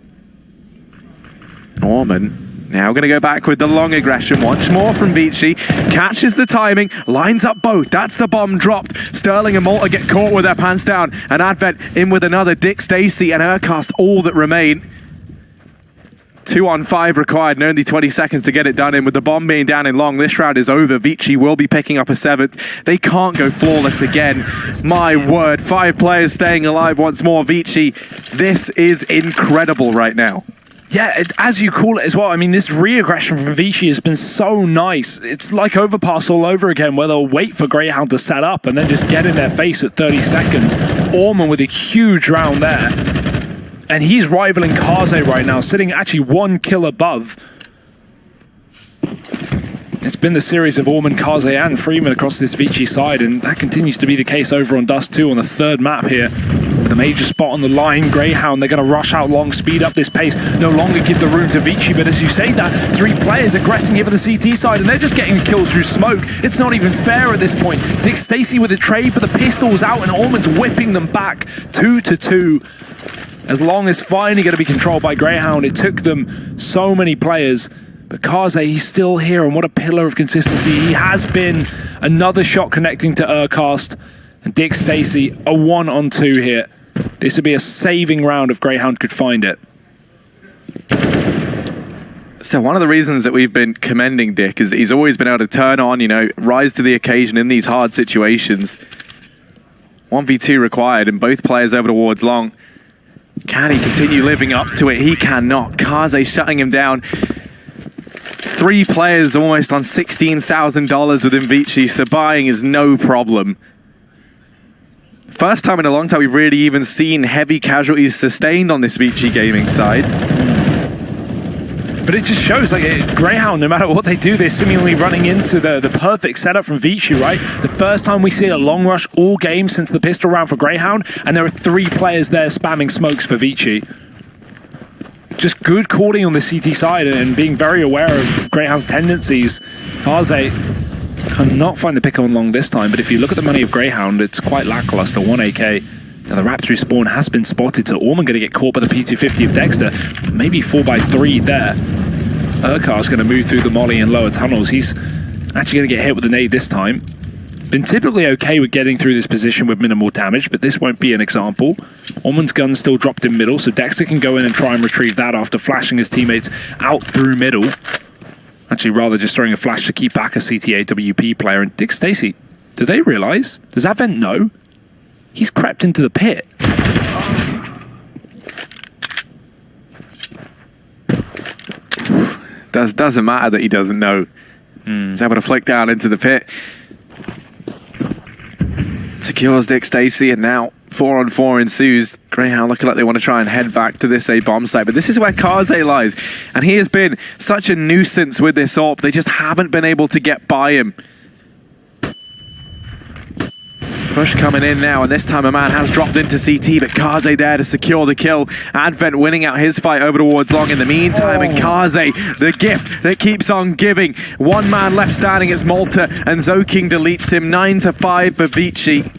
Orman now going to go back with the long aggression once more from Vici, catches the timing, lines up both. That's the bomb dropped. Sterling and Malta get caught with their pants down, and Advent in with another. Dick Stacy and Urcast all that remain. 2 on 5 required and only 20 seconds to get it done in. With the bomb being down in long, this round is over. Vici will be picking up a 7th. They can't go flawless again. My word, 5 players staying alive once more. Vici, this is incredible right now. Yeah, as you call it as well. I mean, this re-aggression from Vici has been so nice. It's like Overpass all over again, where they'll wait for Grayhound to set up and then just get in their face at 30 seconds. Orman with a huge round there. And he's rivaling Kaze right now, sitting actually 1 kill above. It's been the series of Orman, Kaze, and Freeman across this Vici side, and that continues to be the case over on Dust 2 on the 3rd map here. With a major spot on the line, Grayhound, they're going to rush out long, speed up this pace, no longer give the room to Vici, but as you say that, 3 players aggressing here for the CT side, and they're just getting kills through smoke. It's not even fair at this point. Dick Stacy with a trade, but the pistol's out, and Orman's whipping them back 2-2. As long as finally going to be controlled by Grayhound. It took them so many players. But Kaze, he's still here, and what a pillar of consistency he has been. Another shot connecting to Urcast. And Dick Stacy, a 1-on-2 here. This would be a saving round if Grayhound could find it. So one of the reasons that we've been commending Dick is he's always been able to turn on, you know, rise to the occasion in these hard situations. 1v2 required, and both players over towards long. Can he continue living up to it? He cannot. Kaze shutting him down. 3 players almost on $16,000 within Vici, so buying is no problem. First time in a long time we've really even seen heavy casualties sustained on this Vici gaming side. But it just shows, like, Grayhound, no matter what they do, they're seemingly running into the perfect setup from Vici, right? The first time we see a long rush all game since the pistol round for Grayhound, and there are 3 players there spamming smokes for Vici. Just good calling on the CT side and being very aware of Grayhound's tendencies. Kaze cannot find the pick on long this time, but if you look at the money of Grayhound, it's quite lackluster, 1 AK. Now the Raptor spawn has been spotted, so Orman going to get caught by the P250 of Dexter. Maybe 4x3 there. Urkar's going to move through the molly in lower tunnels. He's actually going to get hit with a nade this time. Been typically okay with getting through this position with minimal damage, but this won't be an example. Orman's gun's still dropped in middle, so Dexter can go in and try and retrieve that after flashing his teammates out through middle. Actually, rather just throwing a flash to keep back a CTAWP player. And Dick Stacy, do they realize? Does Advent know? He's crept into the pit. Doesn't matter that he doesn't know. He's able to flick down into the pit. Secures Dick Stacy, and now 4-on-4 ensues. Grayhound looking like they want to try and head back to this A bomb site, but this is where Kaze lies, and he has been such a nuisance with this AWP. They just haven't been able to get by him. Push coming in now, and this time a man has dropped into CT, but Kaze there to secure the kill. Advent winning out his fight over towards long in the meantime, and Kaze, the gift that keeps on giving. 1 man left standing, it's Malta, and Zoking deletes him. 9-5 for Vici.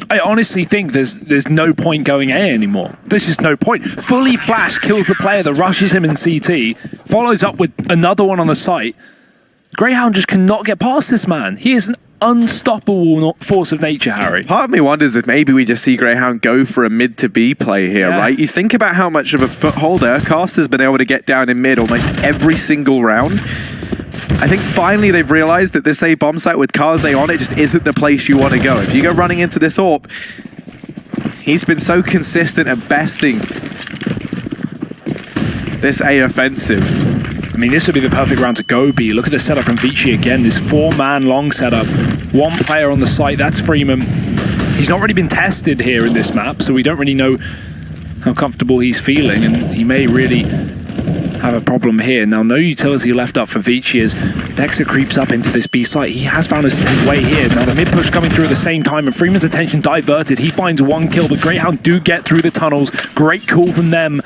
I honestly think there's no point going A anymore. There's just no point. Fully flash kills the player that rushes him in CT, follows up with another one on the site. Grayhound just cannot get past this man. He is an unstoppable force of nature, Harry. Part of me wonders if maybe we just see Grayhound go for a mid to B play here, right? You think about how much of a foothold Urcast has been able to get down in mid almost every single round. I think finally they've realized that this A bomb site with Kaze on it just isn't the place you want to go. If you go running into this AWP, he's been so consistent at besting this A offensive. I mean, this would be the perfect round to go B. Look at the setup from Vici again. This 4-man long setup. 1 player on the site, that's Freeman. He's not really been tested here in this map, so we don't really know how comfortable he's feeling, and he may really have a problem here. Now, no utility left up for Vici as Dexter creeps up into this B site. He has found his way here. Now, the mid push coming through at the same time, and Freeman's attention diverted. He finds 1 kill, but Grayhound do get through the tunnels. Great call from them.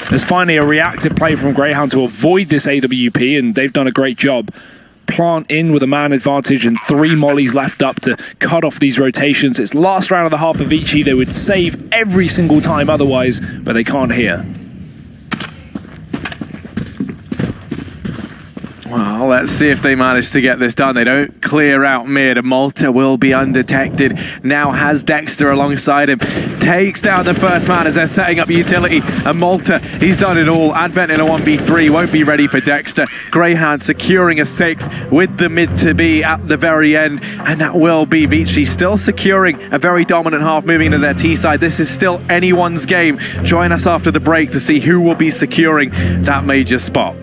There's finally a reactive play from Grayhound to avoid this AWP, and they've done a great job. Plant in with a man advantage and 3 mollies left up to cut off these rotations. It's last round of the half of Vici. They would save every single time otherwise, but they can't here. Well, let's see if they manage to get this done. They don't clear out mid. Malta will be undetected. Now has Dexter alongside him. Takes down the first man as they're setting up utility. And Malta, he's done it all. Advent in a 1v3, won't be ready for Dexter. Grayhound securing a 6th with the mid to be at the very end. And that will be Vici still securing a very dominant half, moving into their T side. This is still anyone's game. Join us after the break to see who will be securing that major spot.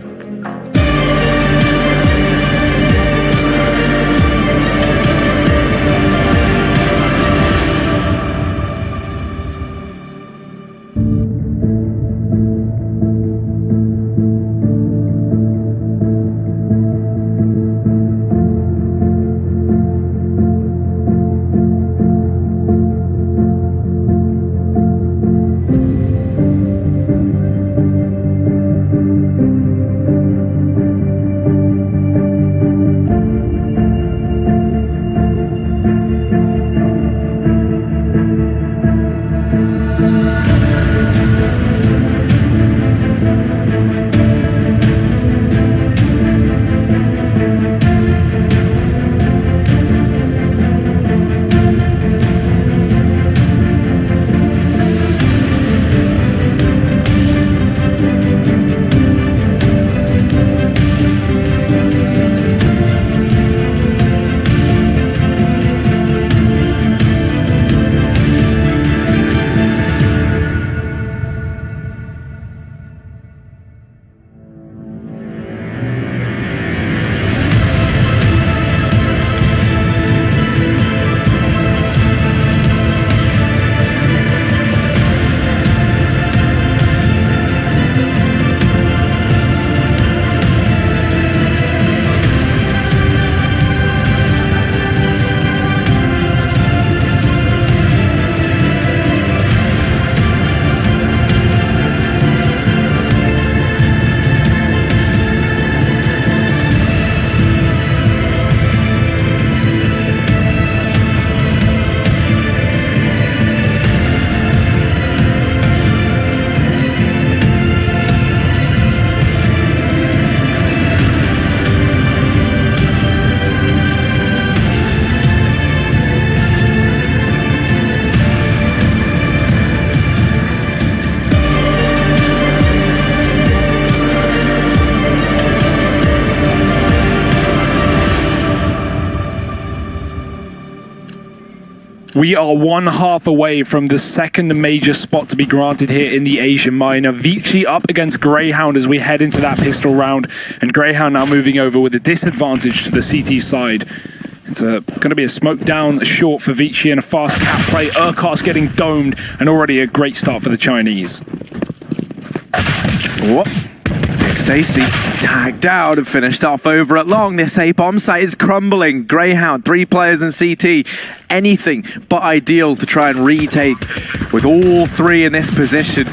We are 1/2 away from the second major spot to be granted here in the Asian Minor. Vici up against Grayhound as we head into that pistol round, and Grayhound now moving over with a disadvantage to the CT side. It's going to be a smoke down short for Vici and a fast cap play. Urquhart's getting domed, and already a great start for the Chinese. Whoop. Nick Stacy tagged out and finished off over at long. This A bomb site is crumbling. Grayhound, 3 players in CT. Anything but ideal to try and retake with all 3 in this position.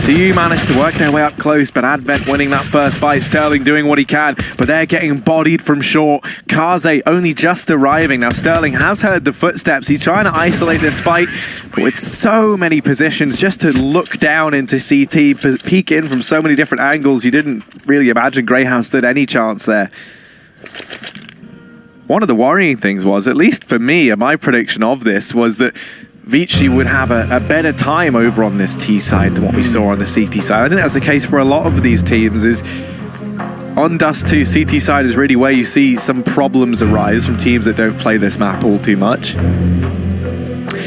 TU managed to work their way up close, but Advent winning that first fight. Sterling doing what he can, but they're getting bodied from short. Kaze only just arriving. Now Sterling has heard the footsteps. He's trying to isolate this fight, but with so many positions, just to look down into CT, peek in from so many different angles, you didn't really imagine Greyhound stood any chance there. One of the worrying things was, at least for me, and my prediction of this, was that Vici would have a better time over on this T side than what we saw on the CT side. I think that's the case for a lot of these teams. Is on Dust 2, CT side is really where you see some problems arise from teams that don't play this map all too much.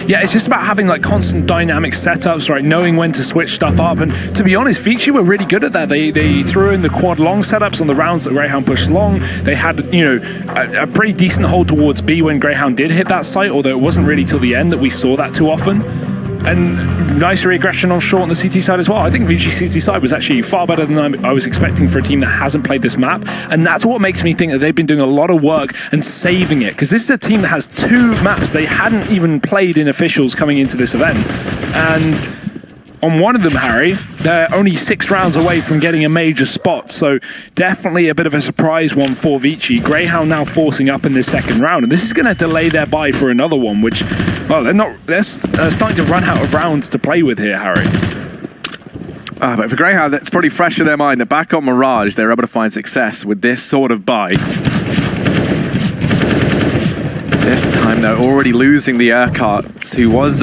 Yeah, it's just about having like constant dynamic setups, right? Knowing when to switch stuff up. And to be honest, Vici were really good at that. They threw in the quad long setups on the rounds that Greyhound pushed long. They had, you know, a pretty decent hold towards B when Greyhound did hit that site, although it wasn't really till the end that we saw that too often. And nice reaggression on short on the CT side as well. I think Vici's CT side was actually far better than I was expecting for a team that hasn't played this map. And that's what makes me think that they've been doing a lot of work and saving it. Because this is a team that has 2 maps they hadn't even played in officials coming into this event. And on one of them, Harry, they're only 6 rounds away from getting a major spot. So definitely a bit of a surprise one for Vici. Greyhound now forcing up in this second round. And this is going to delay their bye for another one, which, well, they're starting to run out of rounds to play with here, Harry. But for Grayhound, that's pretty fresh in their mind that back on Mirage, they're able to find success with this sort of buy. This time, they're already losing the Urquhart, who was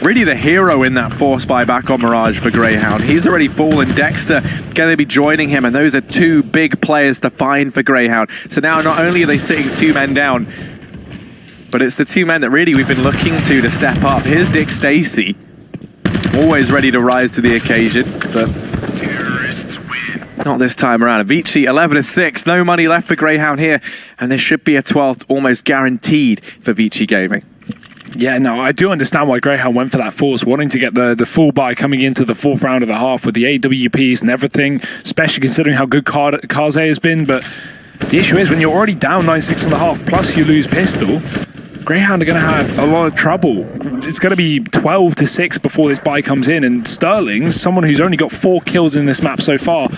really the hero in that force buy back on Mirage for Grayhound. He's already fallen. Dexter going to be joining him, and those are two big players to find for Grayhound. So now not only are they sitting 2 men down, but it's the 2 men that really we've been looking to step up. Here's Dick Stacy, always ready to rise to the occasion, but not this time around. Vici 11-6, no money left for Grayhound here, and there should be a 12th almost guaranteed for Vici Gaming. Yeah, no, I do understand why Grayhound went for that force, wanting to get the full buy coming into the 4th round of the half with the AWPs and everything, especially considering how good Kaze has been. But the issue is when you're already down 9-6 in the half, plus you lose pistol, Grayhound are going to have a lot of trouble. It's going to be 12-6 before this buy comes in, and Sterling, someone who's only got 4 kills in this map so far,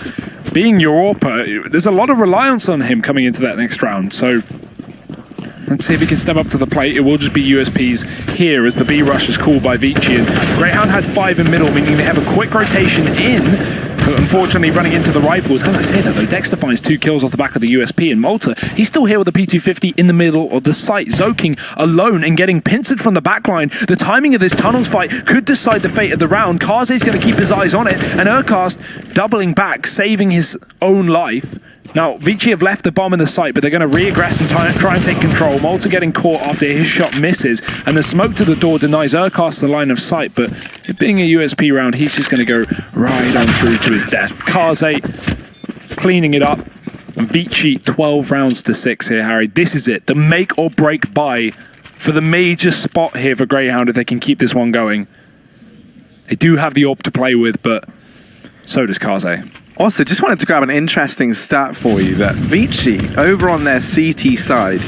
being Europa, there's a lot of reliance on him coming into that next round. So let's see if he can step up to the plate. It will just be USPs here as the B rush is called by Vici, and Grayhound had 5 in middle, meaning they have a quick rotation in. But unfortunately, running into the rifles. As I say that though, Dexter finds 2 kills off the back of the USP, and Malta, he's still here with the P250 in the middle of the site. Zoking alone and getting pincered from the backline. The timing of this tunnels fight could decide the fate of the round. Kaze's going to keep his eyes on it, and Urquhart doubling back, saving his own life. Now, Vici have left the bomb in the site, but they're going to re-aggress and try and take control. Malta getting caught after his shot misses, and the smoke to the door denies Urquhart the line of sight, but it being a USP round, he's just going to go right on through to his death. Kaze cleaning it up, and Vici 12 rounds to 6 here, Harry. This is it, the make or break buy for the major spot here for Grayhound if they can keep this one going. They do have the AWP to play with, but so does Kaze. Also, just wanted to grab an interesting stat for you that Vici, over on their CT side,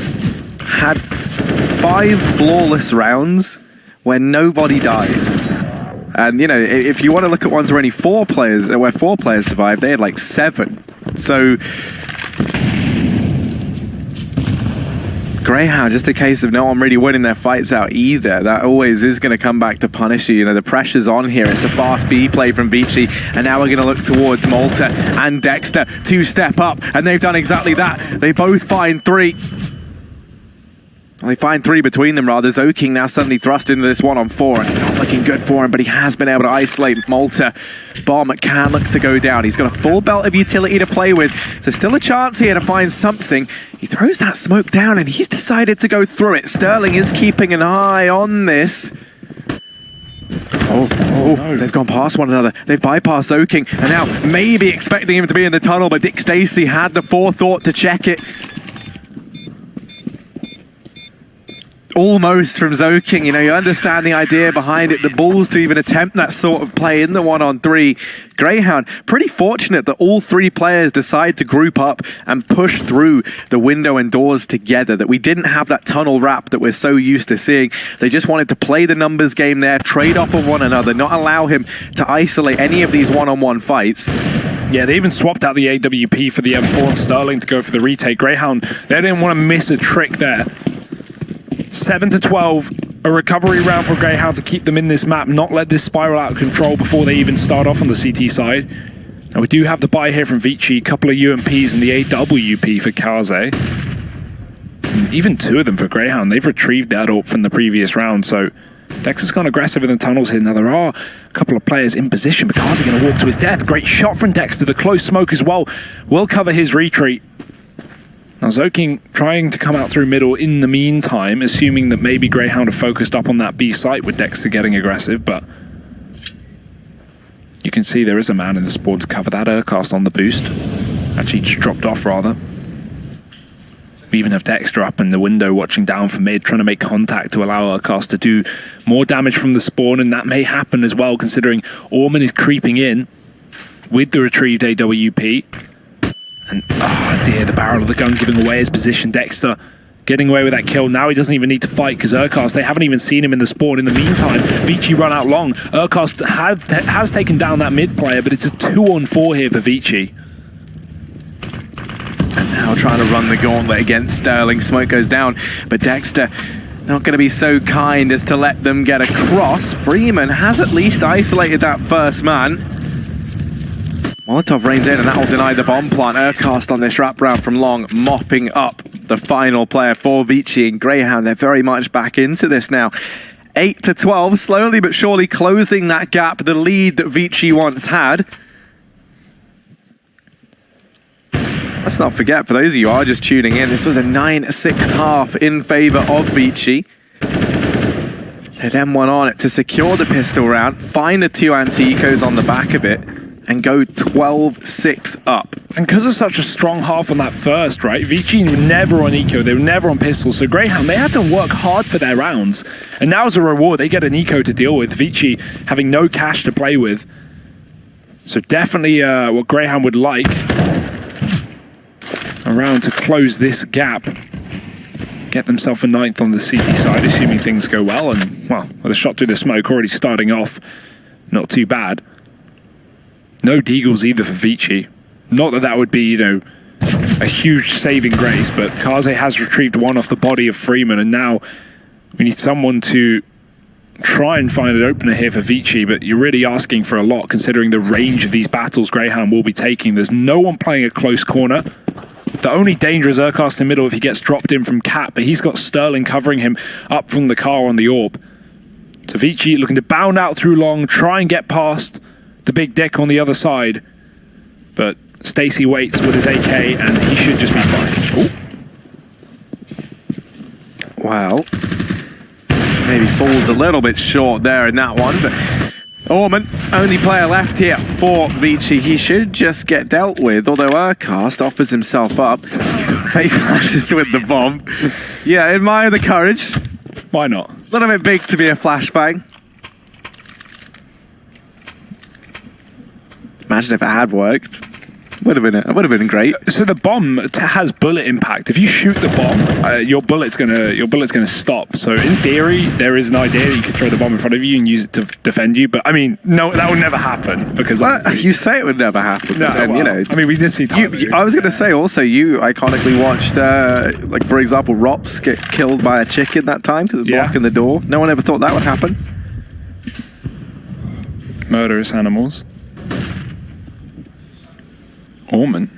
had 5 flawless rounds where nobody died. And, you know, if you want to look at ones where only 4 players, where 4 players survived, they had like 7. So Grayhound, just a case of no one really winning their fights out either. That always is going to come back to punish you. You know, the pressure's on here. It's the fast B play from Vici, and now we're going to look towards Malta and Dexter to step up, and they've done exactly that. They both find 3. They find 3 between them, rather. Zoking now suddenly thrust into this 1-on-4, and not looking good for him, but he has been able to isolate Malta. Bomb can look to go down. He's got a full belt of utility to play with, so still a chance here to find something. He throws that smoke down, and he's decided to go through it. Sterling is keeping an eye on this. Oh, no. They've gone past one another. They've bypassed Zoking, and now maybe expecting him to be in the tunnel, but Dick Stacy had the forethought to check it. Almost from Zoking, you know, you understand the idea behind it, the balls to even attempt that sort of play in the 1-on-3. Grayhound, pretty fortunate that all 3 players decide to group up and push through the window and doors together, that we didn't have that tunnel wrap that we're so used to seeing. They just wanted to play the numbers game there, trade off of one another, not allow him to isolate any of these 1-on-1 fights. Yeah, they even swapped out the AWP for the M4 and Sterling to go for the retake. Grayhound, they didn't want to miss a trick there. 7-12, a recovery round for Grayhound to keep them in this map, not let this spiral out of control before they even start off on the CT side. Now we do have the buy here from Vici, a couple of UMPs and the AWP for Kaze. And even 2 of them for Grayhound. They've retrieved that AWP from the previous round, so Dexter's gone aggressive in the tunnels here. Now there are a couple of players in position, but Kaze going to walk to his death. Great shot from Dexter, the close smoke as well will cover his retreat. Now Zoking trying to come out through middle in the meantime, assuming that maybe Grayhound are focused up on that B site with Dexter getting aggressive, but you can see there is a man in the spawn to cover that. Urquhart on the boost. Actually just dropped off rather. We even have Dexter up in the window watching down for mid, trying to make contact to allow Urquhart to do more damage from the spawn, and that may happen as well considering Orman is creeping in with the retrieved AWP. And, oh dear, the barrel of the gun giving away his position. Dexter getting away with that kill. Now he doesn't even need to fight because Urquhart, they haven't even seen him in the spawn. In the meantime, Vici run out long. Urquhart has taken down that mid player, but it's a 2-on-4 here for Vici. And now trying to run the gauntlet against Sterling. Smoke goes down, but Dexter not going to be so kind as to let them get across. Freeman has at least isolated that first man. Molotov reigns in, and that will deny the bomb plant. Urcast on this wraparound from long, mopping up the final player for Vici and Grayhound. They're very much back into this now. 8-12, slowly but surely closing that gap, the lead that Vici once had. Let's not forget, for those of you who are just tuning in, this was a 9-6 half in favor of Vici. They then went on it to secure the pistol round, find the 2 anti-ecos on the back of it, and go 12-6 up. And because of such a strong half on that first, right, Vici were never on eco, they were never on pistol, so Grayhound, they had to work hard for their rounds. And now as a reward, they get an eco to deal with, Vici having no cash to play with. So definitely what Grayhound would like. A round to close this gap. Get themselves a 9th on the CT side, assuming things go well. And, well, with a shot through the smoke already starting off, not too bad. No deagles either for Vici. Not that that would be, you know, a huge saving grace, but Kaze has retrieved one off the body of Freeman, and now we need someone to try and find an opener here for Vici, but you're really asking for a lot considering the range of these battles Grayhound will be taking. There's no one playing a close corner. The only danger is Urcast in the middle if he gets dropped in from Cat, but he's got Sterling covering him up from the car on the orb. So Vici looking to bound out through long, try and get past the big dick on the other side. But Stacy waits with his AK and he should just be fine. Ooh. Well, maybe falls a little bit short there in that one, but Orman, only player left here for Vici. He should just get dealt with, although Urcast offers himself up. Fake flashes with the bomb. Yeah, admire the courage. Why not? A little bit big to be a flashbang. Imagine if it had worked. Would have been great. So the bomb has bullet impact. If you shoot the bomb, your bullet's gonna stop. So in theory, there is an idea that you could throw the bomb in front of you and use it to defend you. But I mean, no, that would never happen because you say it would never happen. No, and, well, you know, I mean, we did see. I was going to say also, you iconically watched, like for example, Rops get killed by a chicken that time because it was blocking the door. No one ever thought that would happen. Murderous animals. Orman.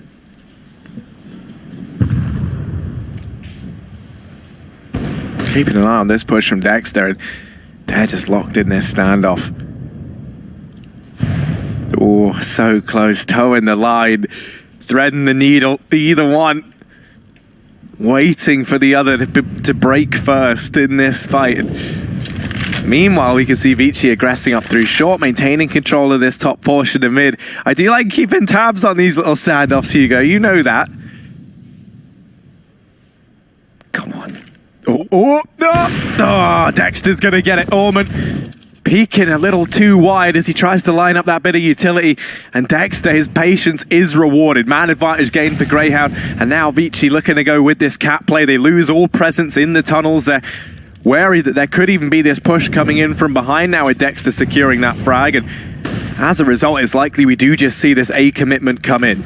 Keeping an eye on this push from Dexter. They're just locked in this standoff. Oh, so close. Toeing the line. Threading the needle. Either one. Waiting for the other to break first in this fight. Meanwhile, we can see Vici aggressing up through short, maintaining control of this top portion of mid. I do like keeping tabs on these little standoffs, Hugo. You know that. Come on. Oh, Dexter's going to get it. Orman peeking a little too wide as he tries to line up that bit of utility. And Dexter, his patience is rewarded. Man advantage gained for Grayhound. And now Vici looking to go with this cat play. They lose all presence in the tunnels. They're wary that there could even be this push coming in from behind now with Dexter securing that frag, and as a result it's likely we do just see this A commitment come in.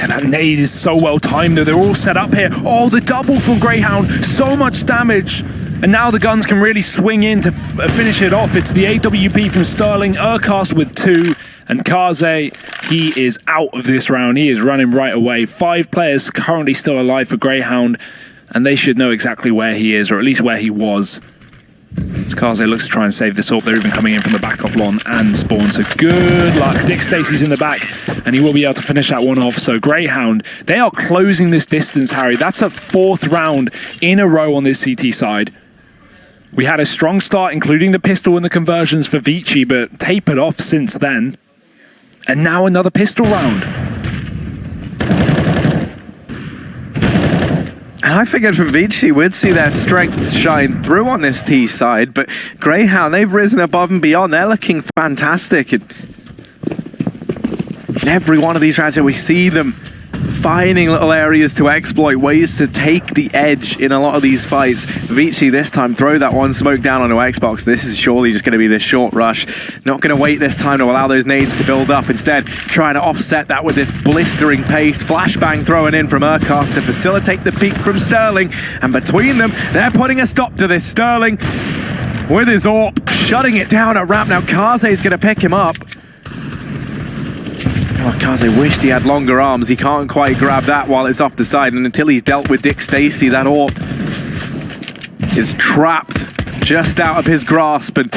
And that nade is so well timed though, they're all set up here. Oh, the double from Grayhound, so much damage. And now the guns can really swing in to finish it off. It's the AWP from Sterling, Urcast with 2, and Kaze, he is out of this round. He is running right away. 5 players currently still alive for Grayhound, and they should know exactly where he is, or at least where he was. Kaze looks to try and save this up. They're even coming in from the back of Lon and Spawn, so good luck. Dick Stacy's in the back, and he will be able to finish that one off. So Grayhound, they are closing this distance, Harry. That's a 4th round in a row on this CT side. We had a strong start, including the pistol and the conversions for Vici, but tapered off since then. And now another pistol round. And I figured from Vici we'd see their strength shine through on this T side, but Grayhound, they've risen above and beyond. They're looking fantastic. In every one of these rounds here, we see them finding little areas to exploit, ways to take the edge in a lot of these fights. Vici this time throw that one smoke down onto Xbox. This is surely just going to be this short rush. Not going to wait this time to allow those nades to build up. Instead, trying to offset that with this blistering pace. Flashbang throwing in from Urkast to facilitate the peak from Sterling. And between them, they're putting a stop to this. Sterling with his AWP, shutting it down at ramp. Now Kaze's going to pick him up. Oh, Kaze wished he had longer arms. He can't quite grab that while it's off the side. And until he's dealt with Dick Stacy, that AWP is trapped just out of his grasp. And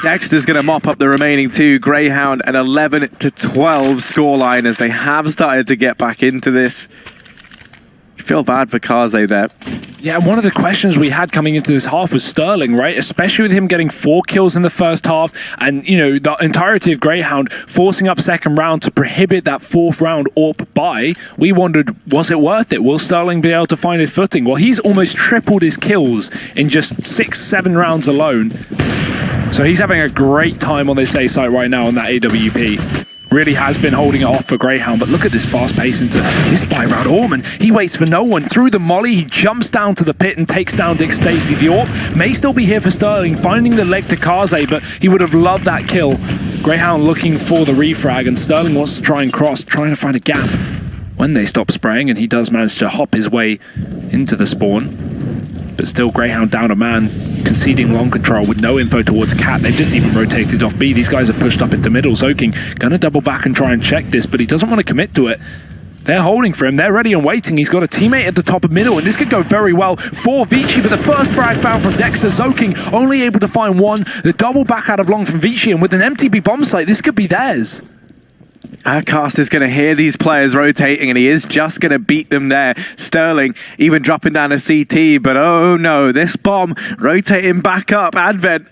Dexter's going to mop up the remaining two. Grayhound an 11-12 scoreline as they have started to get back into this. You feel bad for Kaze there. Yeah, one of the questions we had coming into this half was Sterling, right? Especially with him getting 4 kills in the first half and, you know, the entirety of Grayhound forcing up second round to prohibit that 4th round AWP buy. We wondered, was it worth it? Will Sterling be able to find his footing? Well, he's almost tripled his kills in just 6-7 rounds alone. So he's having a great time on this A site right now on that AWP. Really has been holding it off for Grayhound, but look at this fast pace into this buy round. Orman, he waits for no one. Through the molly, he jumps down to the pit and takes down Dick Stacy. The AWP may still be here for Sterling, finding the leg to Kaze, but he would have loved that kill. Grayhound looking for the refrag, and Sterling wants to try and cross, trying to find a gap when they stop spraying, and he does manage to hop his way into the spawn. But still, Grayhound down a man, conceding long control with no info towards Cat. They've just even rotated off B. These guys are pushed up into middle. Zoking gonna double back and try and check this, but he doesn't want to commit to it. They're holding for him. They're ready and waiting. He's got a teammate at the top of middle, and this could go very well for Vici. But the first frag found from Dexter. Zoking only able to find one. The double back out of long from Vici, and with an MTB bomb site, this could be theirs. Urkast is going to hear these players rotating, and he is just going to beat them there. Sterling even dropping down a CT, but oh no, this bomb rotating back up. Advent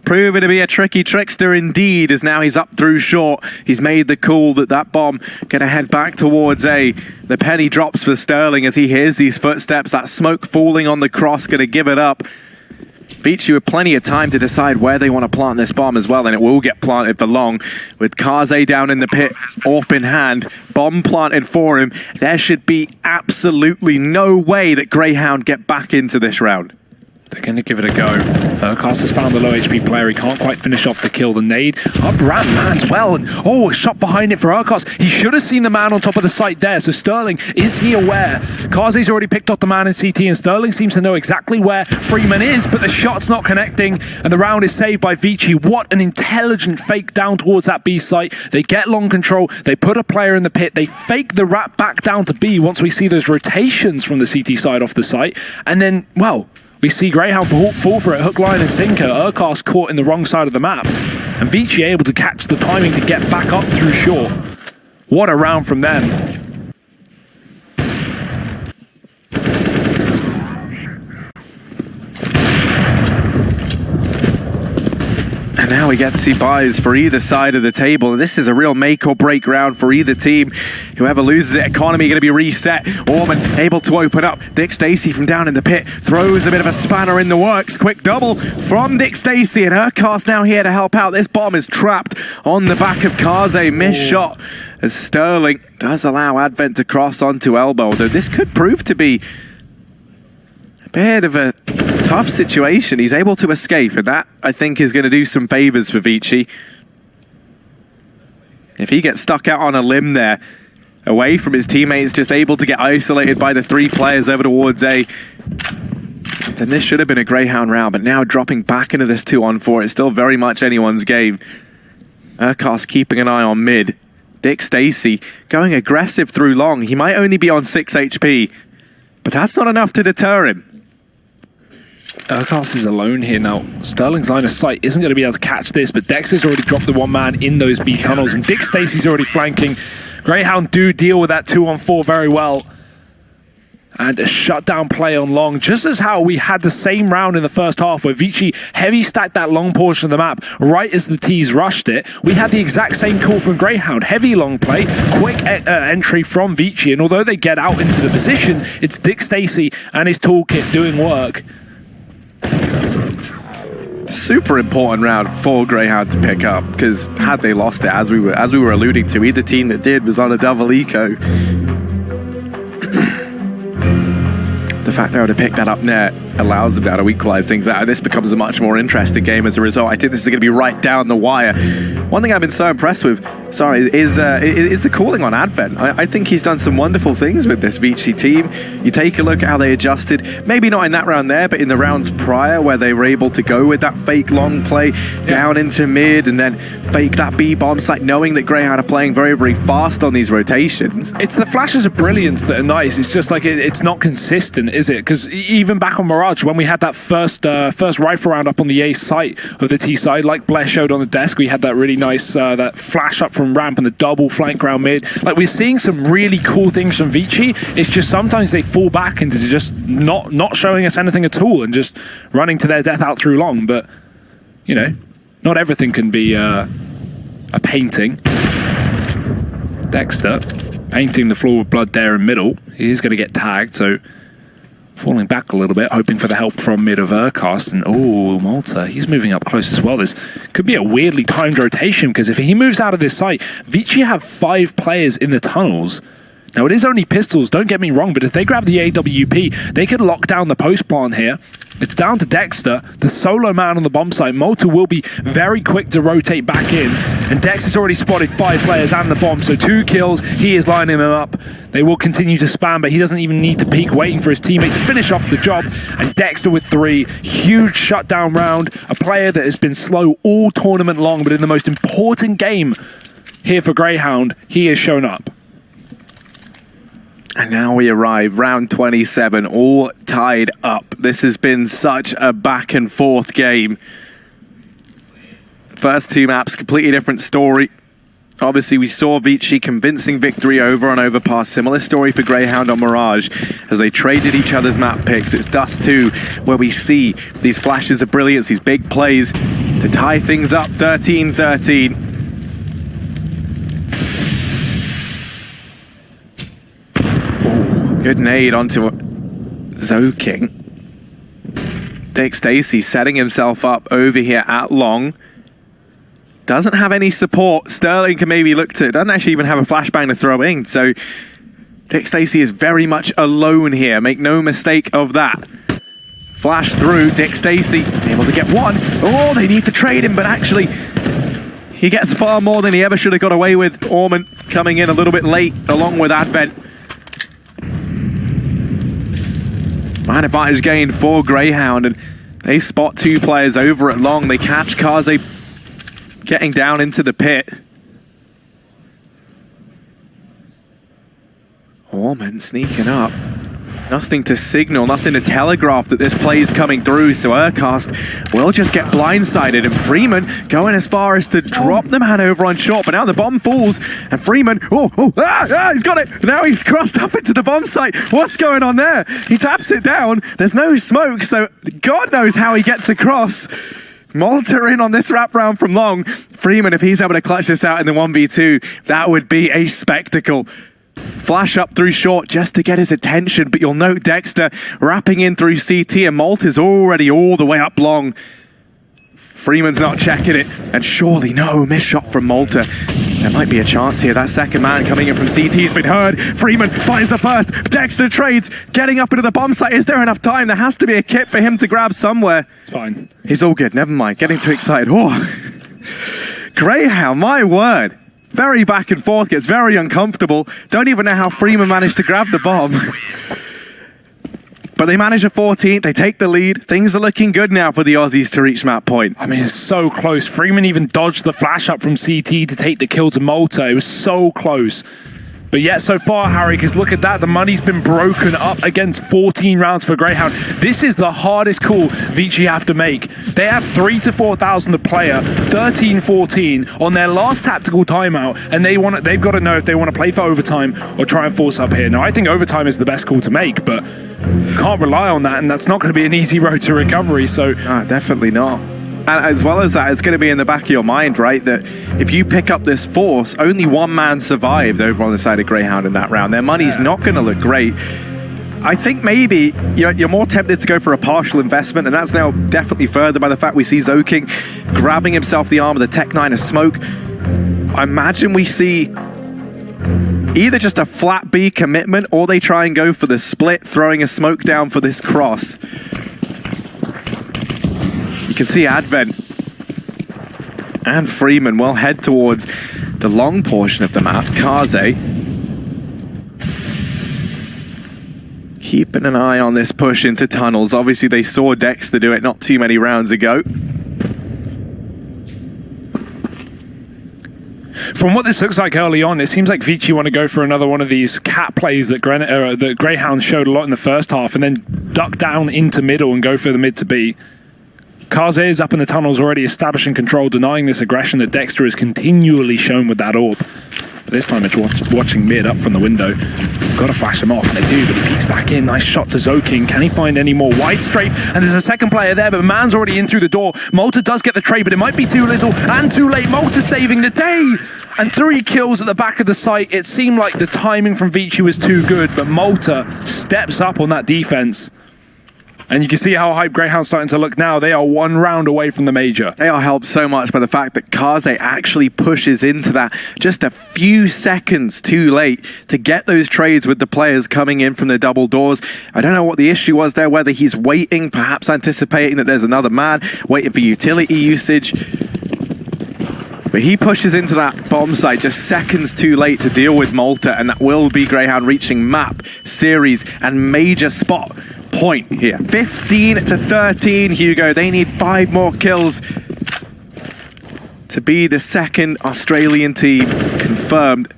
proving to be a tricky trickster indeed, as now he's up through short. He's made the call that bomb going to head back towards A. The penny drops for Sterling as he hears these footsteps. That smoke falling on the cross, going to give it up. Vici with plenty of time to decide where they want to plant this bomb as well, and it will get planted for long. With Kaze down in the pit, AWP in hand, bomb planted for him. There should be absolutely no way that Grayhound get back into this round. They're going to give it a go. Urkast has found the low HP player. He can't quite finish off the kill. The nade up ramp lands well. And a shot behind it for Urkast. He should have seen the man on top of the site there. So Sterling, is he aware? Kaze's already picked up the man in CT, and Sterling seems to know exactly where Freeman is, but the shot's not connecting, and the round is saved by Vici. What an intelligent fake down towards that B site. They get long control. They put a player in the pit. They fake the wrap back down to B once we see those rotations from the CT side off the site. And then, well, we see Grayhound fall for it, hook, line, and sinker. Urkast caught in the wrong side of the map. And Vici able to catch the timing to get back up through short. What a round from them. And now we get to see buys for either side of the table. This is a real make or break round for either team. Whoever loses it, economy going to be reset. Orman able to open up. Dick Stacy from down in the pit throws a bit of a spanner in the works. Quick double from Dick Stacy, and Urkast now here to help out. This bomb is trapped on the back of Kaze. Missed shot as Sterling does allow Advent to cross onto elbow, though this could prove to be a bit of a tough situation. He's able to escape, and that, I think, is going to do some favors for Vici. If he gets stuck out on a limb there, away from his teammates, just able to get isolated by the 3 players over towards A, then this should have been a Grayhound round, but now dropping back into this 2-on-4, it's still very much anyone's game. Urkast keeping an eye on mid. Dick Stacy going aggressive through long. He might only be on 6 HP, but that's not enough to deter him. Urkast is alone here now. Sterling's line of sight isn't going to be able to catch this, but Dexter's already dropped the one man in those B tunnels, and Dick Stacy's already flanking. Grayhound do deal with that 2-on-4 very well. And a shutdown play on long, just as how we had the same round in the first half where Vici heavy stacked that long portion of the map right as the T's rushed it. We had the exact same call from Grayhound. Heavy long play, quick entry from Vici, and although they get out into the position, it's Dick Stacy and his toolkit doing work. Super important round for Grayhound to pick up, because had they lost it, as we were alluding to, either team that did was on a double eco. the fact they're able to pick that up net allows them to equalize things out. This becomes a much more interesting game as a result. I think this is going to be right down the wire. One thing I've been so impressed with, is the calling on Advent. I think he's done some wonderful things with this Vici team. You take a look at how they adjusted, maybe not in that round there, but in the rounds prior where they were able to go with that fake long play down into mid and then fake that B bomb site, knowing that Grayhound are playing very, very fast on these rotations. It's the flashes of brilliance that are nice. It's just like it's not consistent, is it? Because even back on Mirage, when we had that first rifle round up on the A site of the T side, like Bless showed on the desk, we had that really nice that flash up from ramp and the double flank round mid. Like, we're seeing some really cool things from Vici. It's just sometimes they fall back into just not showing us anything at all and just running to their death out through long. But you know, not everything can be a painting. Dexter painting the floor with blood there in middle. He's going to get tagged, so falling back a little bit, hoping for the help from mid of Urcast. And oh, Malta, he's moving up close as well. This could be a weirdly timed rotation, because if he moves out of this site, Vici have 5 players in the tunnels. Now, it is only pistols, don't get me wrong, but if they grab the AWP, they could lock down the post plant here. It's down to Dexter, the solo man on the bomb site. Malta will be very quick to rotate back in, and Dexter's already spotted 5 players and the bomb, so 2 kills. He is lining them up. They will continue to spam, but he doesn't even need to peek, waiting for his teammate to finish off the job. And Dexter with 3. Huge shutdown round. A player that has been slow all tournament long, but in the most important game here for Grayhound, he has shown up. And now we arrive, round 27, all tied up. This has been such a back and forth game. First 2 maps, completely different story. Obviously, we saw Vici convincing victory over on Overpass. Similar story for Grayhound on Mirage as they traded each other's map picks. It's Dust 2 where we see these flashes of brilliance, these big plays to tie things up 13-13. Good nade onto Zoking. Dick Stacy setting himself up over here at long. Doesn't have any support. Sterling can maybe look to... Doesn't actually even have a flashbang to throw in. So Dick Stacy is very much alone here. Make no mistake of that. Flash through. Dick Stacy able to get 1. Oh, they need to trade him, but actually he gets far more than he ever should have got away with. Orman coming in a little bit late along with Advent. Man advantage gained for Grayhound, and they spot 2 players over at long. They catch Kaze getting down into the pit. Orman sneaking up. Nothing to signal, nothing to telegraph that this play is coming through, so Urcast will just get blindsided, and Freeman going as far as to drop the man over on short, but now the bomb falls, and Freeman, he's got it! Now he's crossed up into the bomb site. What's going on there? He taps it down, there's no smoke, so God knows how he gets across. Malta in on this wrap round from long. Freeman, if he's able to clutch this out in the 1v2, that would be a spectacle. Flash up through short just to get his attention, but you'll note Dexter wrapping in through CT, and Malta's already all the way up long. Freeman's not checking it, and surely no missed shot from Malta. There might be a chance here. That second man coming in from CT's been heard. Freeman finds the first. Dexter trades, getting up into the bomb site. Is there enough time? There has to be a kit for him to grab somewhere. It's fine. He's all good, never mind. Getting too excited. Oh, Grayhound, my word. Very back and forth, gets very uncomfortable. Don't even know how Freeman managed to grab the bomb. But they manage a 14th, they take the lead. Things are looking good now for the Aussies to reach map point. I mean, it's so close. Freeman even dodged the flash up from CT to take the kill to Malta. It was so close. But yet so far, Harry, because look at that, the money's been broken up against 14 rounds for Grayhound. This is the hardest call Vici have to make. They have 3,000 to 4,000 a player, 13-14 on their last tactical timeout, and they've got to know if they want to play for overtime or try and force up here. Now, I think overtime is the best call to make, but you can't rely on that, and that's not going to be an easy road to recovery. So definitely not. And as well as that, it's going to be in the back of your mind, right, that if you pick up this force, only 1 man survived over on the side of Grayhound in that round. Their money's not going to look great. I think maybe you're more tempted to go for a partial investment, and that's now definitely furthered by the fact we see Zoking grabbing himself the arm with the Tech 9 of smoke. I imagine we see either just a flat B commitment or they try and go for the split, throwing a smoke down for this cross. You can see Advent and Freeman will head towards the long portion of the map. Kaze keeping an eye on this push into tunnels. Obviously they saw Dexter do it not too many rounds ago. From what this looks like early on, it seems like Vici want to go for another one of these cat plays that Grayhound showed a lot in the first half, and then duck down into middle and go for the mid to B. Kaze is up in the tunnels already, establishing control, denying this aggression that Dexter has continually shown with that orb. But this time it's watching mid up from the window. Got to flash him off, and they do, but he peeks back in. Nice shot to Zoking. Can he find any more wide strafe? And there's a second player there, but Man's already in through the door. Malta does get the trade, but it might be too little and too late. Malta saving the day! And 3 kills at the back of the site. It seemed like the timing from Vici was too good, but Malta steps up on that defense. And you can see how hype Grayhound's starting to look now. They are 1 round away from the major. They are helped so much by the fact that Kaze actually pushes into that just a few seconds too late to get those trades with the players coming in from the double doors. I don't know what the issue was there, whether he's waiting, perhaps anticipating that there's another man, waiting for utility usage. But he pushes into that bomb site just seconds too late to deal with Malta, and that will be Grayhound reaching map, series, and major spot point here. 15-13, Hugo. They need 5 more kills to be the second Australian team confirmed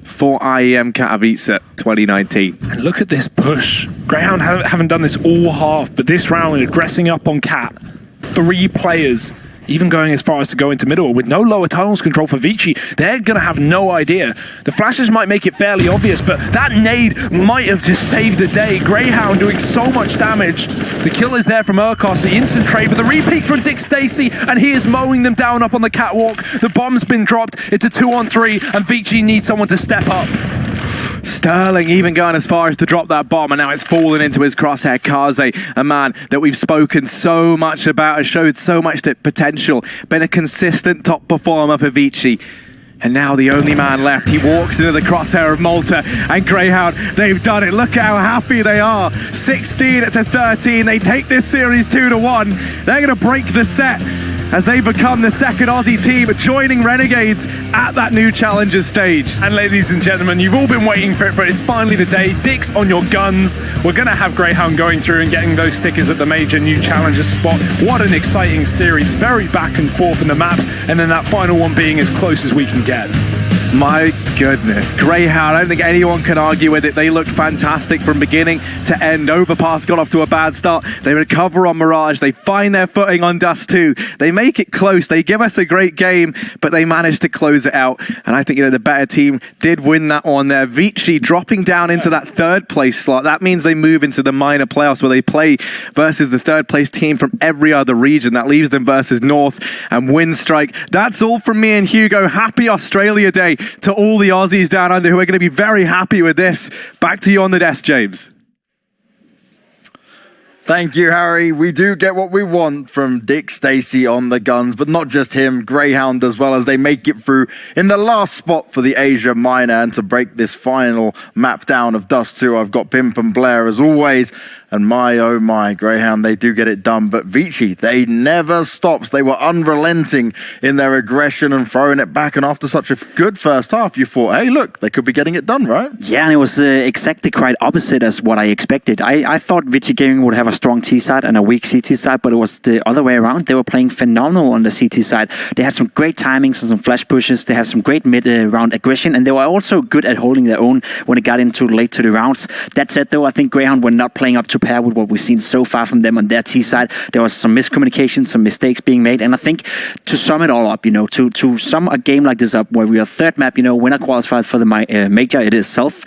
for IEM Katowice 2019. And look at this push. Grayhound haven't done this all half, but this round, aggressing up on Cat. 3 players, even going as far as to go into middle with no lower tunnels control for Vici. They're going to have no idea. The flashes might make it fairly obvious, but that nade might have just saved the day. Grayhound doing so much damage. The kill is there from Urkos, the instant trade, but the repeat from Dick Stacey, and he is mowing them down up on the catwalk. The bomb's been dropped. It's a 2-on-3, and Vici needs someone to step up. Sterling even going as far as to drop that bomb, and now it's fallen into his crosshair. Kaze, a man that we've spoken so much about, has showed so much potential, been a consistent top performer for Vici. And now the only man left. He walks into the crosshair of Malta, and Grayhound, they've done it. Look how happy they are. 16-13. They take this series 2-1. They're going to break the set as they become the second Aussie team joining Renegades at that new Challengers stage. And ladies and gentlemen, you've all been waiting for it, but it's finally the day. Dicks on your guns. We're going to have Grayhound going through and getting those stickers at the major new Challengers spot. What an exciting series. Very back and forth in the maps, and then that final one being as close as we can get. My goodness, Grayhound, I don't think anyone can argue with it. They looked fantastic from beginning to end. Overpass got off to a bad start. They recover on Mirage. They find their footing on Dust 2. They make it close. They give us a great game, but they managed to close it out. And I think, the better team did win that one there. Vici dropping down into that 3rd place slot. That means they move into the minor playoffs where they play versus the 3rd place team from every other region. That leaves them versus North and Windstrike. That's all from me and Hugo. Happy Australia Day to all the Aussies down under who are going to be very happy with this. Back to you on the desk, James. Thank you, Harry. We do get what we want from Dick Stacey on the guns, but not just him, Grayhound as well, as they make it through in the last spot for the Asia Minor. And to break this final map down of Dust 2, I've got Pimp and Blair as always. And my, oh my, Grayhound, they do get it done. But Vici, they never stopped. They were unrelenting in their aggression and throwing it back. And after such a good first half, you thought, hey, look, they could be getting it done, right? Yeah, and it was exactly quite opposite as what I expected. I thought Vici Gaming would have a strong T side and a weak CT side, but it was the other way around. They were playing phenomenal on the CT side. They had some great timings and some flash pushes. They have some great mid-round aggression, and they were also good at holding their own when it got into late to the rounds. That said, though, I think Grayhound were not playing up to pair with what we've seen so far from them on their T side. There was some miscommunication, some mistakes being made, and I think to sum it all up, to sum a game like this up, where we are 3rd map, winner qualified for the major it itself.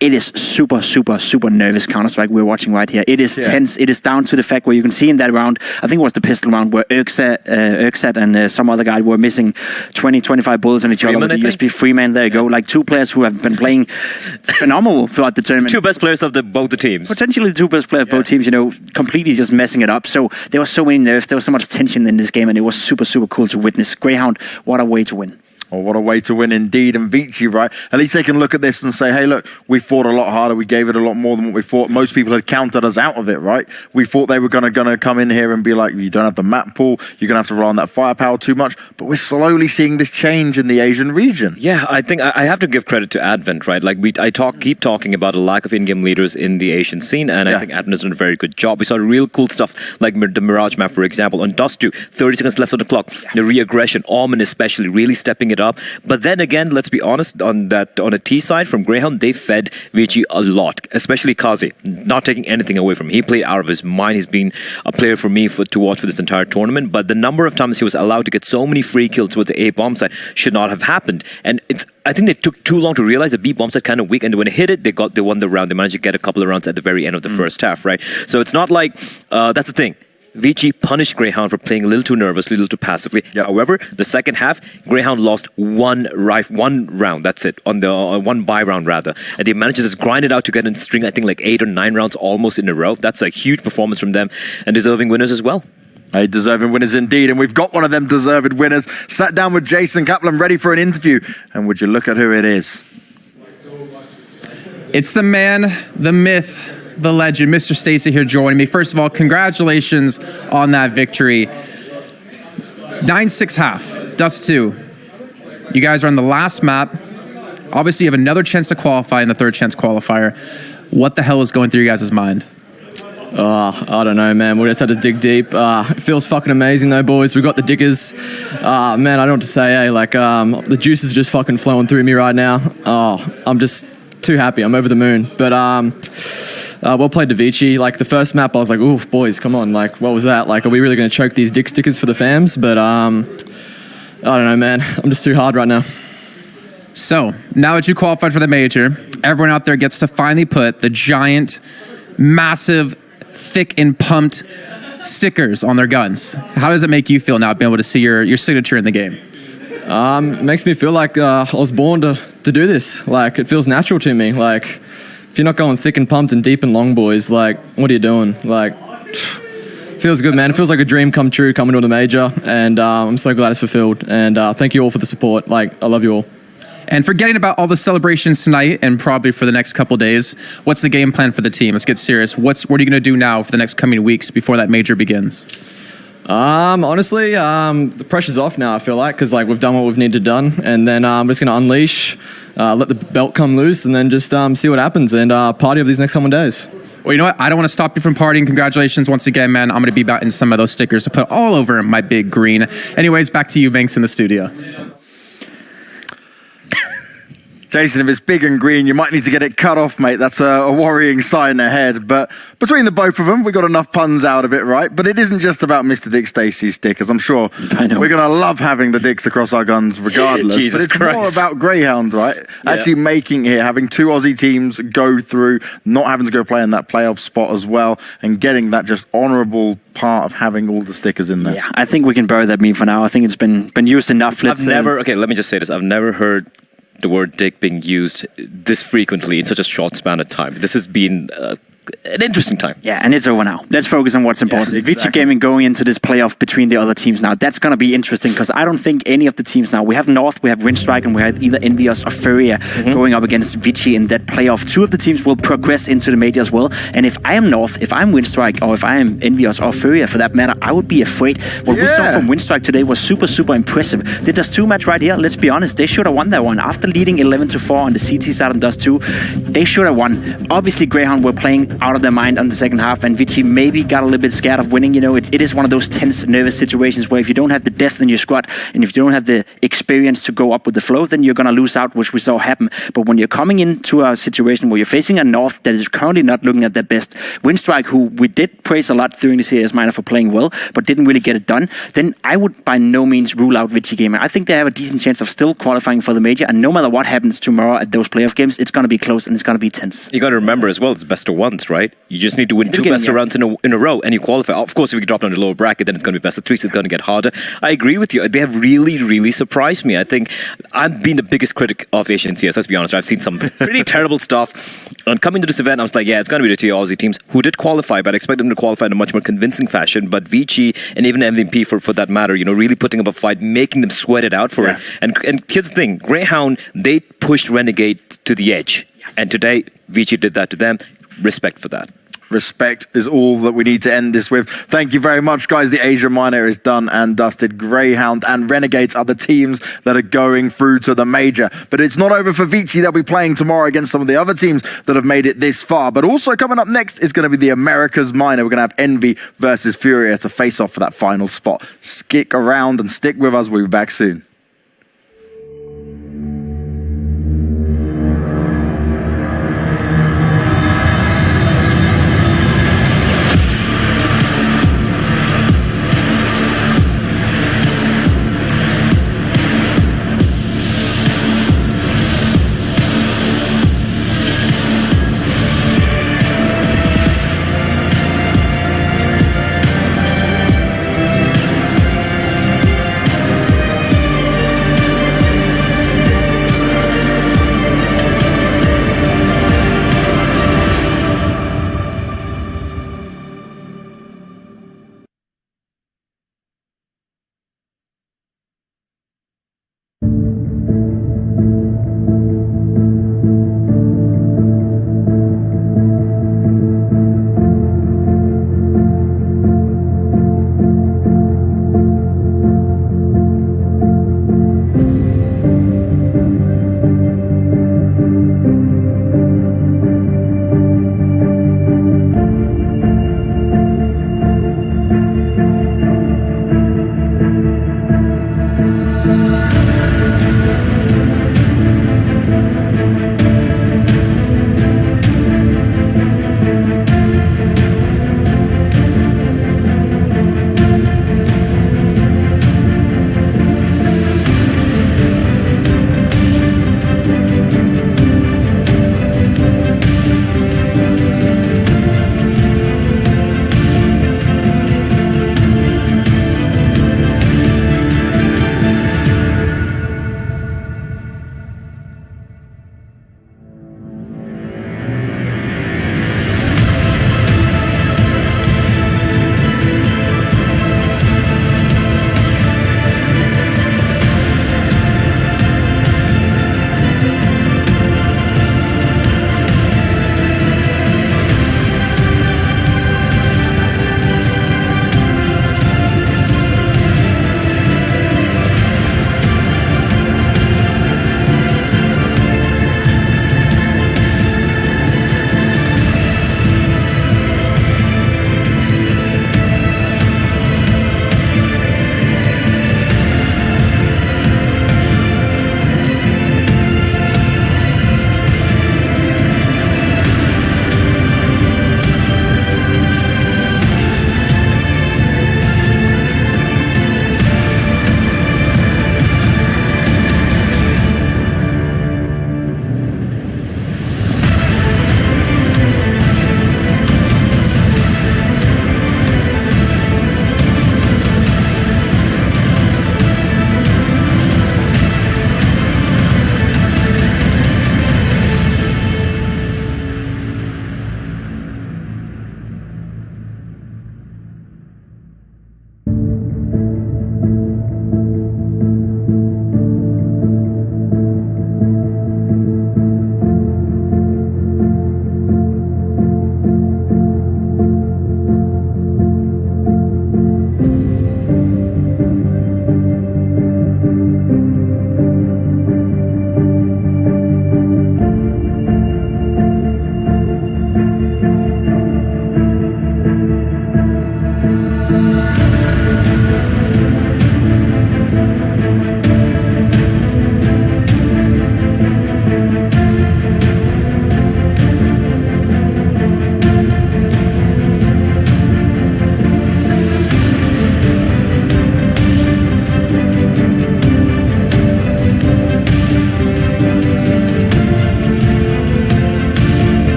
It is super, super, super nervous Counter-Strike we're watching right here. It is tense. It is down to the fact where you can see in that round, I think it was the pistol round, where Urksat and some other guy were missing 20, 25 bullets on each other with the USB. Freeman, there you go. Like 2 players who have been playing phenomenal throughout the tournament. 2 best players of both the teams. Potentially the 2 best players of both teams, completely just messing it up. So there was so many nerves, there was so much tension in this game, and it was super, super cool to witness. Grayhound, what a way to win. Oh, what a way to win indeed. And Vici, right? At least they can look at this and say, hey, look, we fought a lot harder. We gave it a lot more than what we thought. Most people had counted us out of it, right? We thought they were going to come in here and be like, you don't have the map pool. You're going to have to rely on that firepower too much. But we're slowly seeing this change in the Asian region. Yeah, I think I have to give credit to Advent, right? Like keep talking about a lack of in-game leaders in the Asian scene, and I think Advent has done a very good job. We saw real cool stuff like the Mirage map, for example, on Dust 2, 30 seconds left on the clock. The re-aggression, Omen especially, really stepping it up. But then again, let's be honest, on a T side from Grayhound, they fed Vici a lot, especially Kaze, not taking anything away from him. He played out of his mind. He's been a player for me to watch for this entire tournament, but the number of times he was allowed to get so many free kills towards the A bomb side should not have happened. And I think they took too long to realize the B bomb side kind of weak, and when it hit it, they won the round. They managed to get a couple of rounds at the very end of the first half, right? So it's not like that's the thing. Vici punished Grayhound for playing a little too nervously, a little too passively. However, the second half, Grayhound lost one round. That's it, on the one buy round rather, and they managed to just grind it out to get in string. I think like 8 or 9 rounds almost in a row. That's a huge performance from them, and deserving winners as well. Hey, deserving winners indeed, and we've got one of them deserved winners. Sat down with Jason Kaplan, ready for an interview, and would you look at who it is? It's the man, the myth, the legend, Mr. Stacey here joining me. First of all, congratulations on that victory. 9-6 half, Dust 2. You guys are on the last map. Obviously, you have another chance to qualify in the third chance qualifier. What the hell is going through you guys' mind? I don't know, man. We just had to dig deep. It feels fucking amazing, though, boys. We got the diggers. Man, I don't know what to say, eh? Like, the juice is just fucking flowing through me right now. I'm just too happy. I'm over the moon. But, well played to Vici. Like, the first map, I was like, oof, boys, come on. Like, what was that? Like, are we really going to choke these dick stickers for the fams? But, I don't know, man. I'm just too hard right now. So, now that you qualified for the major, everyone out there gets to finally put the giant, massive, thick and pumped stickers on their guns. How does it make you feel now being able to see your signature in the game? It makes me feel like I was born to do this. Like, it feels natural to me. Like, if you're not going thick and pumped and deep and long, boys, like, what are you doing? Like, feels good, man. It feels like a dream come true coming to the major, and I'm so glad it's fulfilled. And thank you all for the support. Like, I love you all. And forgetting about all the celebrations tonight and probably for the next couple days, what's the game plan for the team? Let's get serious. What are you going to do now for the next coming weeks before that major begins? Honestly, the pressure's off now, I feel like, because like we've done what we've needed done, and then I'm just going to unleash, let the belt come loose, and then just see what happens and party over these next couple of days. Well, you know what? I don't want to stop you from partying. Congratulations once again, man. I'm going to be about in some of those stickers to put all over my big green. Anyways, back to you, Banks, in the studio. Jason, if it's big and green, you might need to get it cut off, mate. That's a worrying sign ahead. But between the both of them, we got enough puns out of it, right? But it isn't just about Mr. Dick Stacey's stickers. I'm sure we're going to love having the dicks across our guns regardless. Jesus but it's Christ. more about Grayhound, right? Actually making it here, having 2 Aussie teams go through, not having to go play in that playoff spot as well, and getting that just honourable part of having all the stickers in there. Yeah, I think we can bury that meme for now. I think it's been used enough. Okay, let me just say this. I've never heard the word dick being used this frequently in such a short span of time. This has been an interesting time. Yeah, and it's over now. Let's focus on what's important. exactly. Vici Gaming going into this playoff between the other teams now. That's going to be interesting because I don't think any of the teams now. We have North, we have Windstrike, and we have either Envious or Furia going up against Vici in that playoff. 2 of the teams will progress into the major as well. And if I am North, if I'm Windstrike, or if I am Envious or Furia for that matter, I would be afraid. What we saw from Windstrike today was super, super impressive. The Dust 2 match right here, let's be honest, they should have won that one. After leading 11-4 on the CT side on Dust 2, they should have won. Obviously, Grayhound were playing out of their mind on the second half, and Vici maybe got a little bit scared of winning. You know, it is one of those tense, nervous situations where if you don't have the depth in your squad and if you don't have the experience to go up with the flow, then you're going to lose out, which we saw happen. But when you're coming into a situation where you're facing a North that is currently not looking at their best, Windstrike, who we did praise a lot during the CS minor for playing well, but didn't really get it done, then I would by no means rule out Vici Gaming. I think they have a decent chance of still qualifying for the major, and no matter what happens tomorrow at those playoff games, it's going to be close and it's going to be tense. You got to remember as well, it's best of 1. rounds, right? You just need to win 2 best of rounds in a row, and you qualify. Of course, if you drop down the lower bracket, then it's going to be best of 3, so it's going to get harder. I agree with you. They have really, really surprised me. I think I've been the biggest critic of Asian CS, let's be honest. I've seen some pretty terrible stuff. And coming to this event, I was like, yeah, it's going to be the 2 Aussie teams who did qualify, but I expect them to qualify in a much more convincing fashion. But Vici, and even MVP for that matter, really putting up a fight, making them sweat it out for it. And here's the thing, Grayhound, they pushed Renegade to the edge. And today, Vici did that to them. Respect for that. Respect is all that we need to end this with. Thank you very much, guys. The Asia Minor is done and dusted. Grayhound and Renegades are the teams that are going through to the major. But it's not over for Vici. They'll be playing tomorrow against some of the other teams that have made it this far. But also coming up next is going to be the Americas Minor. We're going to have Envy versus Furia to face off for that final spot. Stick around and stick with us. We'll be back soon.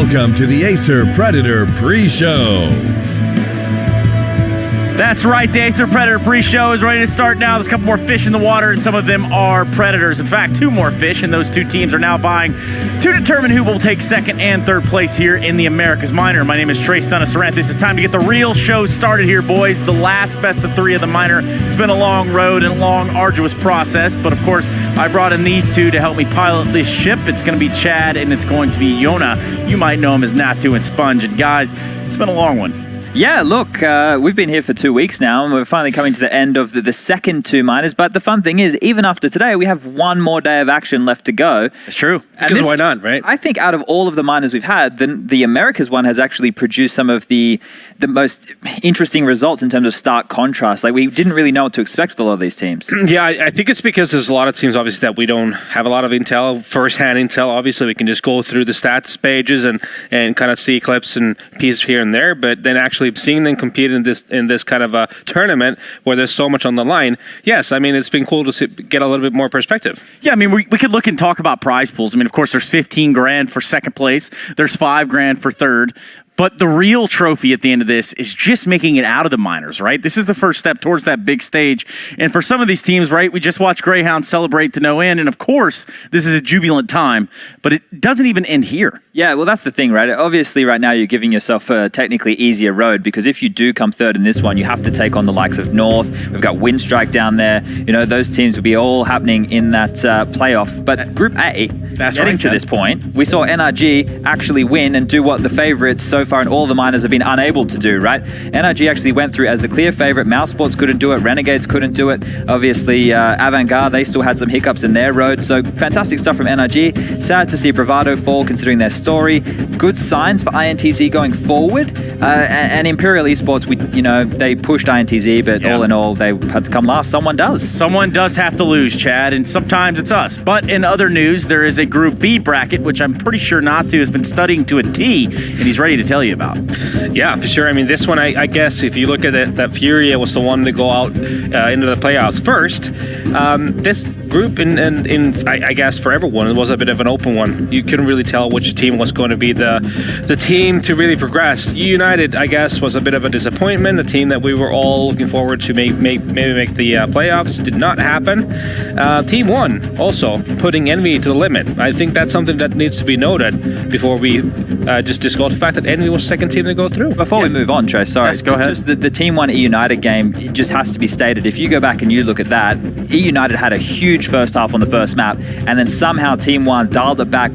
Welcome to the Acer Predator pre-show. That's right, the Acer Predator pre-show is ready to start now. There's a couple more fish in the water, and some of them are predators. In fact, 2 more fish, and those 2 teams are now vying to determine who will take second and third place here in the America's Minor. My name is Trey Stunna-Sarant. This is time to get the real show started here, boys. The last best of 3 of the Minor. It's been a long road and a long, arduous process, but of course, I brought in these 2 to help me pilot this ship. It's going to be Chad, and it's going to be Yona. You might know him as Natu and Sponge. And guys, it's been a long one. Yeah, look, we've been here for 2 weeks now, and we're finally coming to the end of the second 2 minors. But the fun thing is, even after today, we have 1 more day of action left to go. It's true. Because why not, right? I think out of all of the minors we've had, the Americas one has actually produced some of the most interesting results in terms of stark contrast. Like, we didn't really know what to expect with a lot of these teams. Yeah, I think it's because there's a lot of teams, obviously, that we don't have a lot of intel, first-hand intel. Obviously, we can just go through the stats pages and kind of see clips and pieces here and there, but then actually seeing them compete in this kind of a tournament where there's so much on the line, yes, I mean, it's been cool to get a little bit more perspective. Yeah, I mean, we could look and talk about prize pools. I mean, of course, there's 15 grand for second place. There's 5 grand for third. But the real trophy at the end of this is just making it out of the minors, right? This is the first step towards that big stage. And for some of these teams, right, we just watched Grayhound celebrate to no end. And of course, this is a jubilant time, but it doesn't even end here. Yeah, well, that's the thing, right? Obviously, right now, you're giving yourself a technically easier road, because if you do come third in this one, you have to take on the likes of North. We've got Windstrike down there. You know, those teams will be all happening in that playoff. But Group A, getting to this point, we saw NRG actually win and do what the favorites so far in all the minors have been unable to do, right? NRG actually went through as the clear favorite. Mouse Sports couldn't do it. Renegades couldn't do it. Obviously, Avantgarde, they still had some hiccups in their road. So fantastic stuff from NRG. Sad to see Bravado fall considering their story. Good signs for INTZ going forward. And Imperial Esports, they pushed INTZ, but all in all, they had to come last. Someone does. Someone does have to lose, Chad, and sometimes it's us. But in other news, there is a Group B bracket, which I'm pretty sure Natu has been studying to a T, and he's ready to tell you about. Yeah, for sure. I mean, this one, I guess, if you look at it, that Furia was the one to go out into the playoffs first. This group, I guess, for everyone, it was a bit of an open one. You couldn't really tell which team was going to be the team to really progress. United, I guess, was a bit of a disappointment. A team that we were all looking forward to maybe make the playoffs. Did not happen. Team 1 also putting Envy to the limit. I think that's something that needs to be noted before we just discuss the fact that Envy was second team to go through. Before we move on, Trey, sorry. Yes, go ahead. Just the Team 1 E United game, it just has to be stated. If you go back and you look at that, E United had a huge first half on the first map, and then somehow Team 1 dialed it back,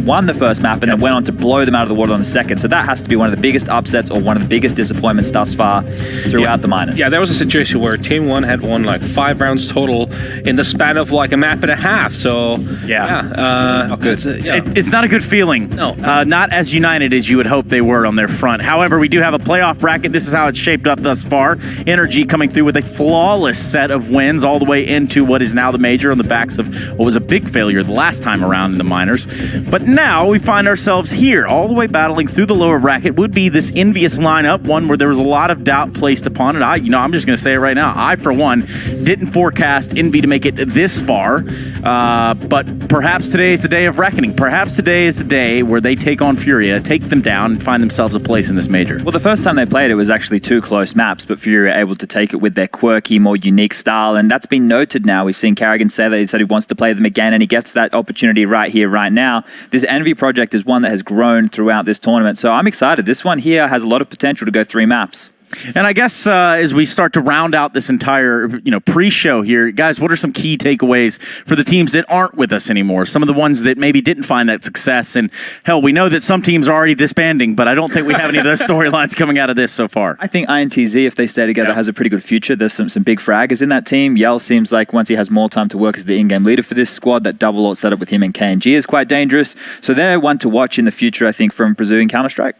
won the first map, and then went on to blow them out of the water on the second. So that has to be one of the biggest upsets or one of the biggest disappointments thus far throughout the minors. Yeah, there was a situation where Team 1 had won like 5 rounds total in the span of like a map and a half. So not good. Yeah. It's not a good feeling. No. Not as united as you would hope they were on their front. However, we do have a playoff bracket. This is how it's shaped up thus far. Energy coming through with a flawless set of wins all the way into what is now the major on the backs of what was a big failure the last time around in the minors. But now we find ourselves here, all the way battling through the lower bracket. Would be this envious lineup, one where there was a lot of doubt placed upon it. I'm just going to say it right now. I, for one, didn't forecast Envy to make it this far. But perhaps today is the day of reckoning. Perhaps today is the day where they take on Furia, take them down, and find themselves a place in this major. Well, the first time they played it was actually 2 close maps, but Furia able to take it with their quirky, more unique style, and that's been noted now. We've seen Carrigan say that he said he wants to play them again, and he gets that opportunity right here, right now. This Envy project is one that has grown throughout this tournament, so I'm excited. This one here has a lot of potential to go 3 maps. And I guess as we start to round out this entire pre-show here, guys, what are some key takeaways for the teams that aren't with us anymore? Some of the ones that maybe didn't find that success. And hell, we know that some teams are already disbanding, but I don't think we have any of those storylines coming out of this so far. I think INTZ, if they stay together, has a pretty good future. There's some big fraggers in that team. Yell seems like once he has more time to work as the in-game leader for this squad, that double ult setup with him and KNG is quite dangerous. So they're one to watch in the future, I think, from pursuing Counter-Strike.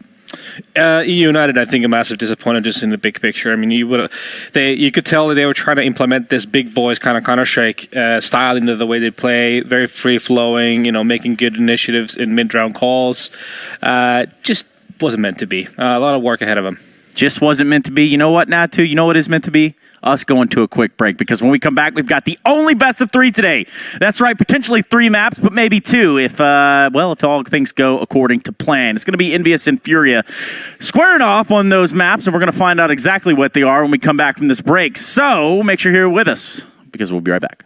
United, I think, a massive disappointment just in the big picture. I mean, you could tell that they were trying to implement this big boys kind of Counter-Strike style into the way they play, very free-flowing, making good initiatives in mid-round calls. Just wasn't meant to be. A lot of work ahead of them. Just wasn't meant to be. You know what, Natu? You know what is meant to be? us going to a quick break, because when we come back, we've got the only best of 3 today. That's right, potentially 3 maps, but maybe 2 if all things go according to plan. It's going to be Envious and Furia squaring off on those maps, and we're going to find out exactly what they are when we come back from this break. So make sure you're here with us, because we'll be right back.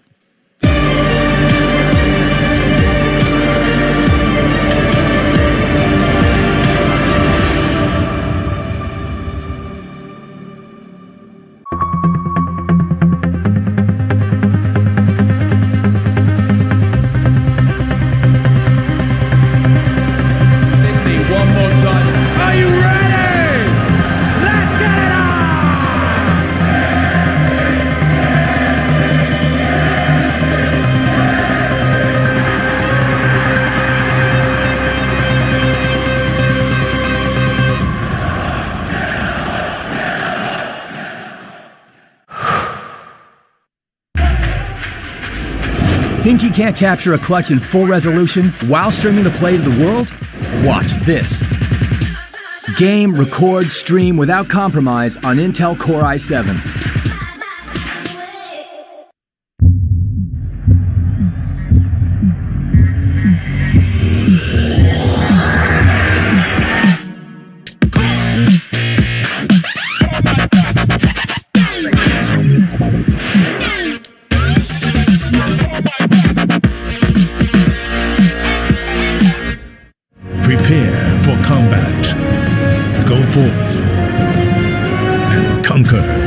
Think you can't capture a clutch in full resolution while streaming the play to the world? Watch this. Game, record, stream without compromise on Intel Core i7. Prepare for combat. Go forth and conquer.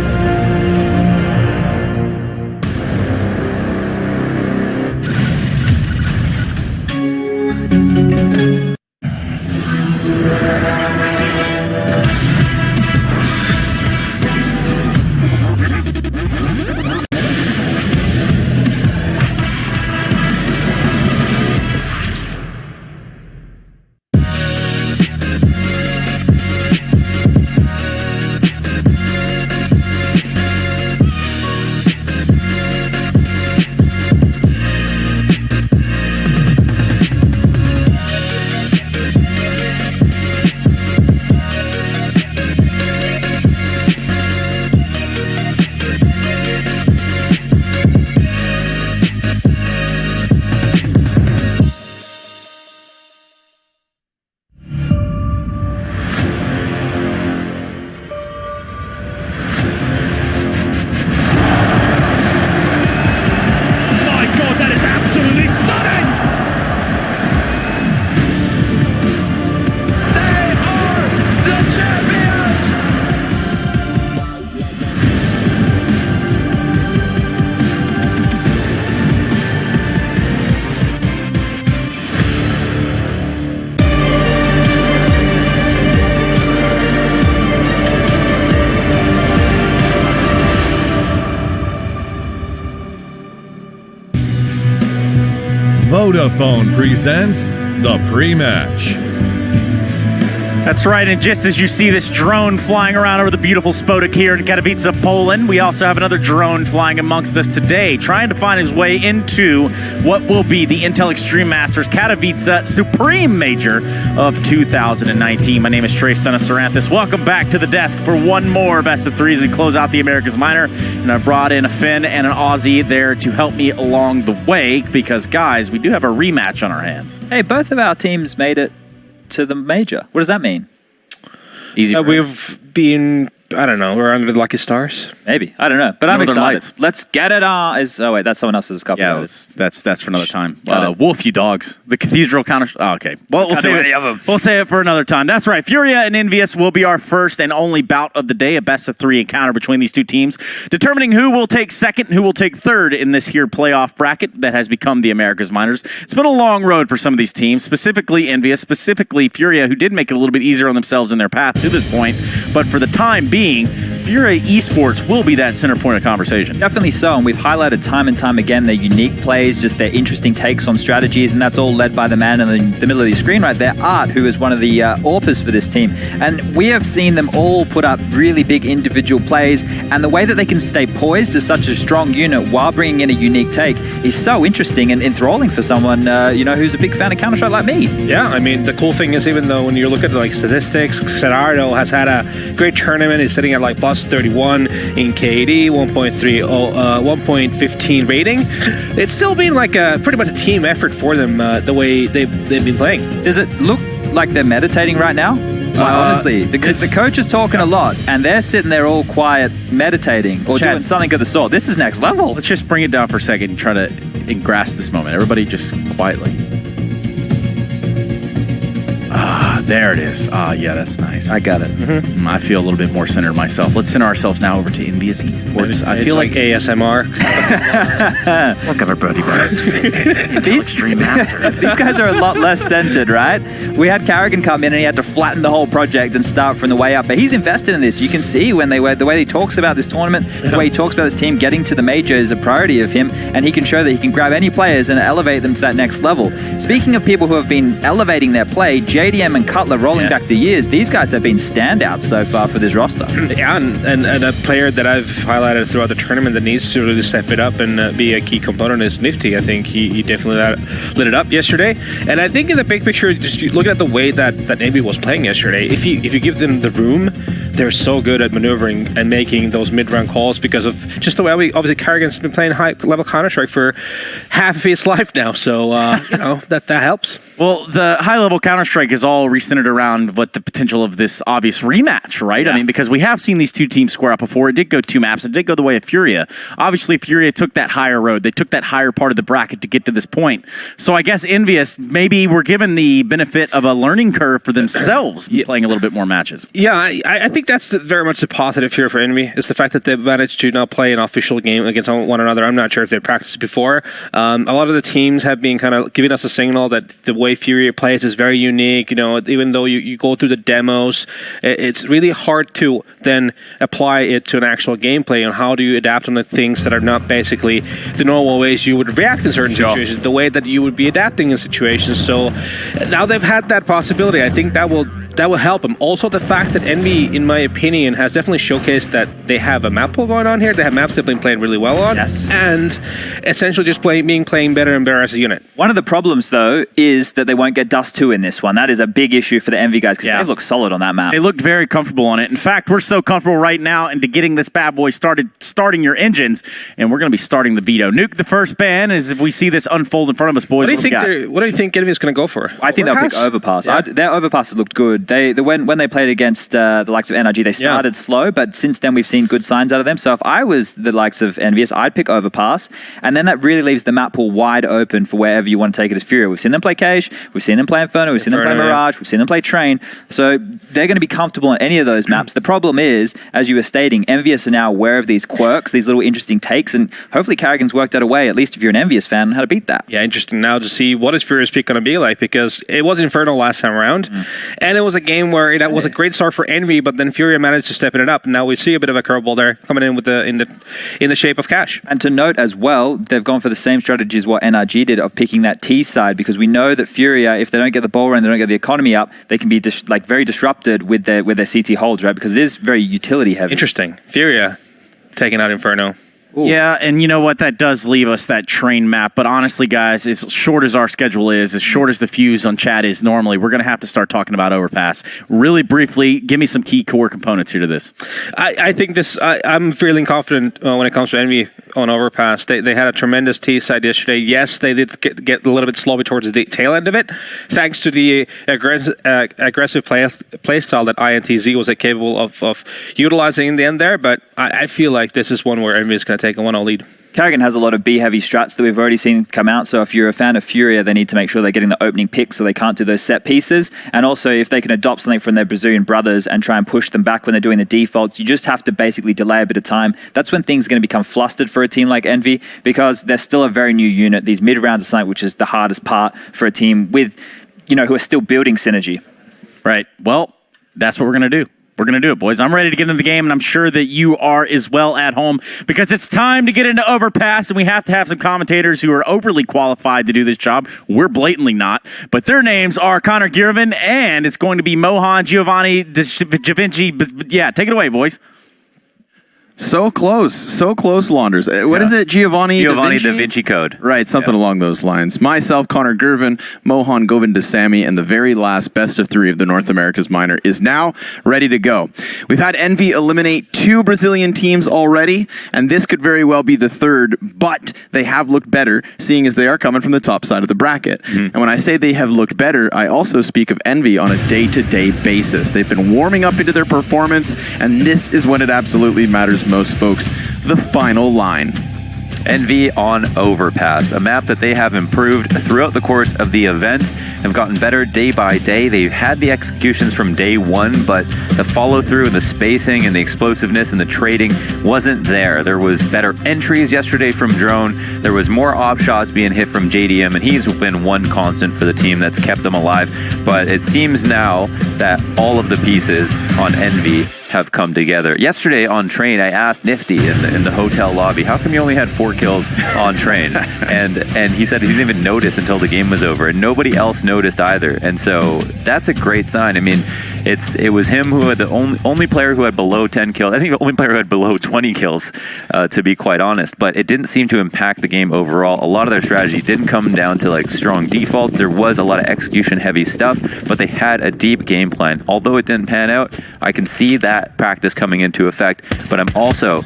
Vodafone presents the pre-match. That's right, and just as you see this drone flying around over the beautiful Spodek here in Katowice, Poland, we also have another drone flying amongst us today, trying to find his way into what will be the Intel Extreme Masters Katowice Supreme Major of 2019. My name is Trey Saranthus. Welcome back to the desk for one more Best of Threes and close out the America's Minor. And I brought in a Finn and an Aussie there to help me along the way because, guys, we do have a rematch on our hands. Hey, both of our teams made it to the major. What does that mean? Easy. We've been, I don't know, we're under the lucky stars. Maybe. I don't know. But I'm Northern excited. Lights. Let's get it on. Oh, wait, that's someone else's couple. Yeah, that's for another time. Got it. Wolf, you dogs. The Cathedral counter. Oh, okay. Well, we'll save it for another time. That's right. Furia and Envious will be our first and only bout of the day, a best of three encounter between these two teams, determining who will take second and who will take third in this here playoff bracket that has become the America's Minors. It's been a long road for some of these teams, specifically Envious, specifically Furia, who did make it a little bit easier on themselves in their path to this point. But for the time being, Furia Esports will be that center point of conversation. Definitely so, and we've highlighted time and time again their unique plays, just their interesting takes on strategies, and that's all led by the man in the middle of the screen right there, Art, who is one of the AWPers for this team. And we have seen them all put up really big individual plays, and the way that they can stay poised as such a strong unit while bringing in a unique take is so interesting and enthralling for someone who's a big fan of Counter-Strike like me. Yeah, I mean, the cool thing is even though when you look at like statistics, Serardo has had a great tournament. He's sitting at like plus plus 31 in KD, 1.15 rating. It's still been like pretty much a team effort for them the way they've been playing. Does it look like they're meditating right now? Honestly, because the coach is talking a lot, and they're sitting there all quiet, meditating or doing something of the sort. This is next level. Let's just bring it down for a second and try to grasp this moment. Everybody just quietly. There it is. Yeah, that's nice. I got it. I feel a little bit more centered myself. Let's center ourselves now over to Envious Esports. I feel like ASMR. Look at our buddy. These guys are a lot less centered, right? We had Carrigan come in and he had to flatten the whole project and start from the way up. But he's invested in this. You can see when the way he talks about this tournament, the way he talks about this team getting to the major is a priority of him, and he can show that he can grab any players and elevate them to that next level. Speaking of people who have been elevating their play, JDM and Cutler rolling back the years, these guys have been standouts so far for this roster. Yeah, and a player that I've highlighted throughout the tournament that needs to really step it up and be a key component is Nifty. I think he definitely lit it up yesterday. And I think in the big picture, just looking at the way that Envy was playing yesterday, if you give them the room, they're so good at maneuvering and making those mid-round calls because of just the way obviously Carrigan's been playing high-level Counter-Strike for half of his life now. So, that helps. Well, the high-level Counter-Strike is all centered around what the potential of this obvious rematch, right? Yeah. I mean, because we have seen these two teams square up before. It did go 2 maps. It did go the way of Furia. Obviously, Furia took that higher road. They took that higher part of the bracket to get to this point. So I guess Envious, maybe we're given the benefit of a learning curve for themselves playing a little bit more matches. Yeah, I think that's very much the positive here for Envy, is the fact that they've managed to now play an official game against one another. I'm not sure if they've practiced before. A lot of the teams have been kind of giving us a signal that the way Furia plays is very unique. Even though you go through the demos, it's really hard to then apply it to an actual gameplay, and how do you adapt on the things that are not basically the normal ways you would react in certain situations, the way that you would be adapting in situations. So now they've had that possibility. I think that will help them. Also, the fact that Envy, in my opinion, has definitely showcased that they have a map pool going on here. They have maps they've been playing really well on. Yes. And essentially just playing better and better as a unit. One of the problems, though, is that they won't get Dust 2 in this one. That is a big issue for the Envy guys, because they look solid on that map. They looked very comfortable on it. In fact, we're so comfortable right now into getting this bad boy starting your engines, and we're going to be starting the veto. Nuke the first ban as if we see this unfold in front of us, boys. What do you think Envy is going to go for? I think they'll pick Overpass. Yeah. Their Overpasses looked good. When they played against the likes of NRG, they started slow, but since then we've seen good signs out of them. So if I was the likes of Envious, I'd pick Overpass, and then that really leaves the map pool wide open for wherever you want to take it as Furia. We've seen them play Cage, we've seen them play Inferno, we've seen them play Mirage, we've seen them play Train. So they're going to be comfortable on any of those maps. The problem is, as you were stating, Envious are now aware of these quirks, these little interesting takes, and hopefully Carrigan's worked out a way, at least if you're an Envious fan, how to beat that. Yeah, interesting now to see what is Furia's pick going to be like, because it was Inferno last time around, and it was a game where that was a great start for Envy, but then Furia managed to step it up, and now we see a bit of a curveball there coming in with in the shape of Cash. And to note as well, they've gone for the same strategy as what NRG did of picking that T side, because we know that Furia, if they don't get the ball run, they don't get the economy up, they can be very disrupted with their CT holds, right? Because it is very utility heavy. Interesting. Furia taking out Inferno. Ooh. Yeah, and you know what? That does leave us that Train map. But honestly, guys, as short as our schedule is, as short as the fuse on chat is normally, we're going to have to start talking about Overpass. Really briefly, give me some key core components here to this. I think I'm feeling confident when it comes to Envy on Overpass. They had a tremendous T side yesterday. Yes, they did get a little bit sloppy towards the tail end of it, thanks to the aggressive play style that INTZ was capable of utilizing in the end there. But I feel like this is one where Envy is going to take a 1-0 lead. Carrigan has a lot of B-heavy strats that we've already seen come out, so if you're a fan of Furia, they need to make sure they're getting the opening pick so they can't do those set pieces. And also, if they can adopt something from their Brazilian brothers and try and push them back when they're doing the defaults, you just have to basically delay a bit of time. That's when things are going to become flustered for a team like Envy, because they're still a very new unit. These mid-rounds are something which is the hardest part for a team with, who are still building synergy. Right. Well, that's what we're going to do. We're going to do it, boys. I'm ready to get into the game, and I'm sure that you are as well at home, because it's time to get into Overpass, and we have to have some commentators who are overly qualified to do this job. We're blatantly not, but their names are Connor Girvin, and it's going to be Mohan Giovanni Da Vinci. Yeah, take it away, boys. So close, Launders. What is it, Giovanni Da Vinci Code. Right, something along those lines. Myself, Connor Gervin, Mohan Govindasamy, and the very last best of 3 of the North America's Minor is now ready to go. We've had Envy eliminate 2 Brazilian teams already, and this could very well be the 3rd, but they have looked better, seeing as they are coming from the top side of the bracket. And when I say they have looked better, I also speak of Envy on a day-to-day basis. They've been warming up into their performance, and this is when it absolutely matters most, folks. The final line. Envy on Overpass, a map that they have improved throughout the course of the event, have gotten better day by day. They've had the executions from day 1, but the follow-through and the spacing and the explosiveness and the trading wasn't there. There was better entries yesterday from Drone. There was more op shots being hit from JDM, and he's been one constant for the team that's kept them alive. But it seems now that all of the pieces on Envy have come together. Yesterday on Train, I asked Nifty in the hotel lobby, how come you only had 4 kills on Train? And he said he didn't even notice until the game was over, and nobody else noticed either. And so that's a great sign. I mean, it was him who had the only player who had below 10 kills. I think the only player who had below 20 kills, to be quite honest. But it didn't seem to impact the game overall. A lot of their strategy didn't come down to like strong defaults. There was a lot of execution-heavy stuff, but they had a deep game plan. Although it didn't pan out, I can see that practice coming into effect. But I'm also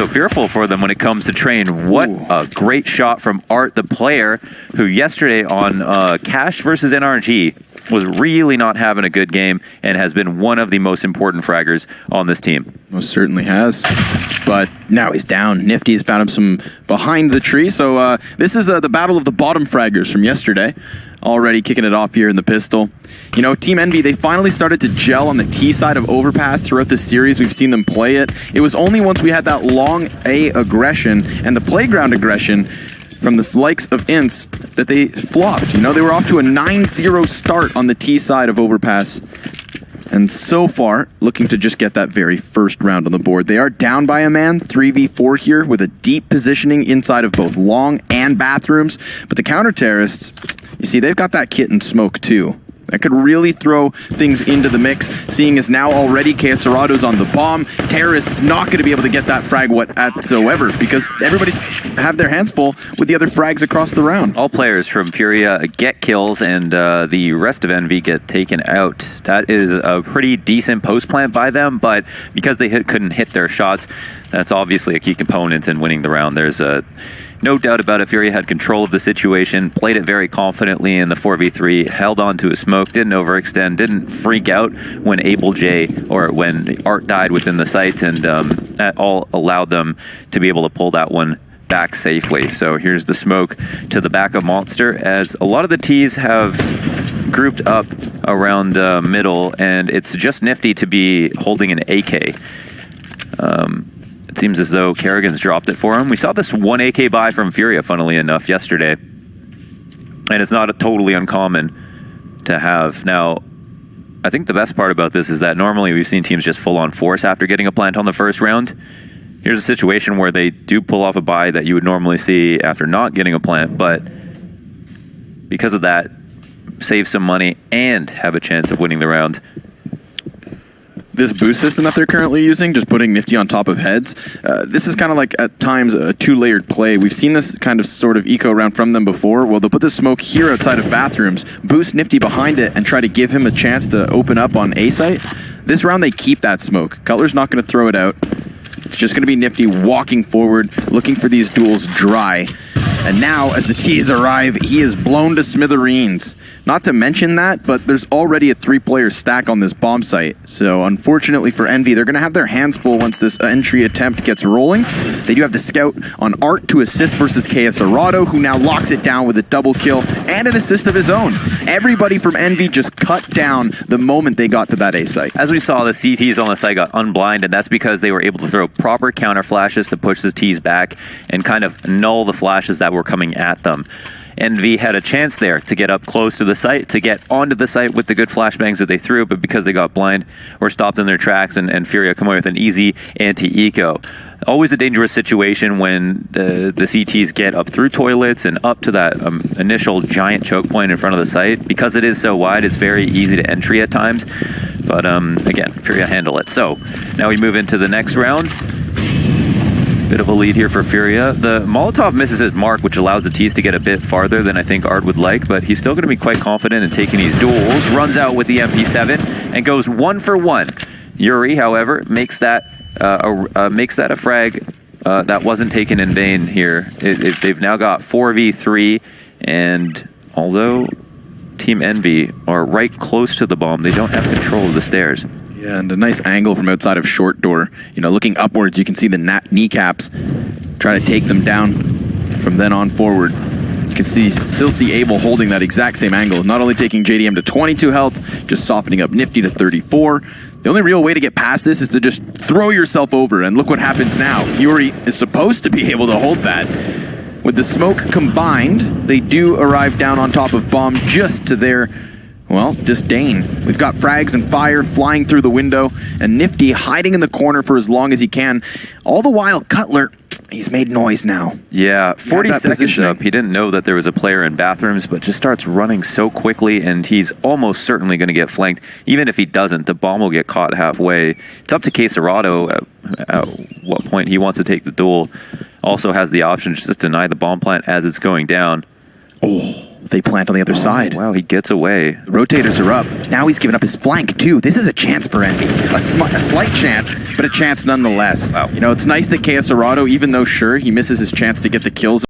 fearful for them when it comes to Train. What a great shot from Art, the player, who yesterday on Cash versus NRG was really not having a good game and has been one of the most important fraggers on this team. Most certainly has. But now he's down. Nifty has found him some behind the tree. So this is the battle of the bottom fraggers from yesterday. Already kicking it off here in the pistol. You know, Team Envy, they finally started to gel on the T side of Overpass throughout the series. We've seen them play it. It was only once we had that long A aggression and the playground aggression from the likes of Ints that they flopped. You know, they were off to a 9-0 start on the T side of Overpass. And so far, looking to just get that very first round on the board. They are down by a man, 3v4 here, with a deep positioning inside of both long and bathrooms. But the counter-terrorists, you see, they've got that kit and smoke too. That could really throw things into the mix, seeing as now already Caserado's on the bomb. Terrorists not going to be able to get that frag whatsoever because everybody's have their hands full with the other frags across the round. All players from Furia get kills and the rest of Envy get taken out. That is a pretty decent post plant by them, but because they couldn't hit their shots, that's obviously a key component in winning the round. There's no doubt about it. Furia had control of the situation, played it very confidently in the 4v3, held on to a smoke, didn't overextend, didn't freak out when AbleJ or when Art died within the site, and that all allowed them to be able to pull that one back safely. So here's the smoke to the back of Monster, as a lot of the T's have grouped up around middle, and it's just Nifty to be holding an AK. It seems as though Kerrigan's dropped it for him. We saw this one AK buy from Furia, funnily enough, yesterday. And it's not totally uncommon to have. Now, I think the best part about this is that normally we've seen teams just full on force after getting a plant on the first round. Here's a situation where they do pull off a buy that you would normally see after not getting a plant, but because of that, save some money and have a chance of winning the round. This boost system that they're currently using, just putting Nifty on top of heads, this is kind of like at times a 2-layered play. We've seen this kind of sort of eco round from them before. Well, they'll put the smoke here outside of bathrooms, boost Nifty behind it, and try to give him a chance to open up on A site. This round they keep that smoke. Cutler's not going to throw it out. It's just going to be Nifty walking forward, looking for these duels dry. And now, as the T's arrive, he is blown to smithereens. Not to mention that, but there's already a 3-player stack on this bomb site. So unfortunately for Envy, they're going to have their hands full once this entry attempt gets rolling. They do have the scout on Art to assist versus Caserato, who now locks it down with a double kill and an assist of his own. Everybody from Envy just cut down the moment they got to that A site. As we saw, the CTs on the site got unblind, and that's because they were able to throw proper counter flashes to push the T's back and kind of null the flashes that were coming at them. Envy had a chance there to get up close to the site, to get onto the site with the good flashbangs that they threw, but because they got blind, were stopped in their tracks, and Furia come away with an easy anti-eco. Always a dangerous situation when the CTs get up through toilets and up to that initial giant choke point in front of the site. Because it is so wide, it's very easy to entry at times. But again, Furia handle it. So now we move into the next round. Bit of a lead here for Furia. The Molotov misses his mark, which allows the Tees to get a bit farther than I think Art would like, but he's still going to be quite confident in taking these duels. Runs out with the MP7 and goes 1 for 1. Yuri, however, makes that a frag that wasn't taken in vain here. They've now got 4v3, and although Team Envy are right close to the bomb, they don't have control of the stairs. Yeah, and a nice angle from outside of short door. You know, looking upwards, you can see the kneecaps. Try to take them down from then on forward. You can still see Abel holding that exact same angle, not only taking JDM to 22 health, just softening up Nifty to 34. The only real way to get past this is to just throw yourself over, and look what happens now. Yuri is supposed to be able to hold that. With the smoke combined, they do arrive down on top of bomb just to their, well, disdain. We've got frags and fire flying through the window, and Nifty hiding in the corner for as long as he can. All the while, Cutler, he's made noise now. Yeah, 40 seconds up. He didn't know that there was a player in bathrooms, but just starts running so quickly, and he's almost certainly going to get flanked. Even if he doesn't, the bomb will get caught halfway. It's up to Quesarado at what point he wants to take the duel. Also has the option to just deny the bomb plant as it's going down. Oh, they plant on the other side. Wow, he gets away. The rotators are up. Now he's given up his flank, too. This is a chance for Envy. A slight chance, but a chance nonetheless. Wow. You know, it's nice that Quesarado, even though, sure, he misses his chance to get the kills